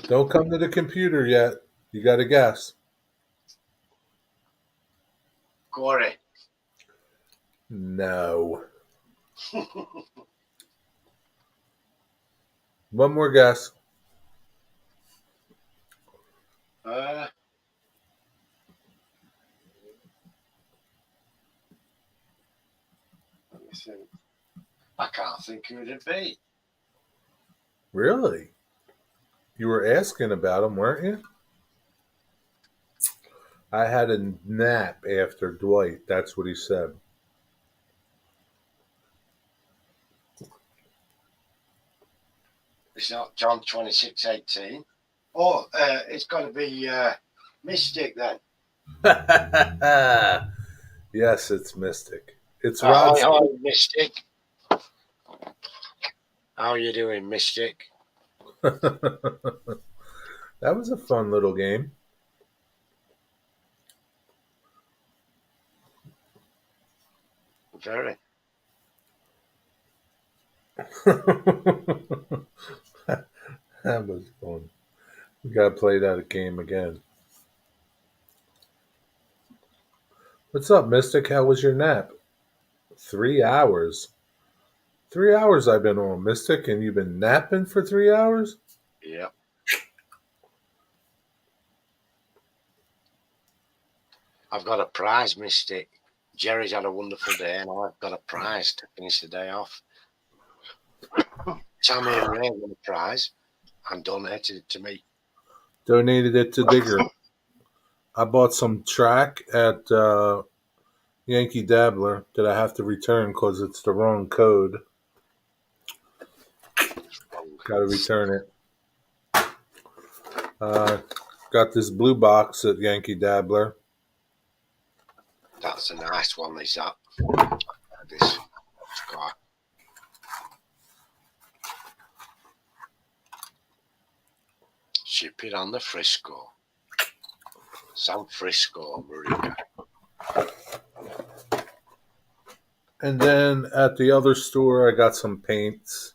Don't come to the computer yet. You got to guess. Corey. No. One more guess. Let me think. I can't think who it'd be. Really? You were asking about him, weren't you? I had a nap after Dwight. That's what he said. It's not John 26:18. Oh, it's got to be Mystic then. Yes, it's Mystic. It's Rod. Hi, Mystic. How are you doing, Mystic? That was a fun little game. Very. That was fun. We gotta play that game again. What's up, Mystic? How was your nap? 3 hours. 3 hours I've been on, Mystic, and you've been napping for 3 hours? Yeah. I've got a prize, Mystic. Jerry's had a wonderful day, and I've got a prize to finish the day off. Tammy and Ray won a prize and donated it to me. Donated it to Digger. I bought some track at Yankee Dabbler that I have to return because it's the wrong code. Got to return it. Got this blue box at Yankee Dabbler. That's a nice one, is that? This scar. Ship it on the Frisco. San Frisco, Maria. And then at the other store, I got some paints.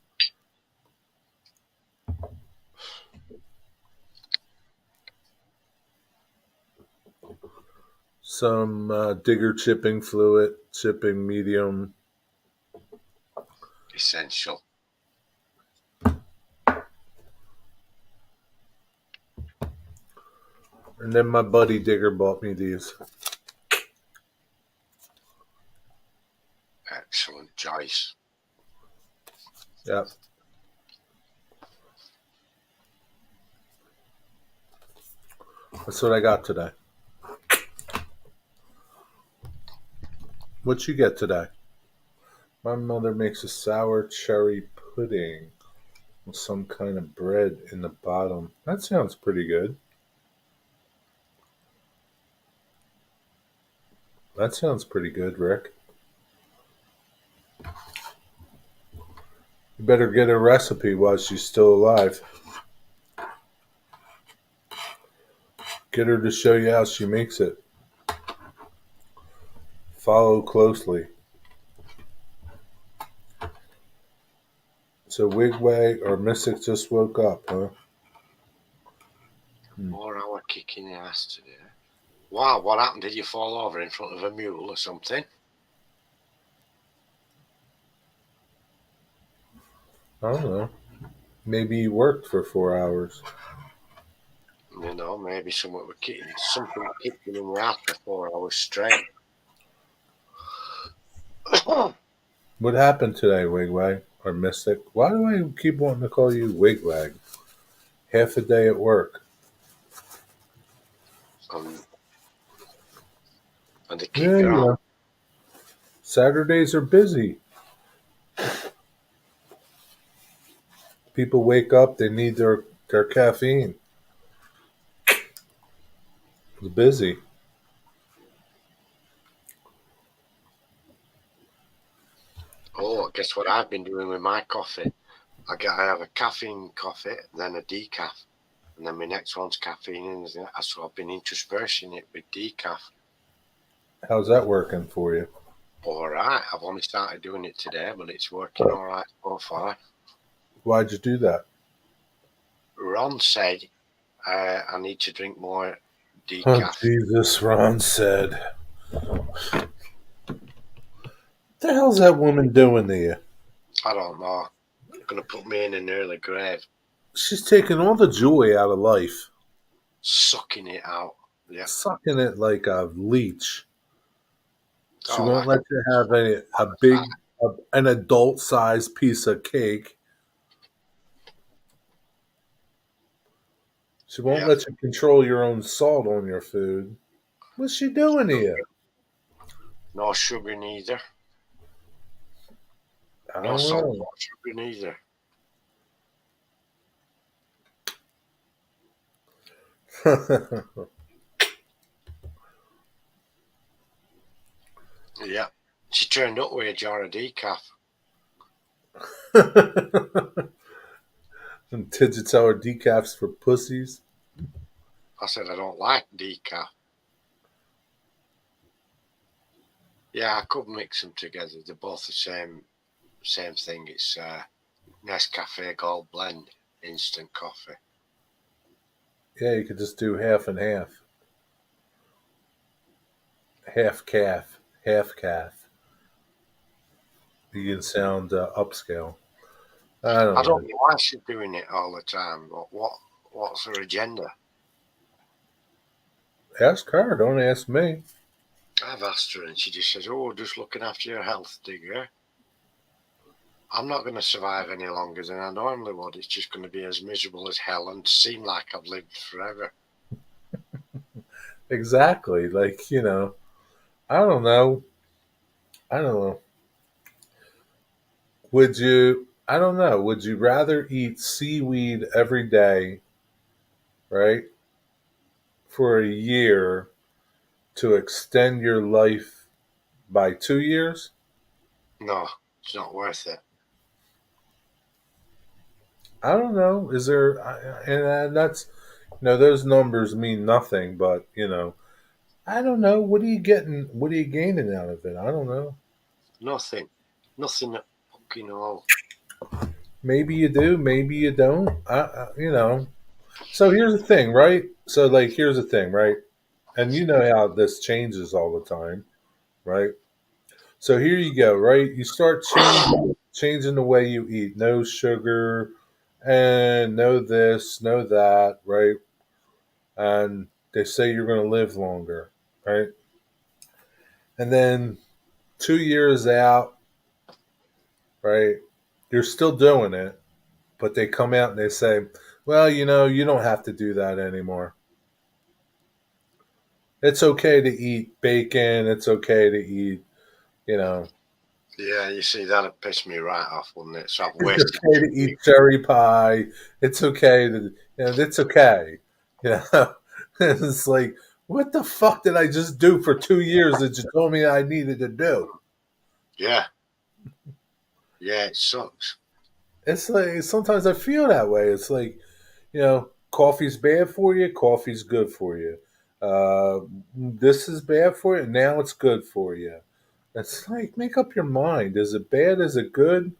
Some digger chipping fluid, chipping medium. Essential. And then my buddy Digger bought me these. Excellent choice. Yep. That's what I got today. What you get today? My mother makes a sour cherry pudding with some kind of bread in the bottom. That sounds pretty good. That sounds pretty good, Rick. You better get a recipe while she's still alive. Get her to show you how she makes it. Follow closely. So Wigwag or Mystic just woke up, huh? 4 hour kick in the ass today. Wow, what happened? Did you fall over in front of a mule or something? I don't know. Maybe he worked for 4 hours. You know, maybe something kicked you in the ass for 4 hours straight. What happened today, Wigwag or Mystic? Why do I keep wanting to call you Wigwag? Half a day at work. um, and they Yeah, kick you out. Saturdays are busy. People wake up, they need their caffeine. It's busy. Oh, guess what I've been doing with my coffee? I have a caffeine coffee, then a decaf, and then my next one's caffeine, and so I've been interspersing it with decaf. How's that working for you? All right, I've only started doing it today, but it's working all right so far. Why'd you do that? Ron said I need to drink more Oh, decaf. Jesus, Ron said. What the hell's that woman doing to you? I don't know. Gonna put me in an early grave, She's taking all the joy out of life, sucking it out. Yeah. sucking it like a leech. She Oh, won't like let you have an adult sized piece of cake. She won't yeah. let you control your own salt on your food. What's she doing to you? No sugar neither. I No don't salt, know. no sugar neither. Yeah. She turned up with a jar of decaf. And did you tell her decafs for pussies? I said I don't like decaf. Yeah, I could mix them together. They're both the same thing. It's Nescafe Gold Blend instant coffee. Yeah, you could just do half and half. Half calf, half calf. You can sound upscale. I I don't don't know. know why she's doing it all the time, but what's her agenda? Ask her, don't ask me. I've asked her and she just says, "Oh, just looking after your health, digger. I'm not going to survive any longer than I normally would. It's just going to be as miserable as hell and seem like I've lived forever." Exactly. Like, I don't know. I don't know. I don't know. Would you rather eat seaweed every day, right, for a year to extend your life by 2 years? No, it's not worth it. I don't know. Is there, and that's, those numbers mean nothing, but, I don't know. What are you getting? What are you gaining out of it? I don't know. Nothing. Nothing at fucking all. Maybe you do. Maybe you don't. So here's the thing, right? So, like, here's the thing, right? And you know how this changes all the time, right? So here you go, right? You start changing the way you eat. No sugar, and no this, no that, right? And they say you're going to live longer, right? And then 2 years out, right? You're still doing it, but they come out and they say, well, you don't have to do that anymore. It's okay to eat bacon. It's okay to eat, you know, Yeah, you see, that'd piss me right off, wouldn't it? So I've It's wasted okay 2 to weeks. eat cherry pie. It's okay to, it's okay. You know, it's like, what the fuck did I just do for 2 years that you told me I needed to do? Yeah, yeah, it sucks. It's like sometimes I feel that way. It's like, coffee's bad for you. Coffee's good for you. This is bad for you. Now it's good for you. It's like, make up your mind. Is it bad? Is it good?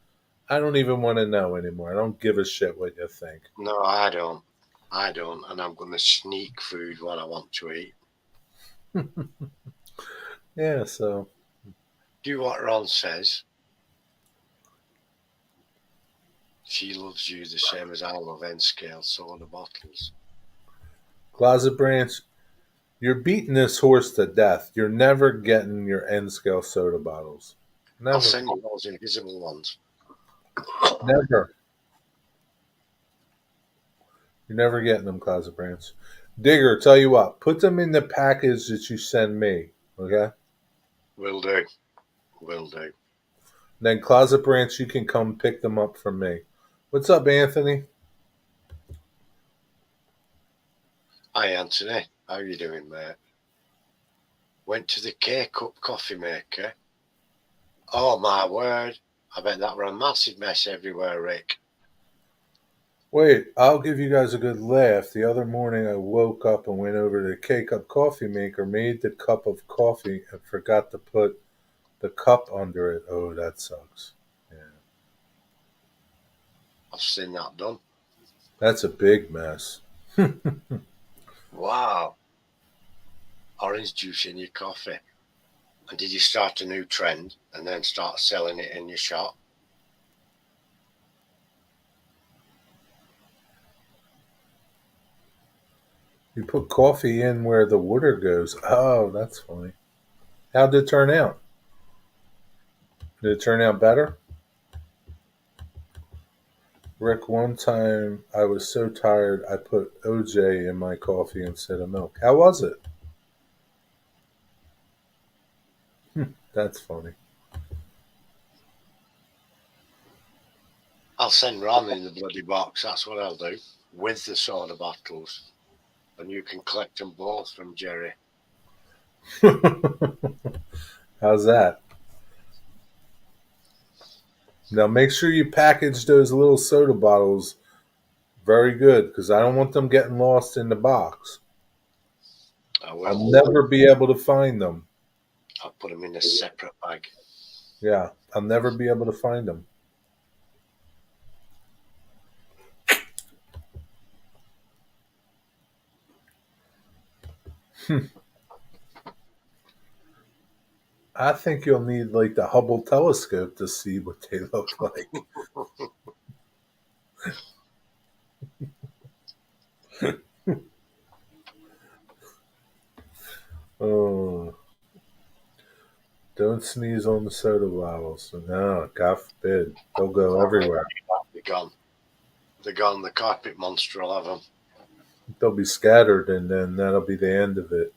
I don't even want to know anymore. I don't give a shit what you think. No, I don't. I don't, and I'm going to sneak food when I want to eat. Yeah, so Do what Ron says. She loves you the same as I love N-scale soda bottles. Closet Branch, you're beating this horse to death. You're never getting your N scale soda bottles. I'll Never. send you those invisible ones. Never. You're never getting them, Closet Branch. Digger, tell you what, put them in the package that you send me. Okay? Will do. Will do. Then Closet Branch, you can come pick them up from me. What's up, Anthony? Hi, Anthony. How you doing, mate? Went to the K-Cup coffee maker. Oh, my word. I bet that were a massive mess everywhere, Rick. Wait, I'll give you guys a good laugh. The other morning I woke up and went over to the K-Cup coffee maker, made the cup of coffee, and forgot to put the cup under it. Oh, that sucks. Yeah. I've seen that done. That's a big mess. Wow. Orange juice in your coffee. And did you start a new trend and then start selling it in your shop? You put coffee in where the water goes. Oh, that's funny. How'd it turn out? Did it turn out better? Rick, one time I was so tired I put OJ in my coffee instead of milk. How was it? That's funny. I'll send Ron in the bloody box. That's what I'll do. With the soda bottles. And you can collect them both from Jerry. How's that? Now make sure you package those little soda bottles very good because I don't want them getting lost in the box. I I'll will. never be able to find them. I'll put them in a separate bag. Yeah, I'll never be able to find them. I think you'll need like the Hubble telescope to see what they look like. Oh, don't sneeze on the soda bottles. No, God forbid. They'll go everywhere. They're gone. They're gone. The carpet monster will have them. They'll be scattered, and then that'll be the end of it.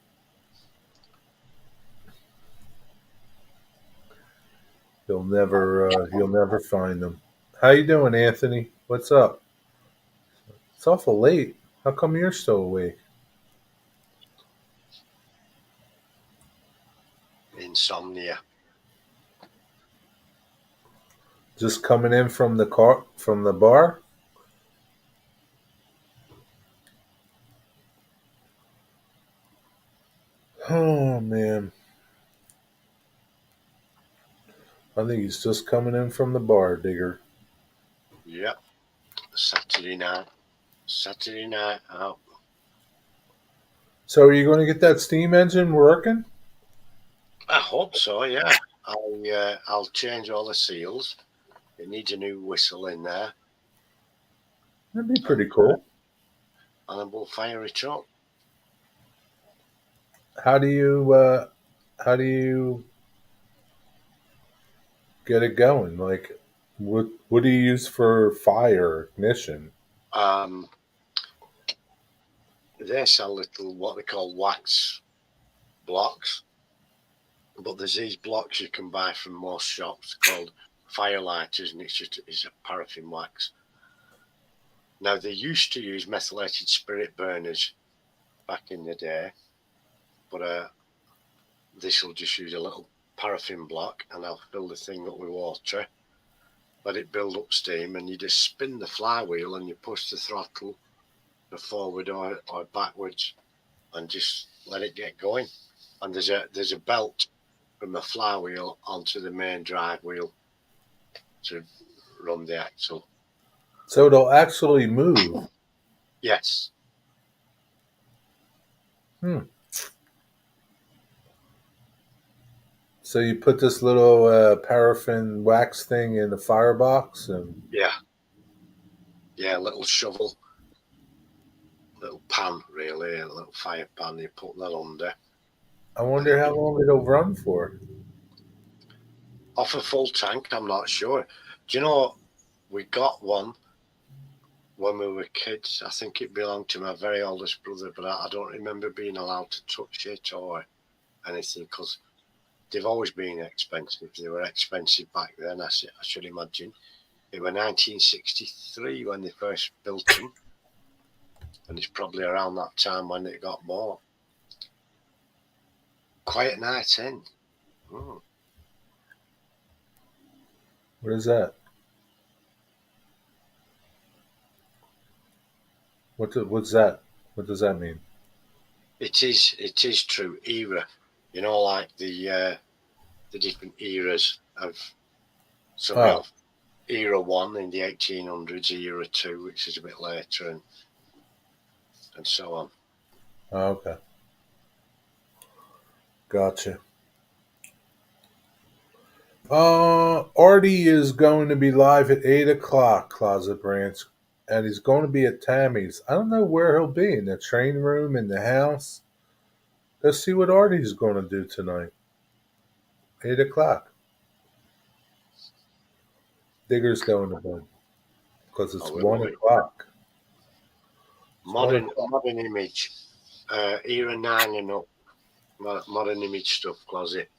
You'll never find them. How you doing, Anthony? What's up? It's awful late. How come you're still awake? Insomnia. Just coming in from the bar? Oh man, I think he's just coming in from the bar, Digger. Yep. Saturday night. Saturday night out. So, are you going to get that steam engine working? I hope so, yeah. I'll change all the seals. It needs a new whistle in there. That'd be pretty cool. And then we'll fire it up. How do you get it going? Like, what do you use for fire ignition? Um, they sell little what they call wax blocks. But there's these blocks you can buy from most shops called firelighters, and it's a paraffin wax. Now, they used to use methylated spirit burners back in the day, but this will just use a little paraffin block, and I'll fill the thing up with water, let it build up steam, and you just spin the flywheel and you push the throttle forward or backwards and just let it get going. And there's a belt from the flywheel onto the main drive wheel to run the axle. So it'll actually move. Yes. So you put this little paraffin wax thing in the firebox, and Yeah, little shovel, little pan, really, a little fire pan. You put that under. I wonder how long it'll run for. Off a full tank, I'm not sure. Do you know, we got one when we were kids. I think it belonged to my very oldest brother, but I don't remember being allowed to touch it or anything because they've always been expensive. They were expensive back then, I should imagine. They were 1963 when they first built them, and it's probably around that time when it got bought. Quiet Night In. Oh. What is that? What's that? What does that mean? It is true. Era, you know, like the different eras of. So we have era 1 in the 1800s, era 2, which is a bit later, and so on. Oh, okay. Gotcha. Artie is going to be live at 8 o'clock, Closet Branch, and he's going to be at Tammy's. I don't know where he'll be, in the train room, in the house. Let's see what Artie's going to do tonight. 8 o'clock. Digger's going to bed because it's 1 o'clock. Modern image, era 9 and up. Modern image stuff, Closet.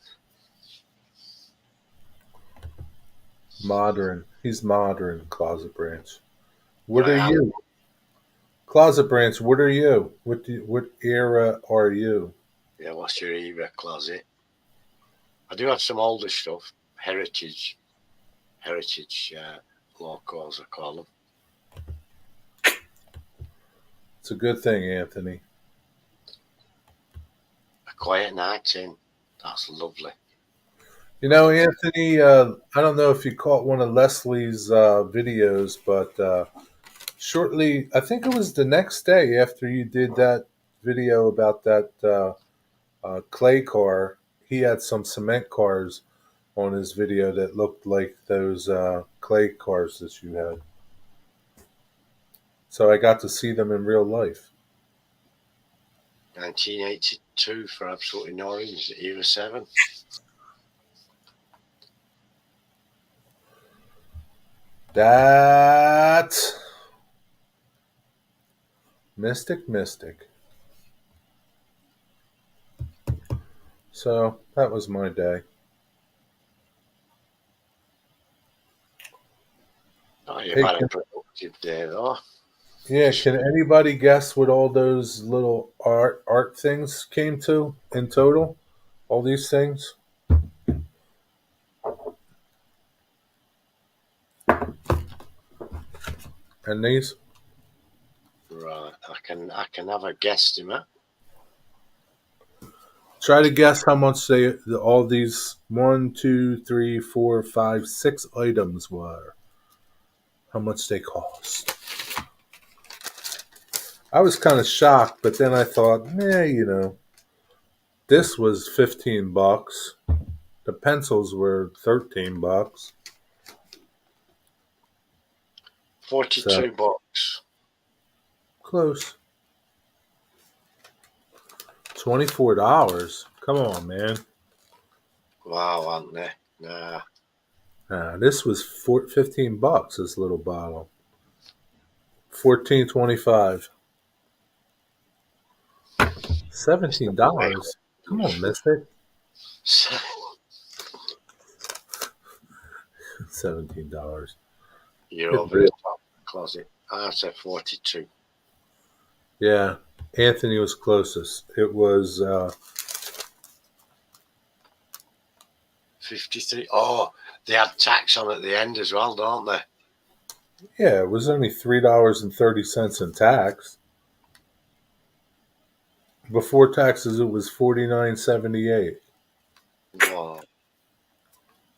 Modern. He's modern, Closet Branch. What are you? Closet Branch, what are you? What era are you? Yeah, what's your era, Closet? I do have some older stuff. Heritage locals, I call them. It's a good thing, Anthony. A Quiet Night In. That's lovely. You know, Anthony, I don't know if you caught one of Leslie's videos, but shortly, I think it was the next day after you did that video about that clay car, he had some cement cars on his video that looked like those clay cars that you had. So I got to see them in real life. 1982 for absolutely no reason. Era 7. That mystic. So that was my day. Oh, you've had a productive day, though. Yeah, can anybody guess what all those little art things came to in total? All these things? And these? Right, I can have a guesstimate. Try to guess how much all these 1, 2, 3, 4, 5, 6 items were. How much they cost. I was kind of shocked, but then I thought, this was $15. The pencils were $13. 42 bucks. Close. $24. Come on, man. Wow, aren't they? Nah. This was $15. This little bottle. $14.25. $17. Come on, Mystic. $17. You're Good over deal. the top closet. I said 42. Yeah, Anthony was closest. It was 53. Oh, they had tax on at the end as well, don't they? yeah, it was only $3.30 in tax. Before taxes, it was $49.78. Wow.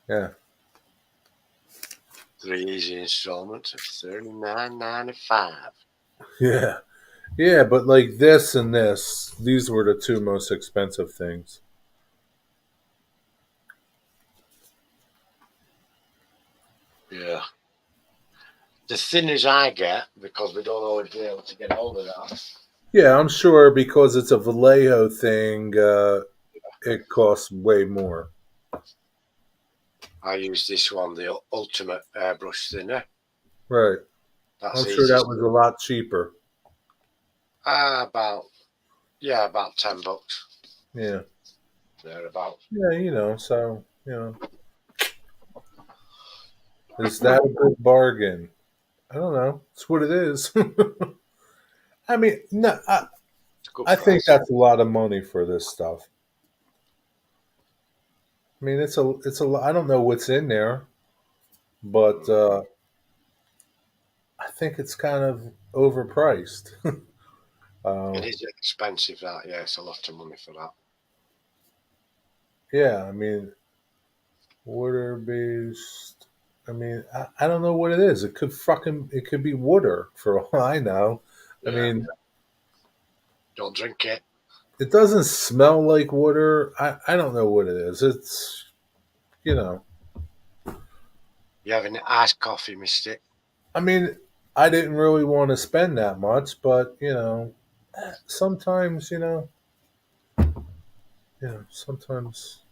Yeah, 3 easy installments of $39.95. yeah, yeah. But like this and this, these were the two most expensive things. Yeah. The thinners I get, because we don't always be able to get hold of that. Yeah, I'm sure because it's a Vallejo thing, it costs way more. I use this one, the Ultimate Airbrush Thinner. Right. That's I'm sure easy. that was a lot cheaper. About $10. Yeah. Thereabouts. Yeah, so, is that a good bargain? I don't know. It's what it is. I mean, no, It's a good I think price. that's a lot of money for this stuff. I mean, I don't know what's in there, but I think it's kind of overpriced. It uh, is expensive, that. Yeah, it's a lot of money for that. yeah, I mean, water based. I mean, I don't know what it is. It could be water for all I know. I Yeah. mean, Don't drink it. it doesn't smell like water. I don't know what it is. It's, you know, You having iced coffee, Mister? I mean, I didn't really want to spend that much, but, sometimes, sometimes,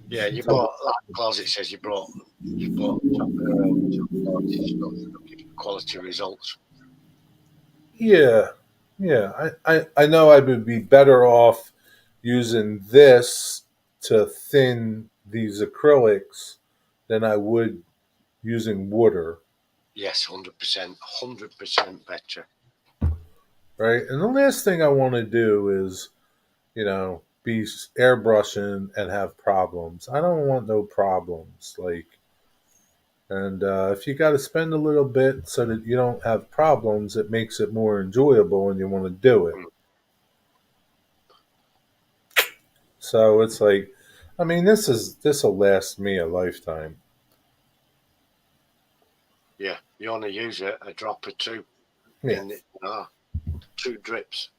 Yeah, you sometimes, bought that closet says you bought top stuff, looking for quality results. yeah, yeah. I know I would be better off using this to thin these acrylics than I would using water, Yes, 100% better. right? And the last thing I want to do is, be airbrushing and have problems. I don't want no problems. And if you got to spend a little bit so that you don't have problems, it makes it more enjoyable and you want to do it. Mm. So it's like, I mean, this will last me a lifetime. Yeah, you only use a drop or two Yeah. in it. 2 drips.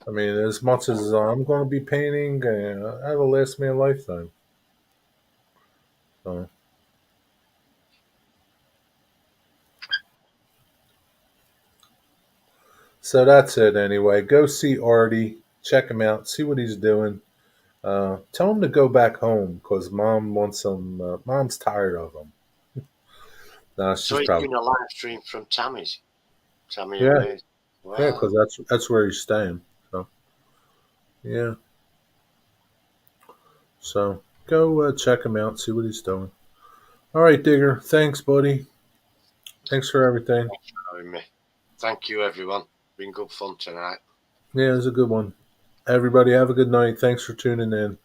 I mean, as much as I'm going to be painting, that'll last me a lifetime. So, so that's it anyway. Go see Artie. Check him out. See what he's doing. Tell him to go back home because mom wants him. Mom's tired of him. No, So she's he's probably doing a live stream from Tammy and yeah, Maze. yeah, Wow. because that's where he's staying. So yeah, so go check him out. See what he's doing. All right, Digger. Thanks, buddy. Thanks for everything. Thanks for having me. Thank you, everyone. Been good fun tonight. Yeah, it was a good one. Everybody, have a good night. Thanks for tuning in.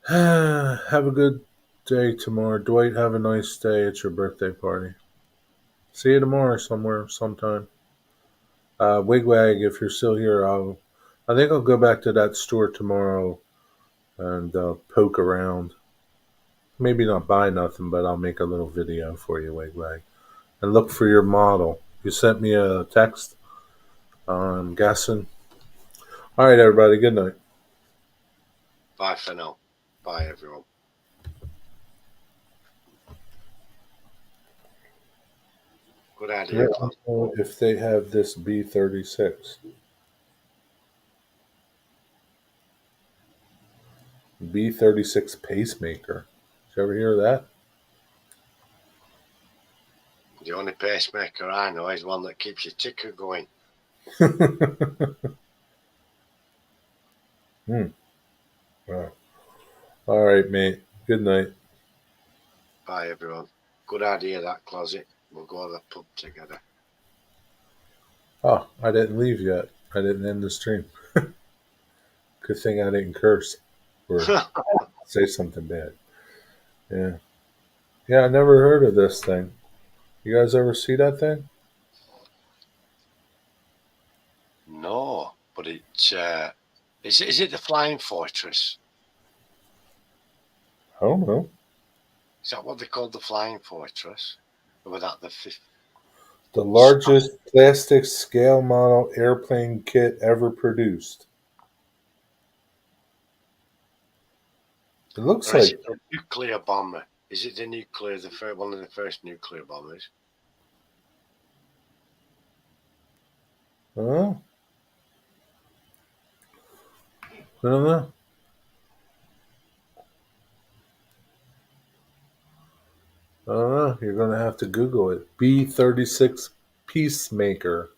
Have a good day tomorrow. Dwight, have a nice day at your birthday party. See you tomorrow somewhere, sometime. Wigwag, if you're still here, I think I'll go back to that store tomorrow and poke around. Maybe not buy nothing, but I'll make a little video for you, Wigwag. And look for your model. You sent me a text, I'm guessing. All right, everybody. Good night. Bye for now. Bye, everyone. Good Yeah, idea, I Clan. don't know if they have this B36. B36 pacemaker. Did you ever hear of that? The only pacemaker I know is one that keeps your ticker going. Hmm. Wow. All right, mate. Good night. Bye, everyone. Good idea, that closet. We'll go to the pub together. Oh, I didn't leave yet. I didn't end the stream. Good thing I didn't curse or say something bad. Yeah. Yeah, I never heard of this thing. You guys ever see that thing? No, but it's is it the Flying Fortress? I don't know. Is that what they called the Flying Fortress? Or was that the fifth? The largest plastic scale model airplane kit ever produced. It looks Or is like, it the nuclear bomber? Is it the nuclear, one of the first nuclear bombers? huh? I don't know. I don't know. You're going to have to Google it. B-36 Peacemaker.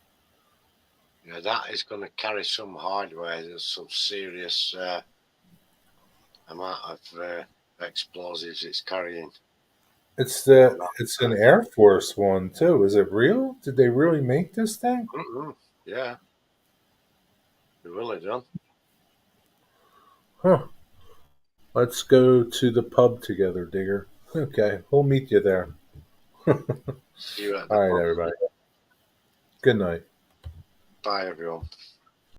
Yeah, that is going to carry some hardware. There's some serious amount of explosives it's carrying. On that. It's an Air Force one too. Is it real? Did they really make this thing? Yeah, they really done. Huh. Let's go to the pub together, Digger. Okay, we'll meet you there. See you at All the right, pub. everybody. Good night. Bye, everyone.